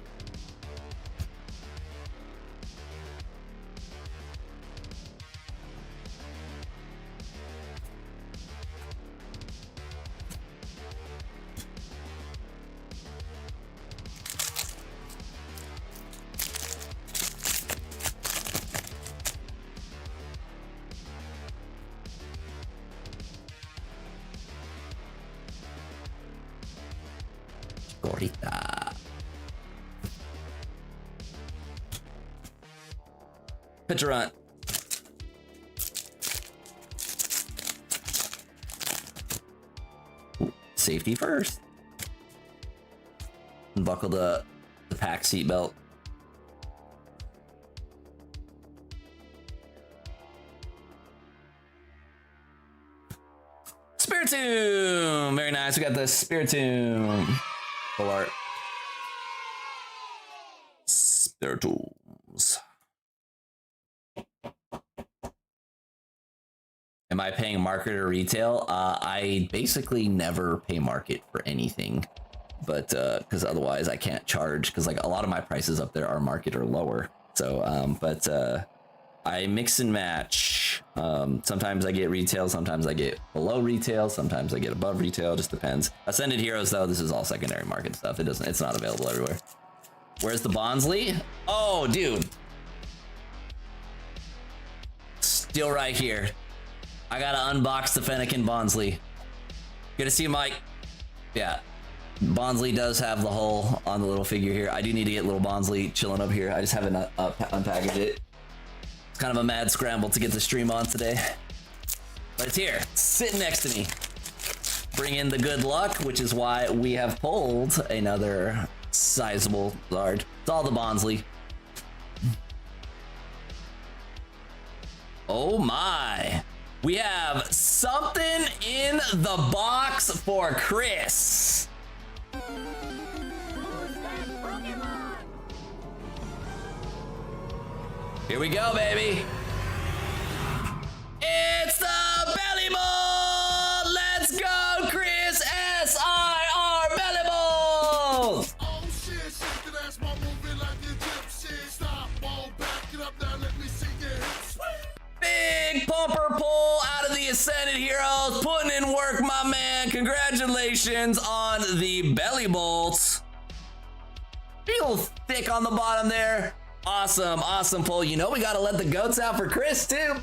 Gorita. Pitcherant. Safety first. Buckle the pack seatbelt. Spiritomb! Very nice. We got the Spiritomb. Full art. Spiritombs. Am I paying market or retail? I basically never pay market for anything, but because otherwise I can't charge, because like a lot of my prices up there are market or lower. So I mix and match. Sometimes I get retail, sometimes I get below retail, sometimes I get above retail, just depends. Ascended Heroes though, this is all secondary market stuff. It's not available everywhere. Where's the Bonsly? Oh, dude. Still right here. I gotta unbox the Fennekin Bonsly. Good to see you, Mike. Yeah. Bonsly does have the hole on the little figure here. I do need to get little Bonsly chilling up here. I just haven't unpackaged it. It's kind of a mad scramble to get the stream on today. But it's here, sitting next to me. Bring in the good luck, which is why we have pulled another sizable Zard. It's all the Bonsly. Oh my. We have something in the box for Chris. Here we go, baby. It's the Belly Mold! Let's go, Chris! SIR Belly Mold! Oh shit, shit, that's my movie like the gypsy. Stop, ball. Congratulations on the belly bolts. Real thick on the bottom there. Awesome, awesome pull. You know we gotta let the goats out for Chris too.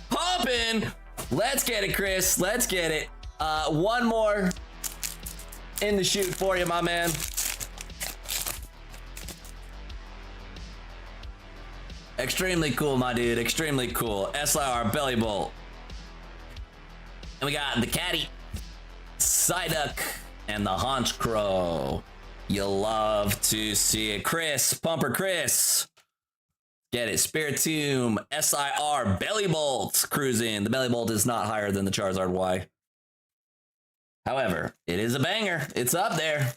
Poppin'. Let's get it, Chris. Let's get it. One more in the chute for you, my man. Extremely cool, my dude. Extremely cool. SIR belly bolt. And we got the caddy, Psyduck, and the haunch crow. You love to see it. Chris, Pumper Chris. Get it. Spiritomb, SIR belly bolt cruising. The belly bolt is not higher than the Charizard Y. However, it is a banger. It's up there.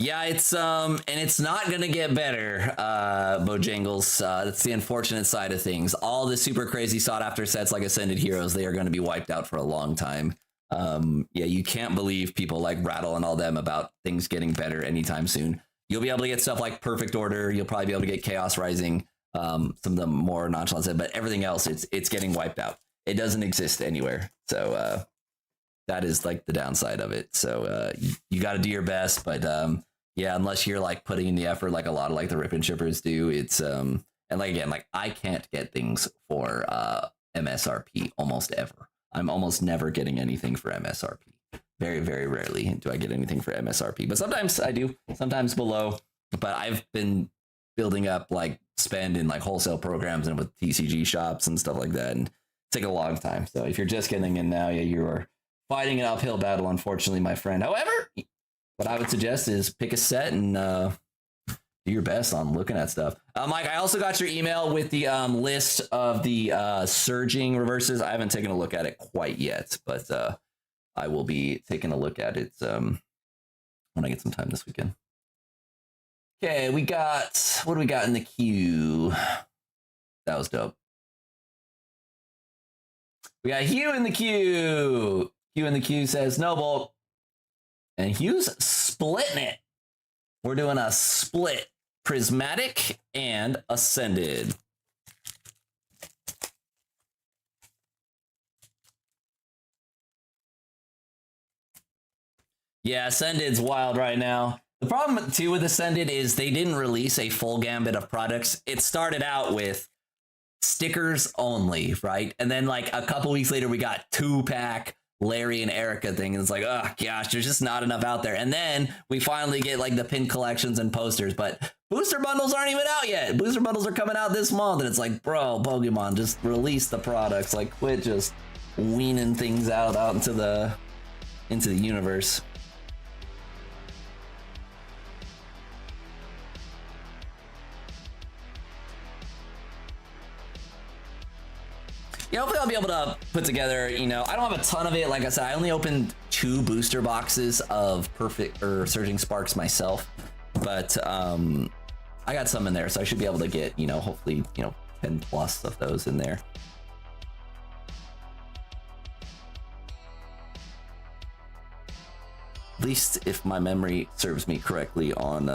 Yeah, it's and it's not gonna get better, Bojangles. That's the unfortunate side of things. All the super crazy sought after sets like Ascended Heroes, they are gonna be wiped out for a long time. Yeah, you can't believe people like Rattle and all them about things getting better anytime soon. You'll be able to get stuff like Perfect Order. You'll probably be able to get Chaos Rising. Some of the more nonchalant stuff, but everything else, it's getting wiped out. It doesn't exist anywhere. So that is like the downside of it. So you got to do your best, but yeah, unless you're like putting in the effort, like a lot of like the rip and shippers do, it's and like again, like I can't get things for MSRP almost ever. I'm almost never getting anything for MSRP. Very, very rarely do I get anything for MSRP, but sometimes I do, sometimes below. But I've been building up like spend in like wholesale programs and with TCG shops and stuff like that, and it's taken a long time. So if you're just getting in now, yeah, you are fighting an uphill battle, unfortunately, my friend. However, what I would suggest is pick a set and do your best on looking at stuff. Mike, I also got your email with the list of the surging reverses. I haven't taken a look at it quite yet, but I will be taking a look at it when I get some time this weekend. Okay, we got, what do we got in the queue? That was dope. We got Hugh in the queue. Hugh in the queue says Noble. And Hugh's splitting it. We're doing a split. Prismatic and Ascended. Yeah, Ascended's wild right now. The problem, too, with Ascended is they didn't release a full gambit of products. It started out with stickers only, right? And then, like, a couple weeks later, we got 2-pack Larry and Erica thing. And it's like, oh, gosh, there's just not enough out there. And then we finally get, like, the pin collections and posters. But booster bundles aren't even out yet. Booster bundles are coming out this month. And it's like, bro, Pokemon, just release the products. Like, quit just weaning things out into the universe. Yeah, hopefully I'll be able to put together, you know, I don't have a ton of it. Like I said, I only opened 2 booster boxes of Perfect or Surging Sparks myself, but I got some in there, so I should be able to get, you know, hopefully, you know, 10 plus of those in there. At least if my memory serves me correctly on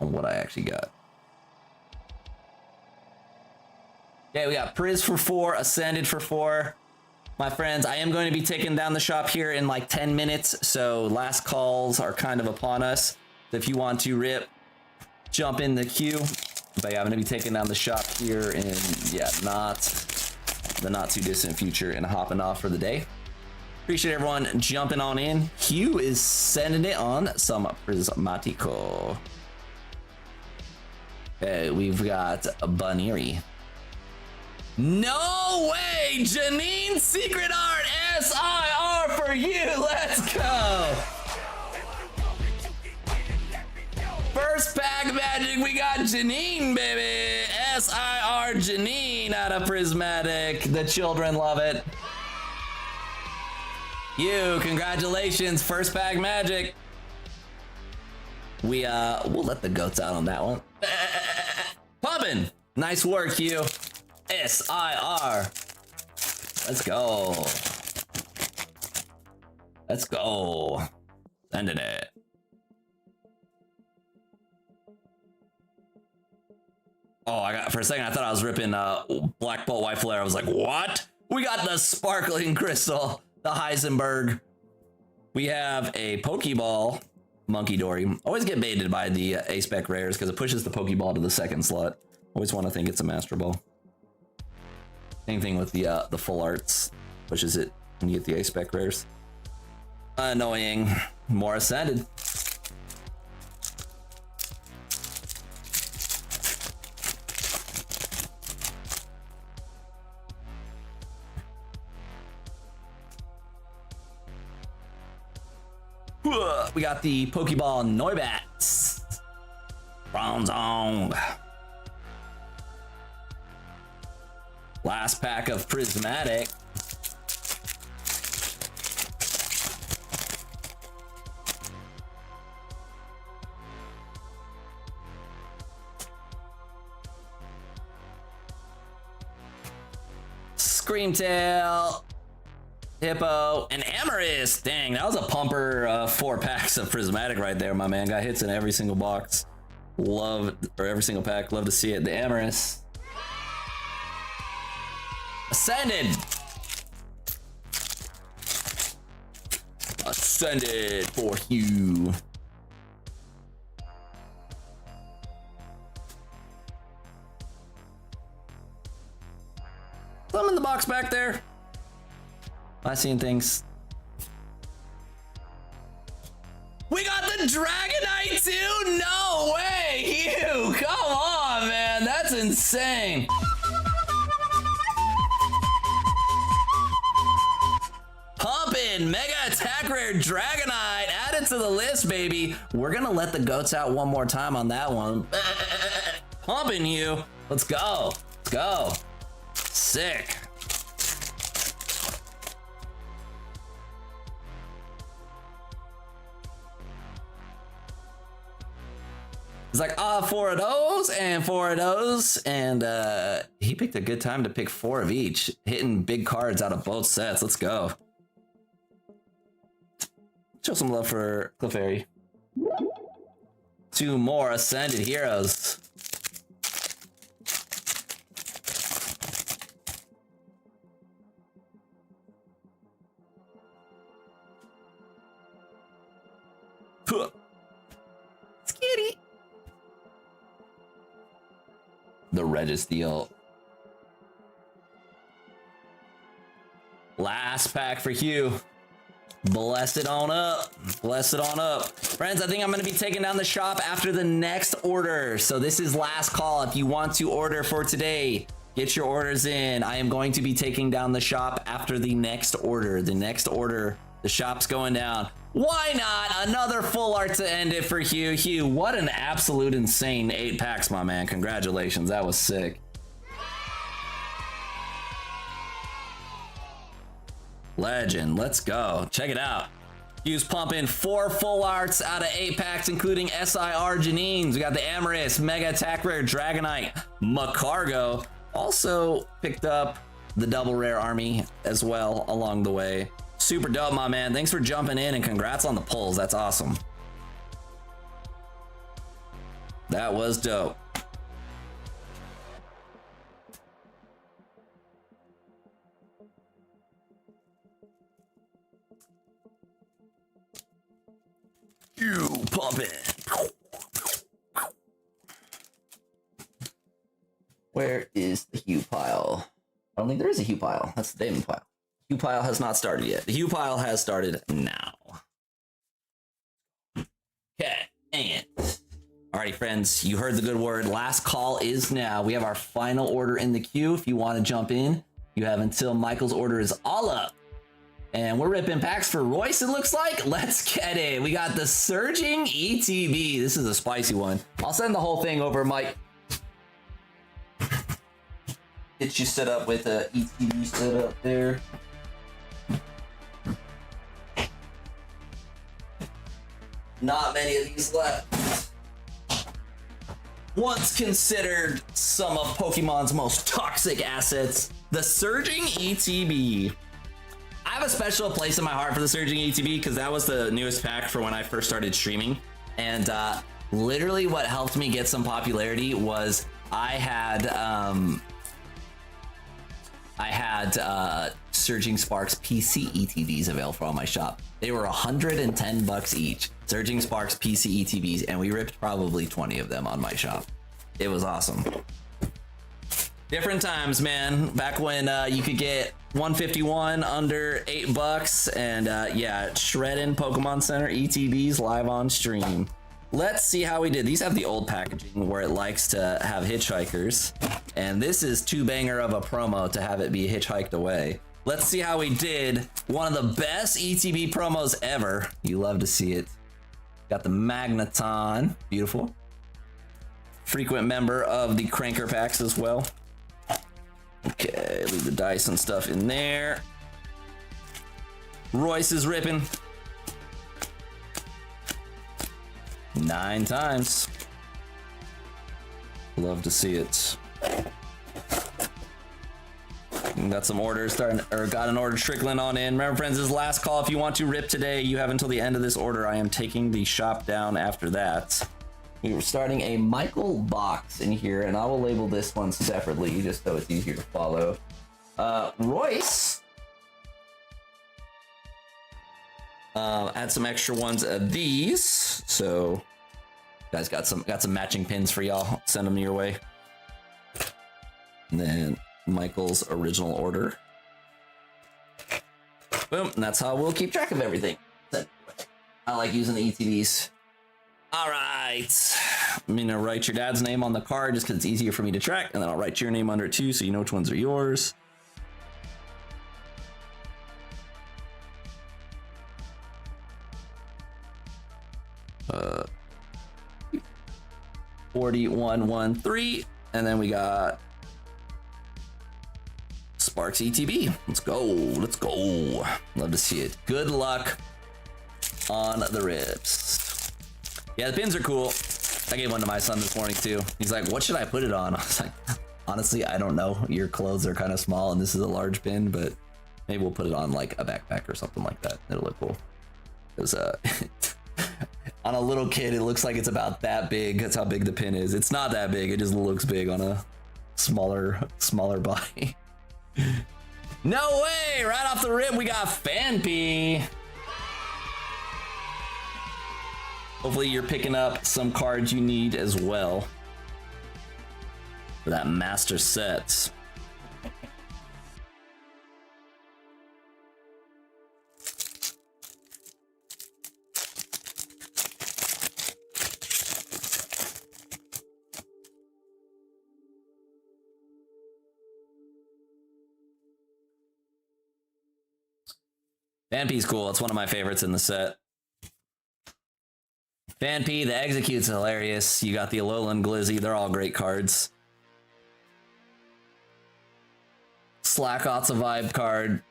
what I actually got. Okay, we got Priz for 4, Ascended for 4. My friends, I am going to be taking down the shop here in like 10 minutes, so last calls are kind of upon us. So if you want to rip, jump in the queue. But yeah, I'm going to be taking down the shop here in, yeah, not the not too distant future and hopping off for the day. Appreciate everyone jumping on in. Hugh is sending it on some Prismatico. Okay, we've got Bunnery. No way! Janine Secret Art SIR for you! Let's go! First pack magic, we got Janine, baby! SIR Janine out of Prismatic. The children love it. You, congratulations, first pack magic. We'll let the goats out on that one. Pumpin'! Nice work, Hugh. SIR. Let's go. Let's go. Sending it. Oh, for a second I thought I was ripping Black Bolt White Flare. I was like, what? We got the Sparkling Crystal, the Heisenberg. We have a Pokeball Monkey Dory. Always get baited by the A-Spec rares because it pushes the Pokeball to the second slot. Always want to think it's a Master Ball. Same thing with the full arts. Pushes it when you get the A-Spec rares. Annoying. More Ascended. We got the Pokeball Noibats. Bronzong. Last pack of Prismatic. Screamtail. Hippo and Amarist. Dang, that was a pumper 4 packs of Prismatic right there, my man. Got hits in every single box. Love, or every single pack. Love to see it. The Amarist. Ascended. Ascended for Hugh. Some in the box back there. Am I seeing things? We got the Dragonite too? No way, Hugh! Come on, man, that's insane. Pumpin' Mega Attack Rare Dragonite, add it to the list, baby. We're gonna let the goats out one more time on that one. Pumpin' Hugh, let's go, let's go. Sick. It's like, 4 of those and 4 of those. And he picked a good time to pick 4 of each. Hitting big cards out of both sets. Let's go. Show some love for Clefairy. 2 more Ascended Heroes. Skitty. The Registeel. Last pack for Hugh. Bless it on up. Bless it on up. Friends, I think I'm going to be taking down the shop after the next order. So this is last call. If you want to order for today, get your orders in. I am going to be taking down the shop after the next order. The next order, the shop's going down. Why not? Another full art to end it for Hugh. Hugh, what an absolute insane 8 packs, my man. Congratulations. That was sick. Legend. Let's go. Check it out. Hugh's pumping 4 full arts out of 8 packs, including SIR Janines. We got the Amarist, Mega Attack Rare Dragonite, Macargo. Also picked up the double rare army as well along the way. Super dope, my man. Thanks for jumping in and congrats on the pulls. That's awesome. That was dope. You pump it. Where is the Hugh pile? I don't think there is a Hugh pile. That's the Damon pile. Hugh pile has not started yet. The Hugh pile has started now. Okay, and alrighty, friends, you heard the good word. Last call is now. We have our final order in the queue. If you want to jump in, you have until Michael's order is all up. And we're ripping packs for Royce, it looks like. Let's get it. We got the Surging ETB. This is a spicy one. I'll send the whole thing over, Mike. Get you set up with a ETB set up there. Not many of these left. Once considered some of Pokemon's most toxic assets, the Surging ETB. I have a special place in my heart for the Surging ETB because that was the newest pack for when I first started streaming. And literally what helped me get some popularity was I had Surging Sparks PC ETBs available on my shop. They were $110 each. Surging Sparks PC ETBs, and we ripped probably 20 of them on my shop. It was awesome. Different times, man. Back when you could get 151 under $8, and yeah, shredding Pokemon Center ETBs live on stream. Let's see how we did. These have the old packaging where it likes to have hitchhikers, and this is too banger of a promo to have it be hitchhiked away. Let's see how we did. One of the best ETB promos ever. You love to see it. Got the Magneton, beautiful. Frequent member of the Cranker packs as well. Okay, leave the dice and stuff in there. Royce is ripping. 9 times. Love to see it. Got some orders starting, or got an order trickling on in. Remember, friends, this is last call. If you want to rip today, you have until the end of this order. I am taking the shop down after that. We're starting a Michael box in here, and I will label this one separately just so it's easier to follow. Royce. Add some extra ones of these. So, guys got some matching pins for y'all. Send them your way. And then Michael's original order. Boom, and that's how we'll keep track of everything. I like using the ETBs. All right, I'm gonna write your dad's name on the card just because it's easier for me to track, and then I'll write your name under it too so you know which ones are yours. Uh, 4113, and then we got Sparks ETB. Let's go. Let's go. Love to see it. Good luck on the rips. Yeah, the pins are cool. I gave one to my son this morning too. He's like, what should I put it on? I was like, honestly, I don't know. Your clothes are kind of small and this is a large pin, but maybe we'll put it on like a backpack or something like that. It'll look cool. Because on a little kid, it looks like it's about that big. That's how big the pin is. It's not that big. It just looks big on a smaller body. No way! Right off the rip, we got Fanpy. Hopefully you're picking up some cards you need as well for that master set. Fanpy's cool. It's one of my favorites in the set. Fanpy, the Execute's hilarious. You got the Alolan Glizzy. They're all great cards. Slackot's a vibe card.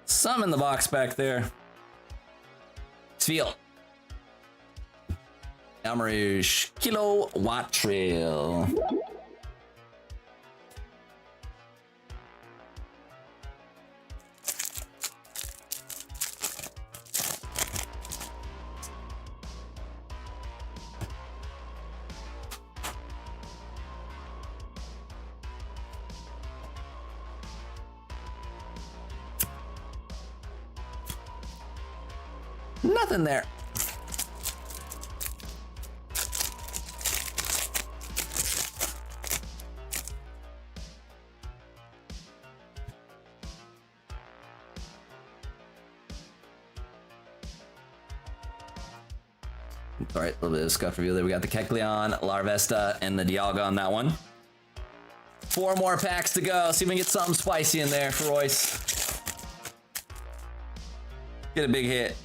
Some in the box back there. Feel. Elmarouge Kilowatt Trail. Nothing there. All right, a little bit of scuff review there. We got the Kecleon, Larvesta, and the Dialga on that one. 4 more packs to go. See if we can get something spicy in there for Royce. Get a big hit.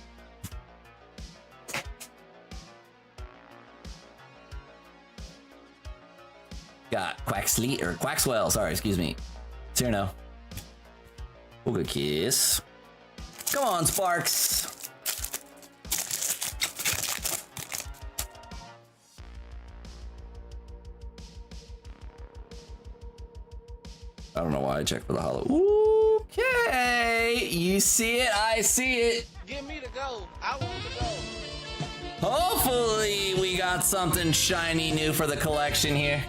Got Quaxley, or Quaxwell, sorry, excuse me. It's here now. Ooga kiss. Come on, Sparks. I don't know why I checked for the hollow. Okay, you see it, I see it. Give me the gold. I want the gold. Hopefully we got something shiny new for the collection here.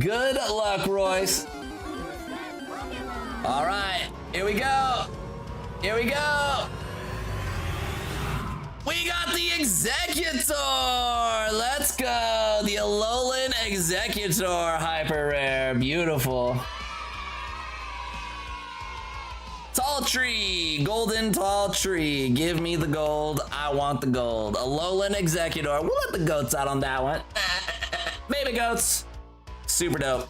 Good luck, Royce. All right, here we go. Here we go. We got the Executor. Let's go. The Alolan Executor hyper rare. Beautiful. Tall tree, golden tall tree. Give me the gold. I want the gold. Alolan Executor. We'll let the goats out on that one. Baby goats. Super dope.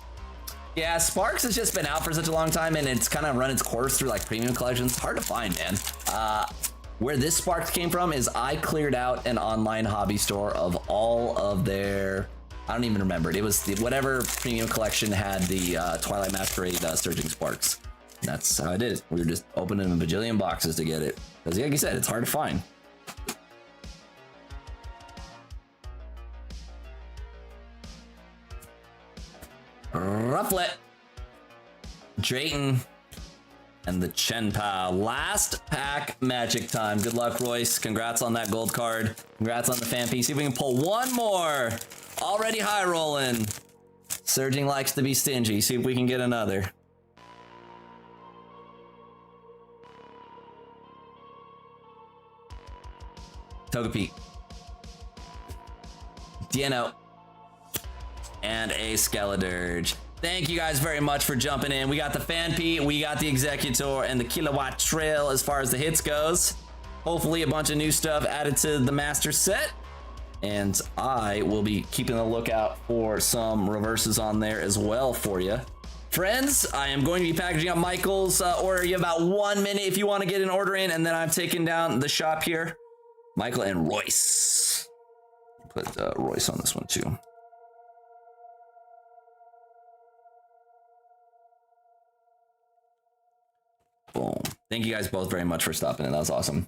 Yeah, Sparks has just been out for such a long time, and it's kind of run its course through like premium collections. It's hard to find, man. Where this Sparks came from is I cleared out an online hobby store of all of their, I don't even remember it. It was whatever premium collection had the Twilight Masquerade Surging Sparks. And that's how I did it. We were just opening a bajillion boxes to get it. Because like you said, it's hard to find. Rufflet. Drayton. And the Chenpa. Last pack magic time. Good luck, Royce. Congrats on that gold card. Congrats on the fan piece. See if we can pull one more. Already high rolling. Surging likes to be stingy. See if we can get another. Togepi. Dino. And a Skeledirge. Thank you guys very much for jumping in. We got the Fanpy, we got the Executor, and the Kilowatt Trail as far as the hits goes. Hopefully a bunch of new stuff added to the master set. And I will be keeping a lookout for some reverses on there as well for you. Friends, I am going to be packaging up Michael's order. You have about 1 minute if you want to get an order in, and then I'm taking down the shop here. Michael and Royce. Put Royce on this one too. Boom. Thank you guys both very much for stopping in. That was awesome.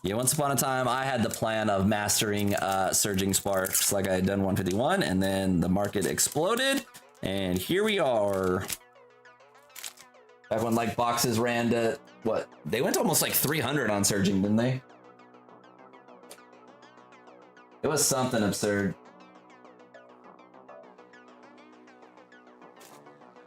Yeah, once upon a time, I had the plan of mastering Surging Sparks like I had done 151, and then the market exploded, and here we are. Back when like boxes ran to, what? They went to almost like 300 on Surging, didn't they? It was something absurd.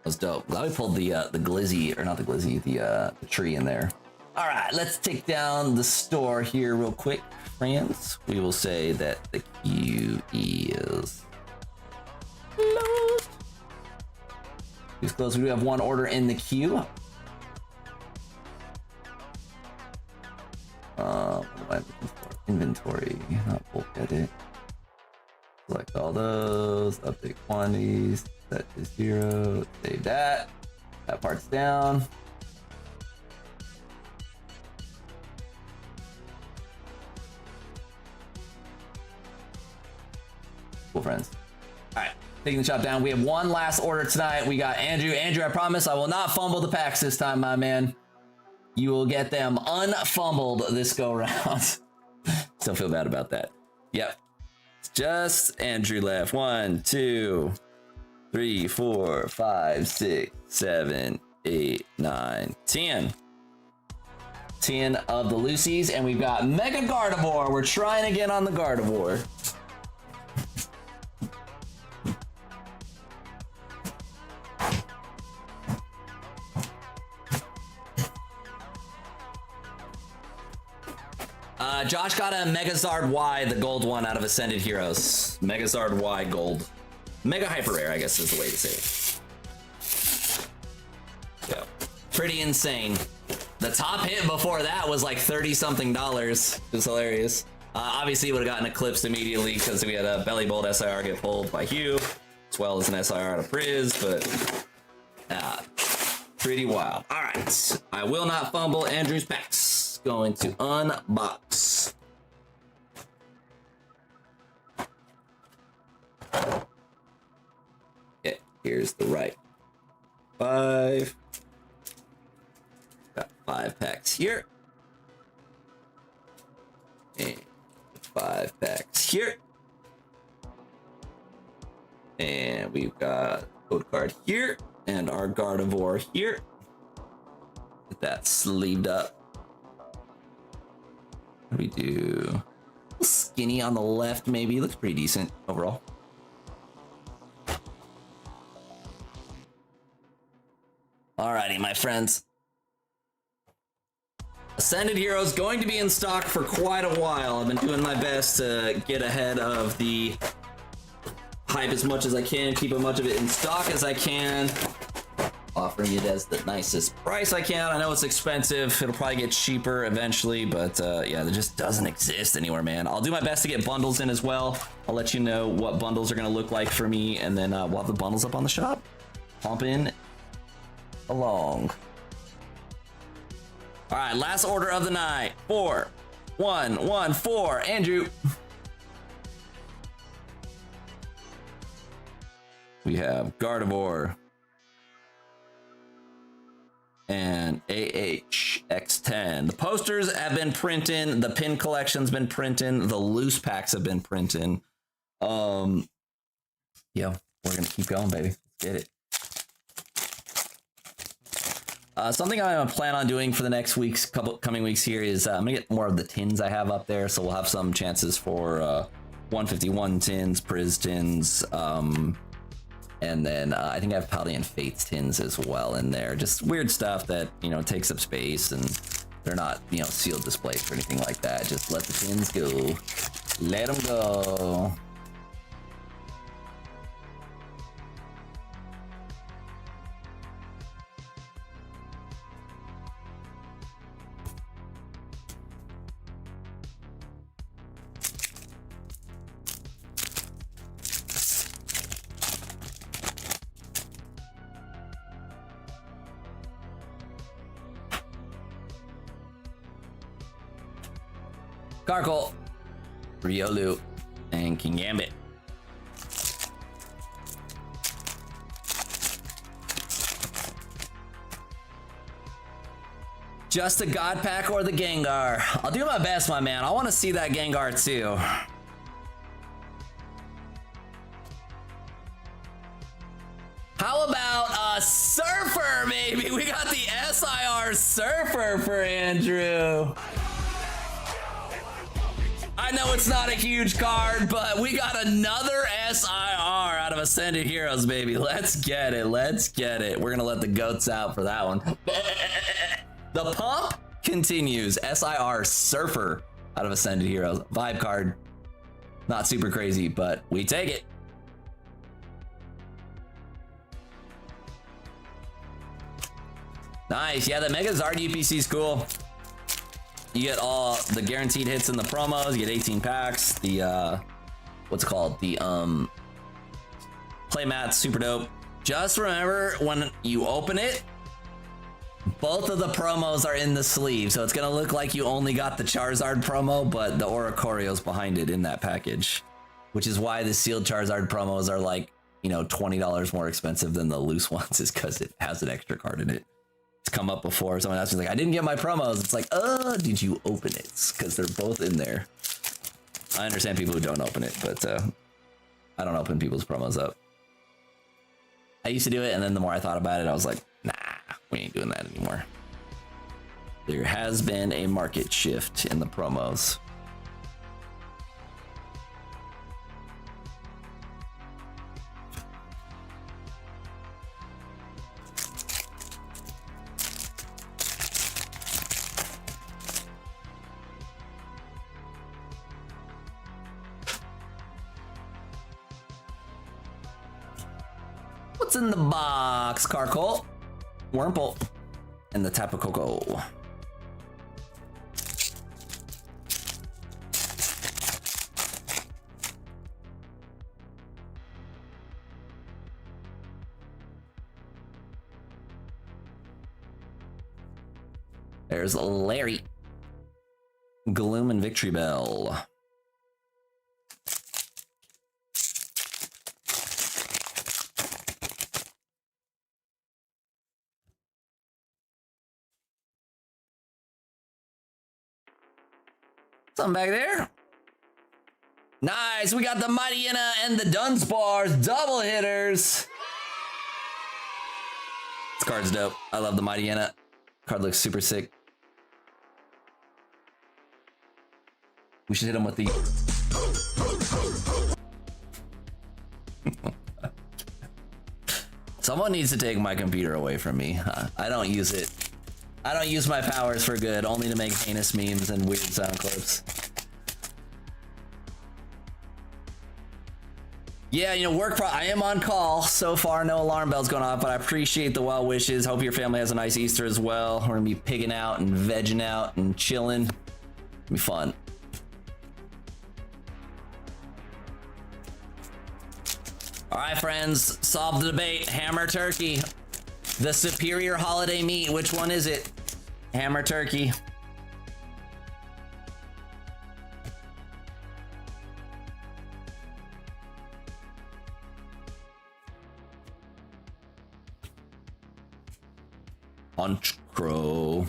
Was dope. Glad we pulled the glizzy, or not the glizzy, the tree in there. All right, let's take down the store here real quick, friends. We will say that the queue is closed. It's closed. We do have one order in the queue. What am I looking for? Inventory, not bulk edit. Select all those. Update quantities. Set to 0. Save that. That part's down. Cool, friends. All right, taking the shop down. We have one last order tonight. We got Andrew. Andrew, I promise I will not fumble the packs this time, my man. You will get them unfumbled this go round. Still feel bad about that. Yep. It's just Andrew left. 1, 2, 3, 4, 5, 6, 7, 8, 9, 10. 10 of the Lucy's, and we've got Mega Gardevoir. We're trying again on the Gardevoir. Josh got a Megazard Y, the gold one out of Ascended Heroes. Megazard Y gold. Mega Hyper Rare, I guess is the way to say it. Yeah. Pretty insane. The top hit before that was like $30-something. It was hilarious. Obviously, would have gotten eclipsed immediately because we had a Belly Bolt SIR get pulled by Hugh, as well as an SIR out of Priz, but pretty wild. All right. I will not fumble Andrew's packs. Going to unbox. Here's the right 5. Got 5 packs here. And 5 packs here. And we've got code card here and our Gardevoir here. Get that sleeved up. What do we do? Skinny on the left, maybe. Looks pretty decent overall. Alrighty, my friends. Ascended Heroes going to be in stock for quite a while. I've been doing my best to get ahead of the hype as much as I can, keep as much of it in stock as I can, offering it as the nicest price I can. I know it's expensive. It'll probably get cheaper eventually, but yeah, it just doesn't exist anywhere, man. I'll do my best to get bundles in as well. I'll let you know what bundles are going to look like for me, and then we'll have the bundles up on the shop. Pump in along. All right, last order of the night. 4, 1, 1, 4. Andrew. We have Gardevoir and AHX10. The posters have been printing. The pin collection's been printing. The loose packs have been printing. Yeah, we're gonna keep going, baby. Let's get it. Something I'm gonna plan on doing for the next coming weeks here is I'm gonna get more of the tins I have up there, so we'll have some chances for 151 tins, Priz tins, and then I think I have Paldean Fates tins as well in there. Just weird stuff that, you know, takes up space, and they're not, you know, sealed displays or anything like that. Just let the tins go. Let them go. Carkle, Riolu, and King Gambit. Just the God Pack or the Gengar? I'll do my best, my man. I want to see that Gengar too. How about a Surfer, baby? We got the SIR Surfer for Andrew. I know it's not a huge card, but we got another SIR out of Ascended Heroes, baby. Let's get it. Let's get it. We're going to let the goats out for that one. The pump continues. SIR Surfer out of Ascended Heroes. Vibe card. Not super crazy, but we take it. Nice. Yeah, the Mega Zard UPC is cool. You get all the guaranteed hits in the promos. You get 18 packs. The what's it called? The playmat, super dope. Just remember, when you open it, both of the promos are in the sleeve, so it's gonna look like you only got the Charizard promo, but the Oricoreo's behind it in that package, which is why the sealed Charizard promos are like, you know, $20 more expensive than the loose ones, is because it has an extra card in it. Come up before someone else is like, I didn't get my promos. It's like, did you open it? Because they're both in there. I understand people who don't open it, but I don't open people's promos up. I used to do it, and then the more I thought about it, I was like, nah, we ain't doing that anymore. There has been a market shift in the promos. What's in the box? Carkol, Wurmple, and the Tapu Koko. There's Larry, Gloom, and Victory Bell. Something back there. Nice. We got the Mighty Yenna and the Dunsparce double hitters. This card's dope. I love the Mighty Yenna. Card looks super sick. We should hit him with the... Someone needs to take my computer away from me. I don't use it. I don't use my powers for good, only to make heinous memes and weird sound clips. Yeah, you know, I am on call. So far, no alarm bells going off, but I appreciate the well wishes. Hope your family has a nice Easter as well. We're gonna be pigging out and vegging out and chilling. It'll be fun. All right, friends, solve the debate. Ham or turkey? The superior holiday meat, which one is it? Ham or turkey? Crow.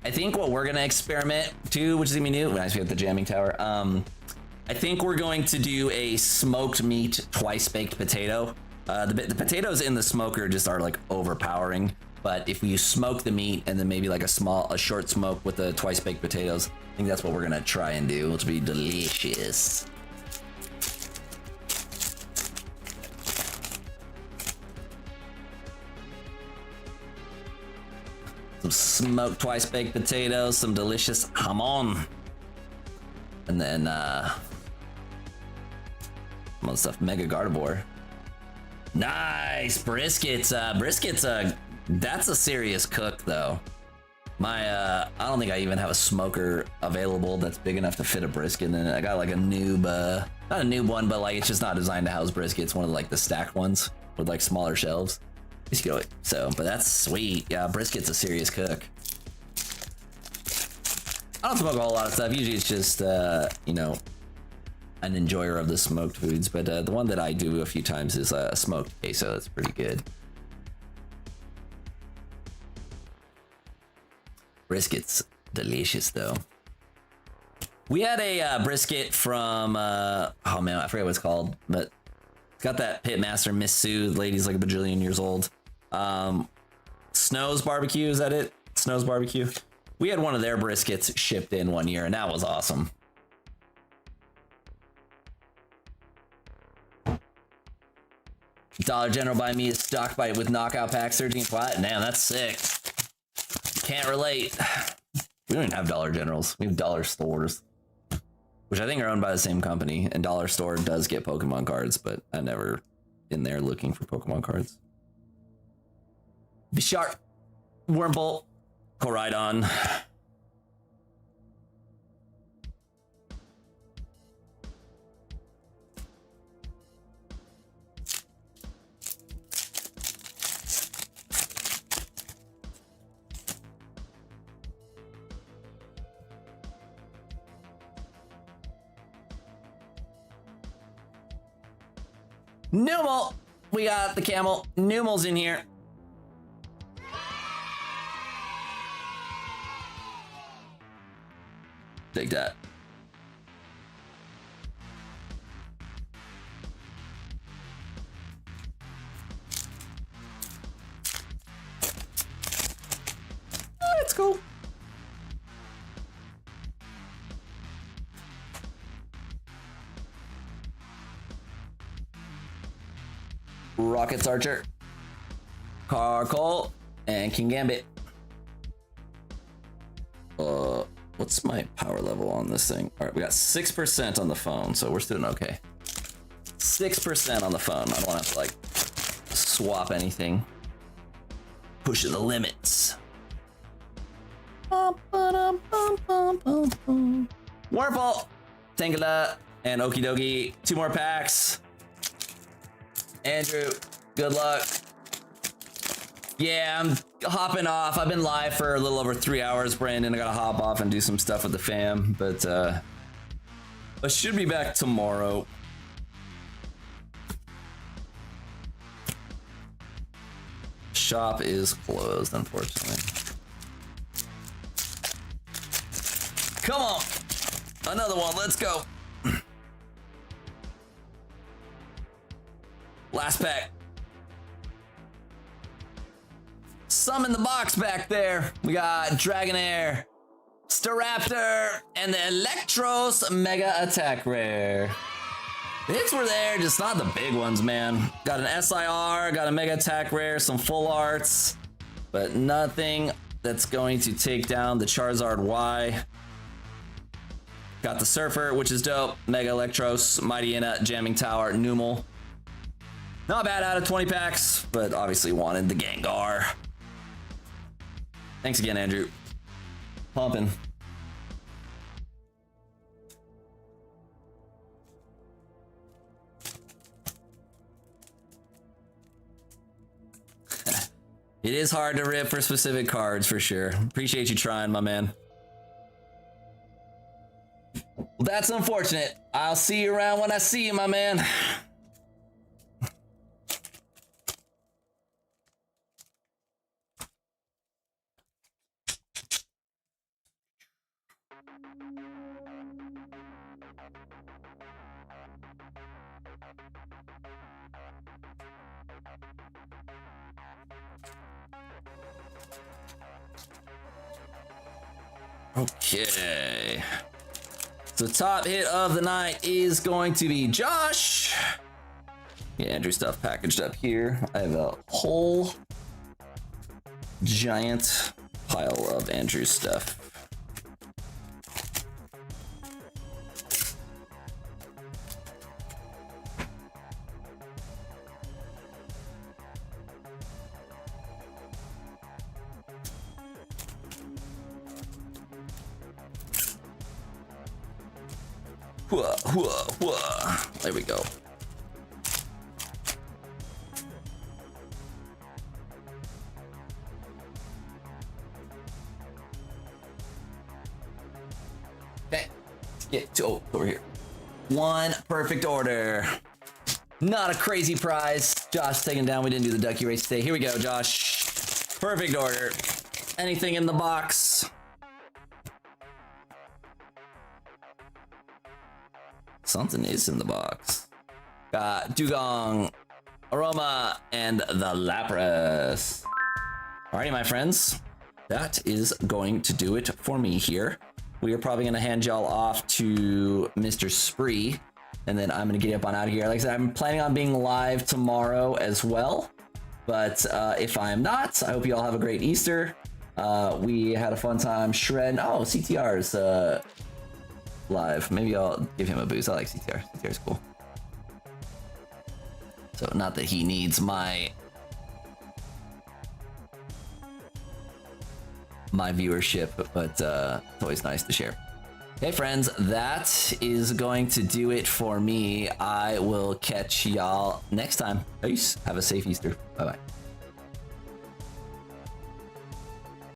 I think what we're gonna experiment too, which is gonna be new, nice, we have the jamming tower. I think we're going to do a smoked meat twice baked potato. The potatoes in the smoker just are like overpowering, but if you smoke the meat and then maybe like a short smoke with the twice baked potatoes, I think that's what we're gonna try and do, which will be delicious. Some smoked twice baked potatoes, some delicious jamon, and then some other stuff. Mega Gardevoir. Nice briskets. That's a serious cook though. I don't think I even have a smoker available that's big enough to fit a brisket. And I got like a noob, not a noob one, but like it's just not designed to house briskets. One of like the stacked ones with like smaller shelves. Just go it. So, but that's sweet. Yeah, brisket's a serious cook. I don't smoke a whole lot of stuff. Usually it's just, you know, an enjoyer of the smoked foods. But the one that I do a few times is smoked queso. That's pretty good. Brisket's delicious though. We had a brisket from, oh man, I forget what it's called, but it's got that pitmaster Miss Sue. The lady's like a bajillion years old. Snow's Barbecue, is that it? Snow's Barbecue. We had one of their briskets shipped in one year, and that was awesome. Dollar General by me is stocked by with knockout packs 13 flat. Damn, that's sick. Can't relate. We don't even have Dollar Generals. We have Dollar Stores, which I think are owned by the same company. And Dollar Store does get Pokemon cards, but I never in there looking for Pokemon cards. Bisharp, Wurmple, Koraidon. Numel! We got the camel. Numel's in here. Take that. Let's go. Rockets Archer, Carcole, and King Gambit. What's my power level on this thing? All right, we got 6% on the phone, so we're still doing okay. 6% on the phone. I don't want to have to like swap anything. Pushing the limits. Warple, Tangela, and Okie Dokie. 2 more packs. Andrew, good luck. Yeah, I'm hopping off. I've been live for a little over 3 hours, Brandon. I gotta hop off and do some stuff with the fam, but I should be back tomorrow. Shop is closed, unfortunately. Come on, another one. Let's go. Last pack. Some in the box back there. We got Dragonair, Staraptor, and the Electros Mega Attack Rare. The hits were there, just not the big ones, man. Got an SIR, got a Mega Attack Rare, some full arts, but nothing that's going to take down the Charizard Y. Got the Surfer, which is dope. Mega Electros, Mightyena, Jamming Tower, Numel. Not bad out of 20 packs, but obviously wanted the Gengar. Thanks again, Andrew. Pumping. It is hard to rip for specific cards, for sure. Appreciate you trying, my man. Well, that's unfortunate. I'll see you around when I see you, my man. Okay. So top hit of the night is going to be Josh. Yeah, Andrew stuff packaged up here. I have a whole giant pile of Andrew's stuff. Whoa, whoa, whoa. There we go. Okay, let's get to over here. One perfect order. Not a crazy prize. Josh taken down. We didn't do the ducky race today. Here we go, Josh. Perfect order. Anything in the box? Something is in the box. Got Dugong, Aroma, and the Lapras. Alrighty, my friends. That is going to do it for me here. We are probably going to hand y'all off to Mr. Spree, and then I'm going to get up on out of here. Like I said, I'm planning on being live tomorrow as well, but if I'm not, I hope you all have a great Easter. We had a fun time shredding. Oh, CTR's live. Maybe I'll give him a boost. I like CTR. CTR's cool. So not that he needs my viewership, but it's always nice to share. Okay, friends, that is going to do it for me. I will catch y'all next time. Peace. Have a safe Easter. Bye-bye.